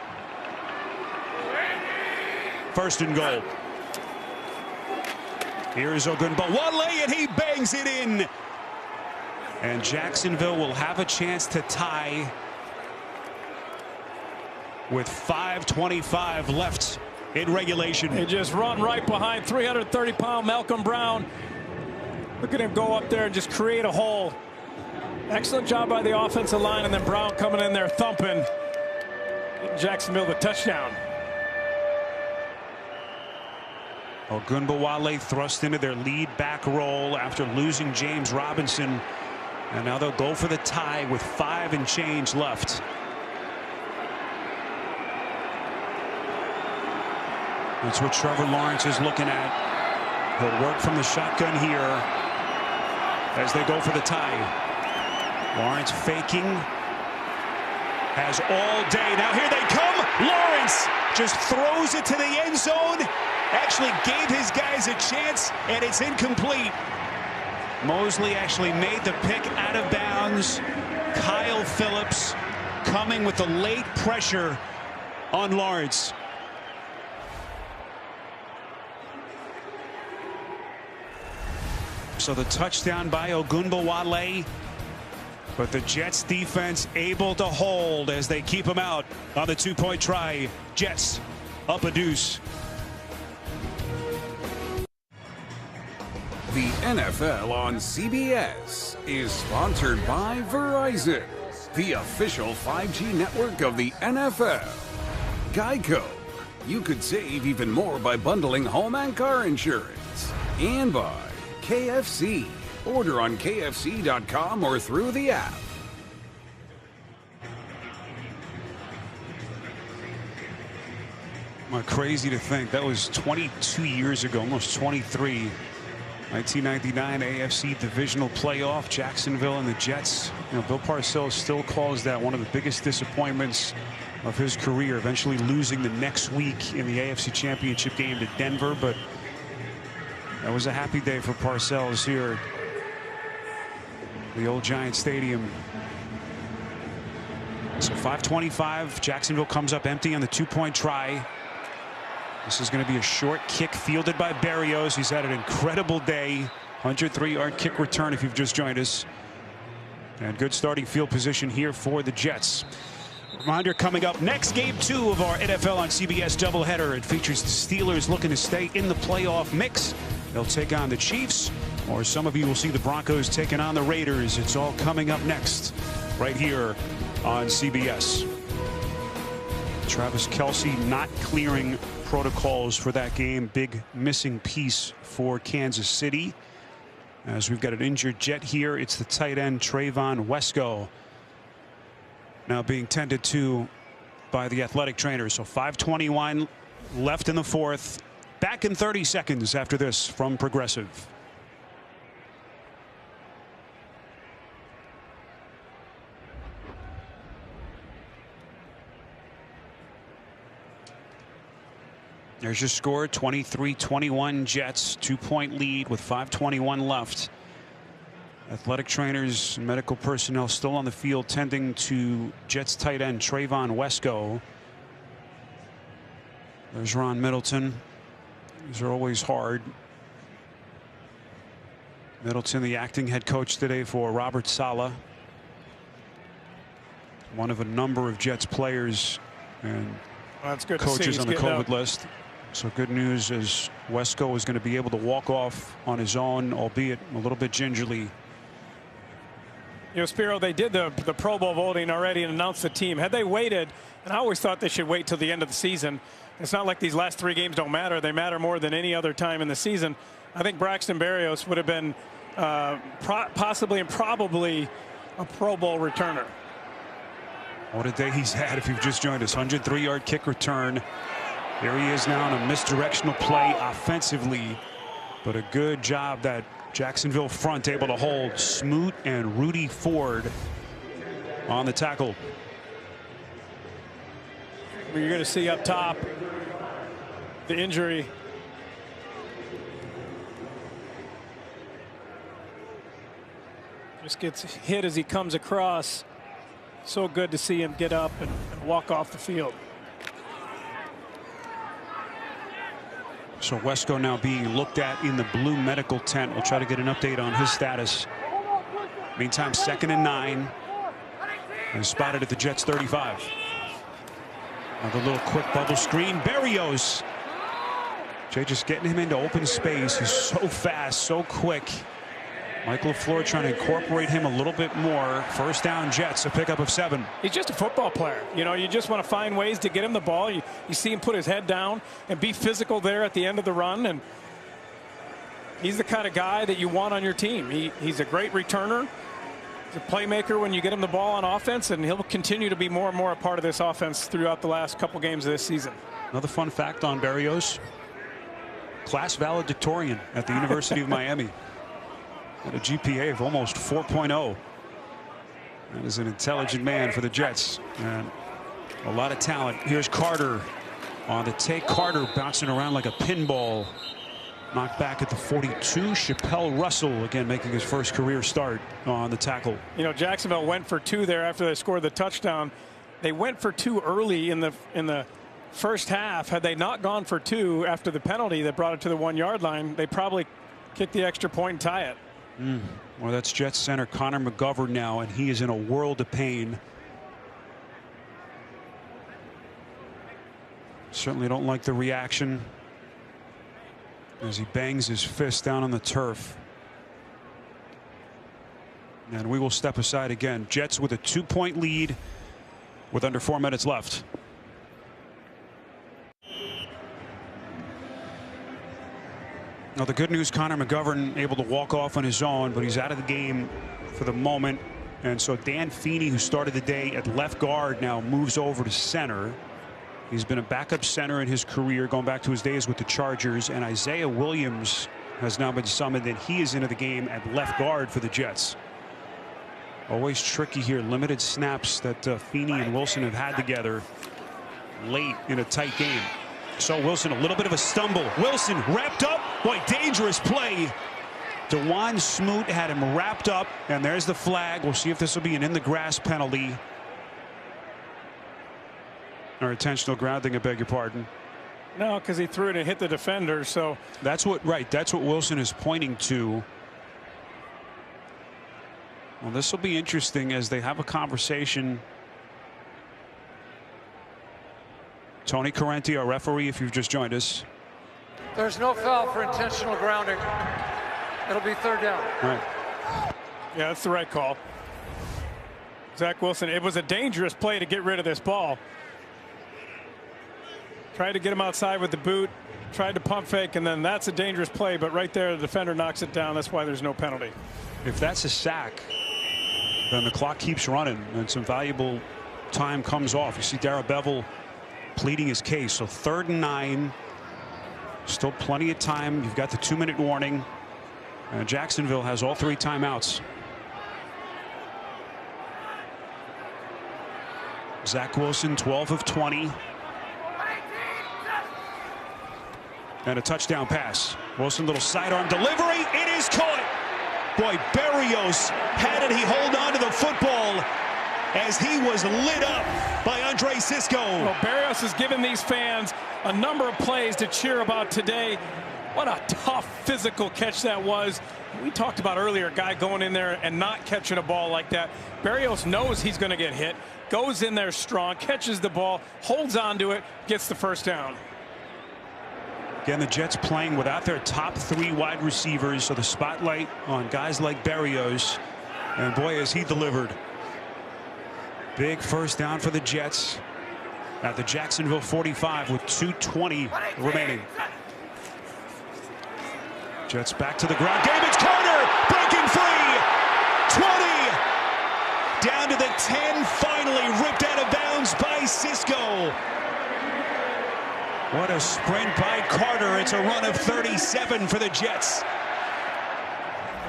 1st and goal. Here is Ogunbowale, and he bangs it in. And Jacksonville will have a chance to tie with 5:25 left in regulation. They just run right behind 330-pound Malcolm Brown. Look at him go up there and just create a hole. Excellent job by the offensive line, and then Brown coming in there thumping. Jacksonville the touchdown. Ogunbowale thrust into their lead back role after losing James Robinson. And now they'll go for the tie with 5 and change left. That's what Trevor Lawrence is looking at. He'll work from the shotgun here as they go for the tie. Lawrence faking. Has all day. Now here they come. Lawrence just throws it to the end zone. Actually gave his guys a chance, and it's incomplete. Mosley actually made the pick out of bounds. Kyle Phillips coming with the late pressure on Lawrence. So the touchdown by Ogunbowale, but the Jets defense able to hold as they keep him out on the 2-point try. Jets up a deuce. The NFL on CBS is sponsored by Verizon, the official 5G network of the NFL. Geico, you could save even more by bundling home and car insurance. And by KFC, order on KFC.com or through the app. Crazy to think that was 22 years ago, almost 23. 1999 AFC divisional playoff, Jacksonville and the Jets. You know, Bill Parcells still calls that one of the biggest disappointments of his career, eventually losing the next week in the AFC Championship game to Denver. But that was a happy day for Parcells here at the old Giant Stadium. So 5:25, Jacksonville comes up empty on the 2-point try. This is going to be a short kick fielded by Berrios. He's had an incredible day. 103-yard kick return if you've just joined us. And good starting field position here for the Jets. Reminder coming up next, game 2 of our NFL on CBS doubleheader. It features the Steelers looking to stay in the playoff mix. They'll take on the Chiefs, or some of you will see the Broncos taking on the Raiders. It's all coming up next right here on CBS. Travis Kelce not clearing protocols for that game. Big missing piece for Kansas City. As we've got an injured Jet here, it's the tight end Trayvon Wesco now being tended to by the athletic trainer. So 5:21 left in the 4th. Back in 30 seconds after this from Progressive. There's your score, 23-21 Jets, 2-point lead with 5:21 left. Athletic trainers and medical personnel still on the field tending to Jets tight end Trayvon Wesco. There's Ron Middleton. These are always hard. Middleton, the acting head coach today for Robert Saleh. One of a number of Jets players and that's good coaches on the COVID out. list. So good news is Wesco is going to be able to walk off on his own, albeit a little bit gingerly. You know, Spiro, they did the Pro Bowl voting already and announced the team. Had they waited, and I always thought they should wait till the end of the season. It's not like these last 3 games don't matter. They matter more than any other time in the season. I think Braxton Berrios would have been possibly and probably a Pro Bowl returner. What a day he's had if you've just joined us. 103-yard kick return. There he is now on a misdirectional play offensively. But a good job that Jacksonville front able to hold Smoot and Rudy Ford on the tackle. You're going to see up top the injury. Just gets hit as he comes across. So good to see him get up and walk off the field. So Wesco now being looked at in the blue medical tent. We'll try to get an update on his status. Meantime, 2nd and 9. And spotted at the Jets 35. Another little quick bubble screen. Berrios. Jay just getting him into open space. He's so fast, so quick. Mike LaFleur trying to incorporate him a little bit more. First down Jets, a pickup of 7. He's just a football player. You know, you just want to find ways to get him the ball. You see him put his head down and be physical there at the end of the run. And he's the kind of guy that you want on your team. He's a great returner. He's a playmaker when you get him the ball on offense, and he'll continue to be more and more a part of this offense throughout the last couple games of this season. Another fun fact on Berrios. Class valedictorian at the University of Miami. At a GPA of almost 4.0. That is an intelligent man for the Jets. And a lot of talent. Here's Carter on the take. Carter bouncing around like a pinball. Knocked back at the 42. Chappelle Russell again making his first career start on the tackle. You know, Jacksonville went for 2 there after they scored the touchdown. They went for 2 early in the first half. Had they not gone for 2 after the penalty that brought it to the 1-yard line, they probably kick the extra point and tie it. Well, that's Jets center Connor McGovern now, and he is in a world of pain. Certainly don't like the reaction as he bangs his fist down on the turf. And we will step aside again. Jets with a 2-point lead with under 4 minutes left. Now the good news, Connor McGovern able to walk off on his own, but he's out of the game for the moment. And so Dan Feeney, who started the day at left guard, now moves over to center. He's been a backup center in his career going back to his days with the Chargers. And Isaiah Williams has now been summoned, and he is into the game at left guard for the Jets. Always tricky here. Limited snaps that Feeney and Wilson have had together late in a tight game. So Wilson, a little bit of a stumble. Wilson wrapped up. Boy, dangerous play. DeJuan Smoot had him wrapped up, and there's the flag. We'll see if this will be an in-the-grass penalty. Or intentional grounding, I beg your pardon. No, because he threw it and hit the defender, so. That's what Wilson is pointing to. Well, this will be interesting as they have a conversation. Tony Corrente, our referee, if you've just joined us. There's no foul for intentional grounding. It'll be 3rd down. Right. Yeah, that's the right call. Zach Wilson, it was a dangerous play to get rid of this ball. Tried to get him outside with the boot, tried to pump fake, and then that's a dangerous play, but right there the defender knocks it down. That's why there's no penalty. If that's a sack, then the clock keeps running and some valuable time comes off. You see Dara Bevel pleading his case. So 3rd and 9. Still plenty of time. You've got the 2-minute warning. Jacksonville has all 3 timeouts. Zach Wilson, 12 of 20. And a touchdown pass. Wilson, little sidearm delivery. It is caught. Boy, Berrios had it. He held on to the football as he was lit up by Andre Cisco. Well, Berrios has given these fans a number of plays to cheer about today. What a tough physical catch that was. We talked about earlier, a guy going in there and not catching a ball like that. Berrios knows he's going to get hit, goes in there strong, catches the ball, holds on to it, gets the first down. Again, the Jets playing without their top 3 wide receivers, so the spotlight on guys like Berrios. And boy, has he delivered. Big first down for the Jets at the Jacksonville 45 with 2:20 remaining. Jets back to the ground. Game, it's Carter breaking free. 20. Down to the 10, finally ripped out of bounds by Cisco. What a sprint by Carter. It's a run of 37 for the Jets.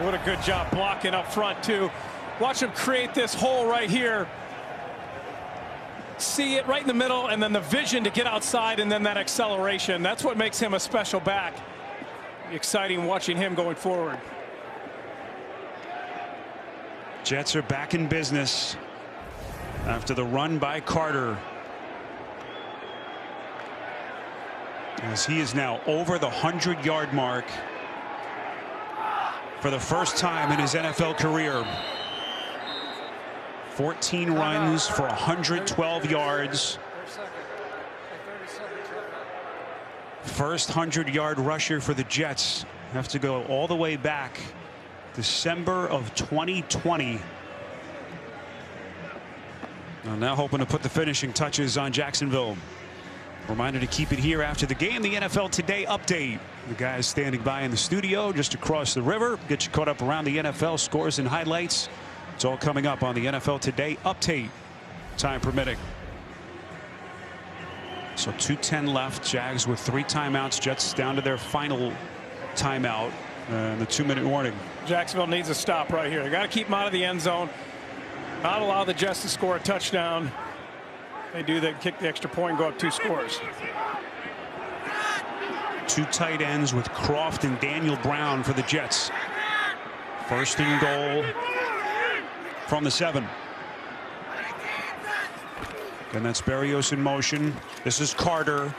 What a good job blocking up front, too. Watch him create this hole right here. See it right in the middle, and then the vision to get outside, and then that acceleration. That's what makes him a special back. Exciting watching him going forward. Jets are back in business after the run by Carter, as he is now over the 100-yard mark for the first time in his NFL career. 14 runs for 112 yards. First 100-yard rusher for the Jets. Have to go all the way back December of 2020. Now hoping to put the finishing touches on Jacksonville. Reminder to keep it here after the game. The NFL Today update. The guys standing by in the studio just across the river. Get you caught up around the NFL scores and highlights. It's all coming up on the NFL Today update, time permitting. So 2:10 left. Jags with 3 timeouts. Jets down to their final timeout and the 2-minute warning. Jacksonville needs a stop right here. They got to keep them out of the end zone. Not allow the Jets to score a touchdown. They do, they kick the extra point and go up 2 scores. 2 tight ends with Croft and Daniel Brown for the Jets. First and goal from the 7. And that's Berrios in motion. This is Carter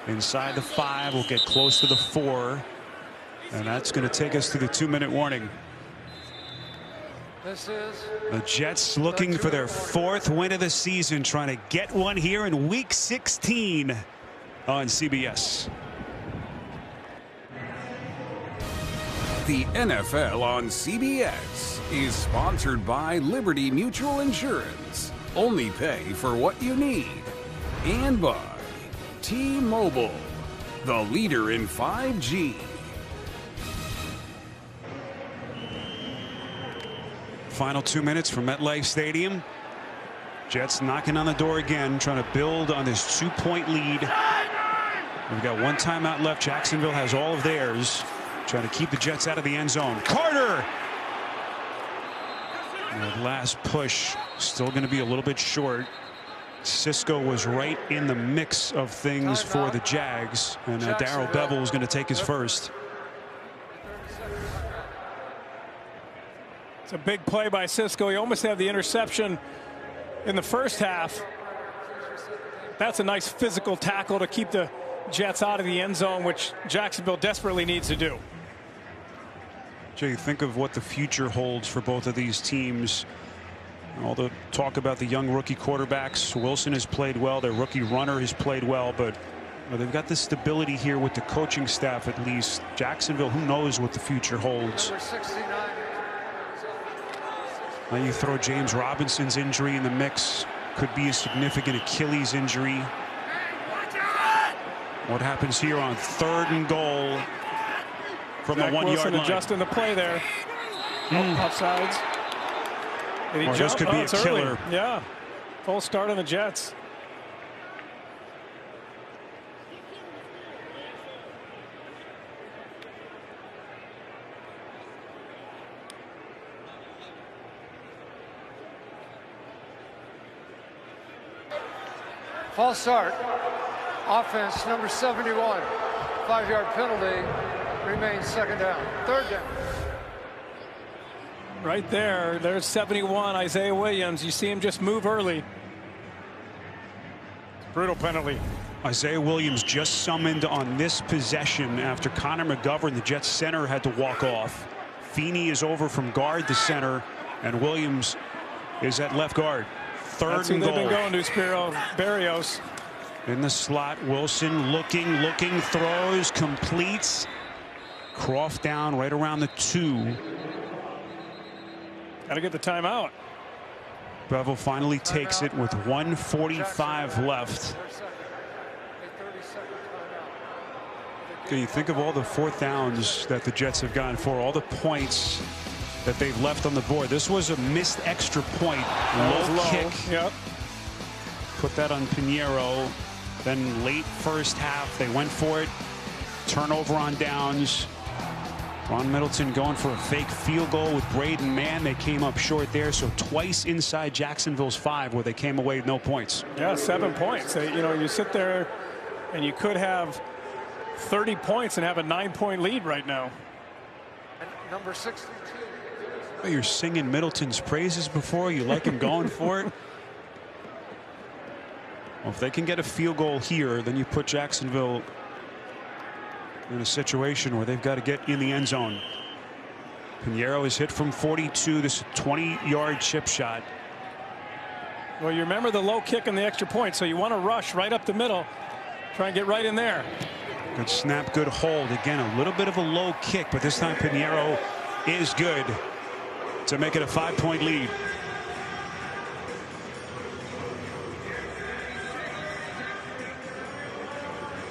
inside the 5. We'll get close to the 4. And that's going to take us to the 2-minute warning. This is the Jets looking for their 4th win of the season, trying to get one here in week 16 on CBS. The NFL on CBS is sponsored by Liberty Mutual Insurance. Only pay for what you need. And by T-Mobile, the leader in 5G. Final 2 minutes from MetLife Stadium. Jets knocking on the door again, trying to build on this 2-point lead. We've got 1 timeout left. Jacksonville has all of theirs, trying to keep the Jets out of the end zone. Carter! The last push still going to be a little bit short. Cisco was right in the mix of things for the Jags, and Darrell Bevell was going to take his first. It's a big play by Cisco. He almost had the interception in the first half. That's a nice physical tackle to keep the Jets out of the end zone, which Jacksonville desperately needs to do. Jay, think of what the future holds for both of these teams. All the talk about the young rookie quarterbacks. Wilson has played well. Their rookie runner has played well, but they've got the stability here with the coaching staff at least. Jacksonville, who knows what the future holds. Now you throw James Robinson's injury in the mix. Could be a significant Achilles injury. What happens here on 3rd and goal from the 1-yard line? Adjusting the play there. Offsides. This could be a killer. Early. Yeah. Full start on the Jets. false start. Offense number 71. 5-yard penalty. Remains 2nd down. 3rd down. Right there. There's 71, Isaiah Williams. You see him just move early. Brutal penalty. Isaiah Williams just summoned on this possession after Connor McGovern, the Jets center, had to walk off. Feeney is over from guard to center, and Williams is at left guard. 3rd and goal. They've been going to Spiro Berrios. In the slot, Wilson looking, throws, completes. Croft down right around the 2. Got to get the timeout. Bevell finally takes it with 1:45 left. Can you think of all the 4th downs that the Jets have gone for, all the points that they've left on the board. This was a missed extra point. Low kick. Yep. Put that on Pinheiro. Then late first half, they went for it. Turnover on downs. Ron Middleton going for a fake field goal with Braden Mann. They came up short there, so twice inside Jacksonville's 5 where they came away with no points. Yeah, 7 points. You know, you sit there and you could have 30 points and have a 9-point lead right now. And number 62. Oh, you're singing Middleton's praises before. You like him going for it. Well, if they can get a field goal here, then you put Jacksonville in a situation where they've got to get in the end zone. Pinheiro is hit from 42. This 20-yard chip shot. Well, you remember the low kick and the extra point, so you want to rush right up the middle. Try and get right in there. Good snap, good hold. Again, a little bit of a low kick, but this time Pinheiro is good to make it a 5-point lead.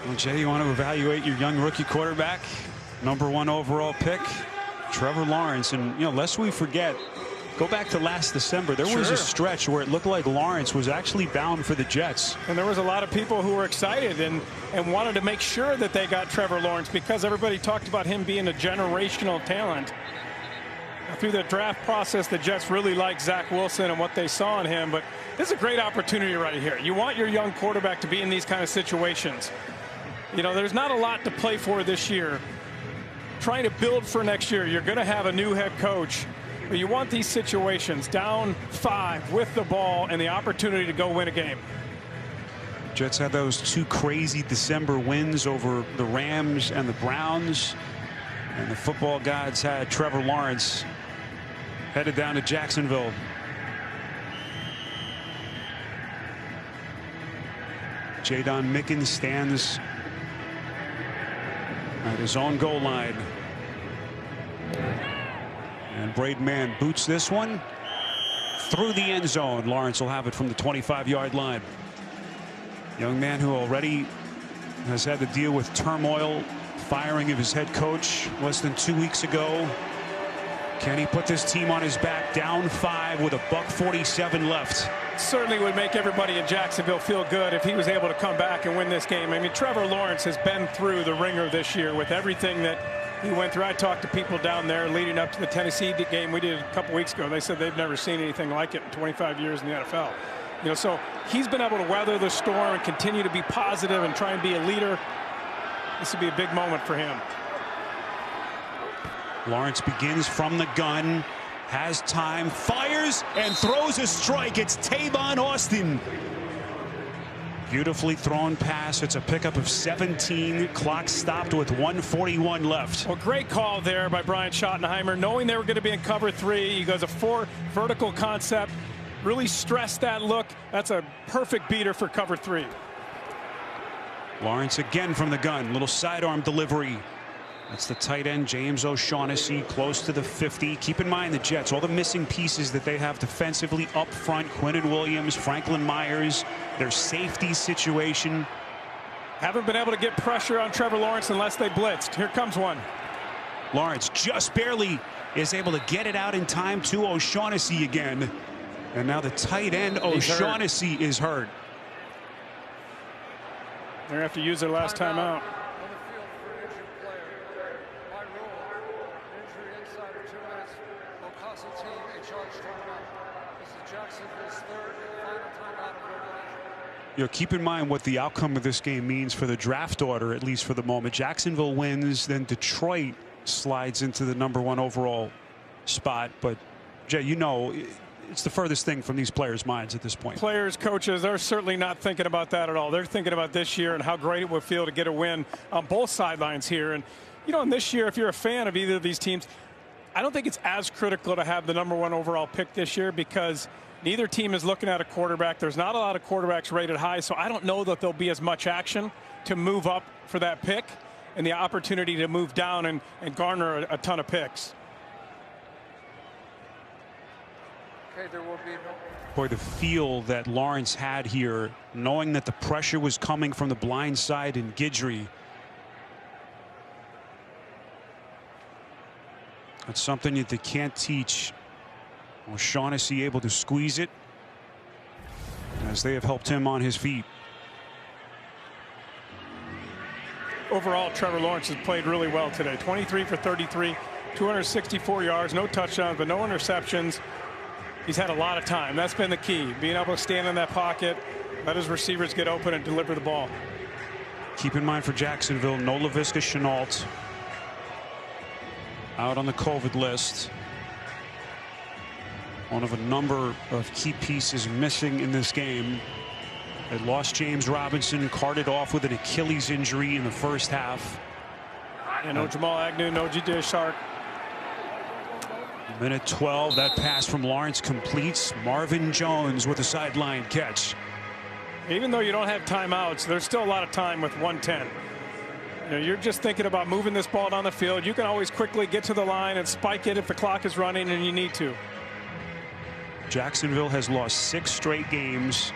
Well, Jay, you want to evaluate your young rookie quarterback, #1 overall pick, Trevor Lawrence. And, you know, lest we forget, go back to last December. There was a stretch where it looked like Lawrence was actually bound for the Jets. And there was a lot of people who were excited and wanted to make sure that they got Trevor Lawrence because everybody talked about him being a generational talent. Through the draft process, the Jets really liked Zach Wilson and what they saw in him. But this is a great opportunity right here. You want your young quarterback to be in these kind of situations. You know, there's not a lot to play for this year. Trying to build for next year. You're going to have a new head coach. But you want these situations, down 5 with the ball and the opportunity to go win a game. Jets had those 2 crazy December wins over the Rams and the Browns. And the football gods had Trevor Lawrence headed down to Jacksonville. Jadon Mickens stands at his own goal line. And Braden Mann boots this one through the end zone. Lawrence will have it from the 25-yard line. Young man who already has had to deal with turmoil, firing of his head coach less than 2 weeks ago. Can he put this team on his back, down 5 with $1:47 left? Certainly would make everybody in Jacksonville feel good if he was able to come back and win this game. I mean, Trevor Lawrence has been through the ringer this year with everything that he went through. I talked to people down there leading up to the Tennessee game we did a couple weeks ago. They said they've never seen anything like it in 25 years in the NFL. You know, so he's been able to weather the storm and continue to be positive and try and be a leader. This would be a big moment for him. Lawrence begins from the gun, has time, fires, and throws a strike. It's Tavon Austin. Beautifully thrown pass. It's a pickup of 17. Clock stopped with 1:41 left. Well, great call there by Brian Schottenheimer, knowing they were going to be in cover 3. He goes a 4 vertical concept. Really stressed that look. That's a perfect beater for cover 3. Lawrence again from the gun. Little sidearm delivery. That's the tight end, James O'Shaughnessy, close to the 50. Keep in mind the Jets, all the missing pieces that they have defensively up front. Quinnen Williams, Franklin Myers, their safety situation. Haven't been able to get pressure on Trevor Lawrence unless they blitzed. Here comes one. Lawrence just barely is able to get it out in time to O'Shaughnessy again. And now the tight end, O'Shaughnessy, is hurt. They're going to have to use their last time out. You know, keep in mind what the outcome of this game means for the draft order, at least for the moment. Jacksonville wins, then Detroit slides into the #1 overall spot. But, Jay, you know, it's the furthest thing from these players' minds at this point. Players, coaches, they're certainly not thinking about that at all. They're thinking about this year and how great it would feel to get a win on both sidelines here. And, you know, in this year, if you're a fan of either of these teams, I don't think it's as critical to have the #1 overall pick this year because neither team is looking at a quarterback. There's not a lot of quarterbacks rated high, so I don't know that there'll be as much action to move up for that pick and the opportunity to move down and garner a ton of picks. Okay, there will be no. Boy, the feel that Lawrence had here, knowing that the pressure was coming from the blind side in Guidry. That's something that they can't teach. O'Shaughnessy able to squeeze it as they have helped him on his feet. Overall, Trevor Lawrence has played really well today. 23 for 33, 264 yards, no touchdowns, but no interceptions. He's had a lot of time. That's been the key, being able to stand in that pocket, let his receivers get open and deliver the ball. Keep in mind for Jacksonville, no Laviska Shenault out on the COVID list. One of a number of key pieces missing in this game. They lost James Robinson, carted off with an Achilles injury in the first half. And no Jamal Agnew, no G.J. Shark. Minute 12, that pass from Lawrence completes. Marvin Jones with a sideline catch. Even though you don't have timeouts, there's still a lot of time with 1:10. You know, you're just thinking about moving this ball down the field. You can always quickly get to the line and spike it if the clock is running and you need to. Jacksonville has lost 6 straight games,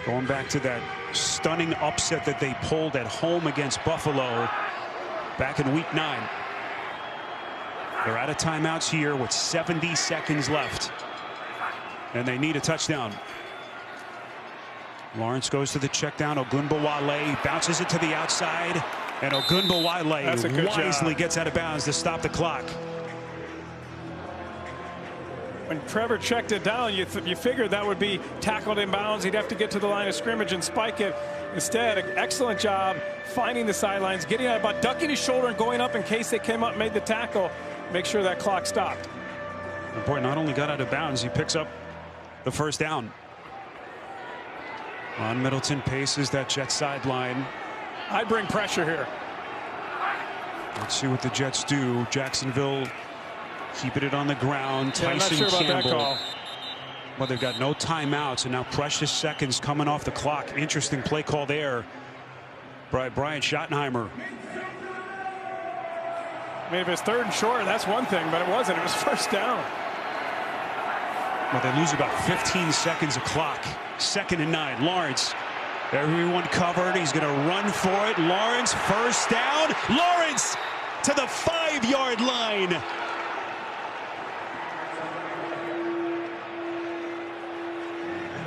going back to that stunning upset that they pulled at home against Buffalo back in week 9. They're out of timeouts here with 70 seconds left, and they need a touchdown. Lawrence goes to the check down. Ogunbowale bounces it to the outside, and Ogunbowale wisely gets out of bounds to stop the clock. When Trevor checked it down, you figured that would be tackled in bounds. He'd have to get to the line of scrimmage and spike it. Instead, an excellent job finding the sidelines, getting out, about ducking his shoulder and going up in case they came up and made the tackle. Make sure that clock stopped. The boy not only got out of bounds, he picks up the first down. Ron Middleton paces that Jets sideline. I bring pressure here. Let's see what the Jets do. Jacksonville keeping it on the ground. Yeah, Tyson I'm not sure about Campbell. that call. Well, they've got no timeouts, and now precious seconds coming off the clock. Interesting play call there by Brian Schottenheimer. I mean, if it's 3rd and short, that's one thing, but it wasn't. It was first down. Well, they lose about 15 seconds of clock. 2nd and 9. Lawrence, everyone covered. He's going to run for it. Lawrence, first down. Lawrence to the 5-yard line.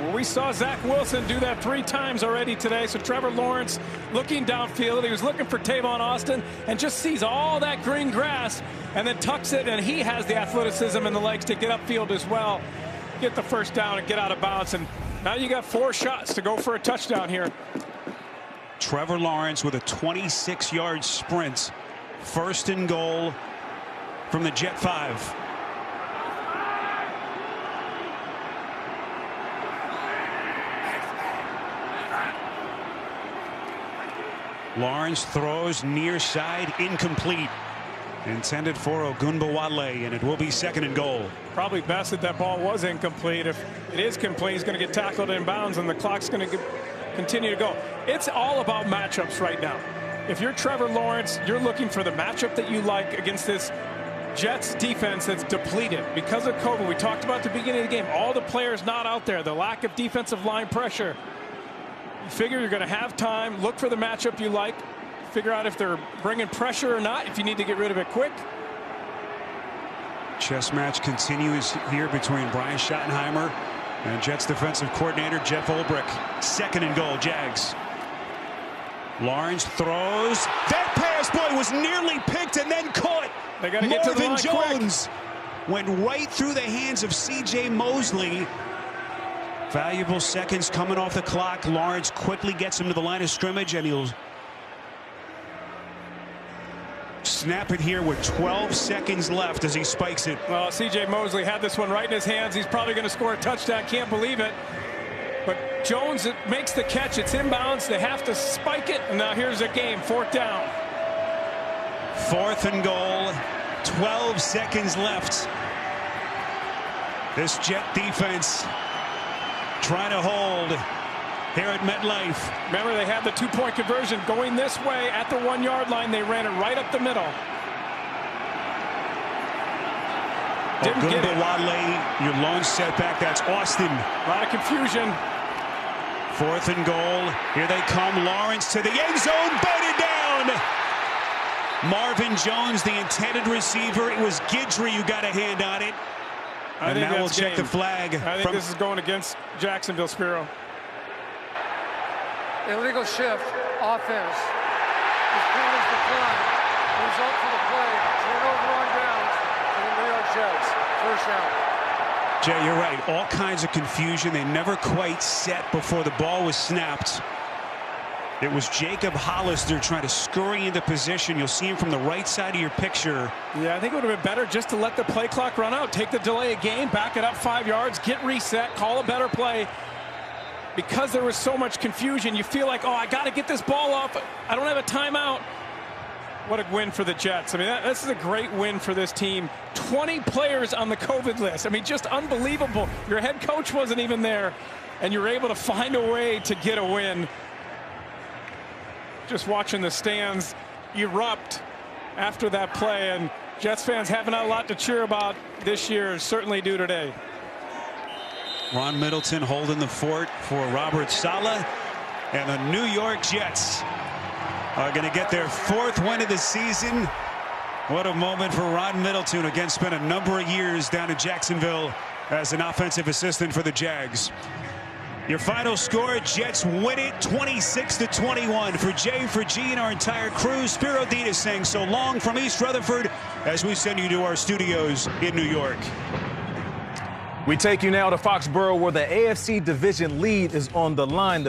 Well, we saw Zach Wilson do that 3 times already today. So Trevor Lawrence looking downfield. He was looking for Tavon Austin and just sees all that green grass and then tucks it. And he has the athleticism and the legs to get upfield as well. Get the first down and get out of bounds. And now you got 4 shots to go for a touchdown here. Trevor Lawrence with a 26-yard sprint. 1st and goal from the Jet 5. Lawrence throws near side, incomplete. Intended for Ogunbowale, and it will be 2nd and goal. Probably best that that ball was incomplete. If it is complete, he's going to get tackled in bounds, and the clock's going to continue to go. It's all about matchups right now. If you're Trevor Lawrence, you're looking for the matchup that you like against this Jets defense that's depleted because of COVID. We talked about at the beginning of the game, all the players not out there, the lack of defensive line pressure. You figure you're going to have time, look for the matchup you like, figure out if they're bringing pressure or not, if you need to get rid of it quick. Chess match continues here between Brian Schottenheimer and Jets defensive coordinator Jeff Ulbrich. 2nd and goal, Jags. Lawrence throws. That pass, boy, was nearly picked and then caught. They got to get to the line Jones went right through the hands of C.J. Mosley. Valuable seconds coming off the clock. Lawrence quickly gets him to the line of scrimmage, and he'll snap it here with 12 seconds left as he spikes it. Well, C.J. Mosley had this one right in his hands. He's probably going to score a touchdown. Can't believe it. But Jones makes the catch. It's inbounds. They have to spike it. And now here's the game. 4th down. 4th and goal. 12 seconds left. This Jet defense trying to hold here at MetLife. Remember, they had the 2-point conversion going this way at the 1-yard line. They ran it right up the middle. Didn't get it. Your lone setback. That's Austin. A lot of confusion. 4th and goal. Here they come. Lawrence to the end zone. Batted down. Marvin Jones, the intended receiver. It was Guidry who got a hand on it. And now we'll check the flag. I think this is going against Jacksonville, Spiro. Illegal shift, offense. His penalties decline. Result for the play, turnover on downs for the New York Jets. First down. Jay, you're right. All kinds of confusion. They never quite set before the ball was snapped. It was Jacob Hollister trying to scurry into position. You'll see him from the right side of your picture. Yeah, I think it would have been better just to let the play clock run out. Take the delay of game, back it up 5 yards, get reset, call a better play. Because there was so much confusion, you feel like, oh, I got to get this ball off. I don't have a timeout. What a win for the Jets. I mean, this is a great win for this team. 20 players on the COVID list. I mean, just unbelievable. Your head coach wasn't even there, and you're able to find a way to get a win. Just watching the stands erupt after that play, and Jets fans haven't had a lot to cheer about this year, certainly do today. Ron Middleton holding the fort for Robert Saleh, and the New York Jets are going to get their 4th win of the season. What a moment for Ron Middleton. Again, spent a number of years down in Jacksonville as an offensive assistant for the Jags. Your final score, Jets win it 26-21. For Jay, for G, and our entire crew, Spiro Dedes saying so long from East Rutherford as we send you to our studios in New York. We take you now to Foxborough, where the AFC division lead is on the line.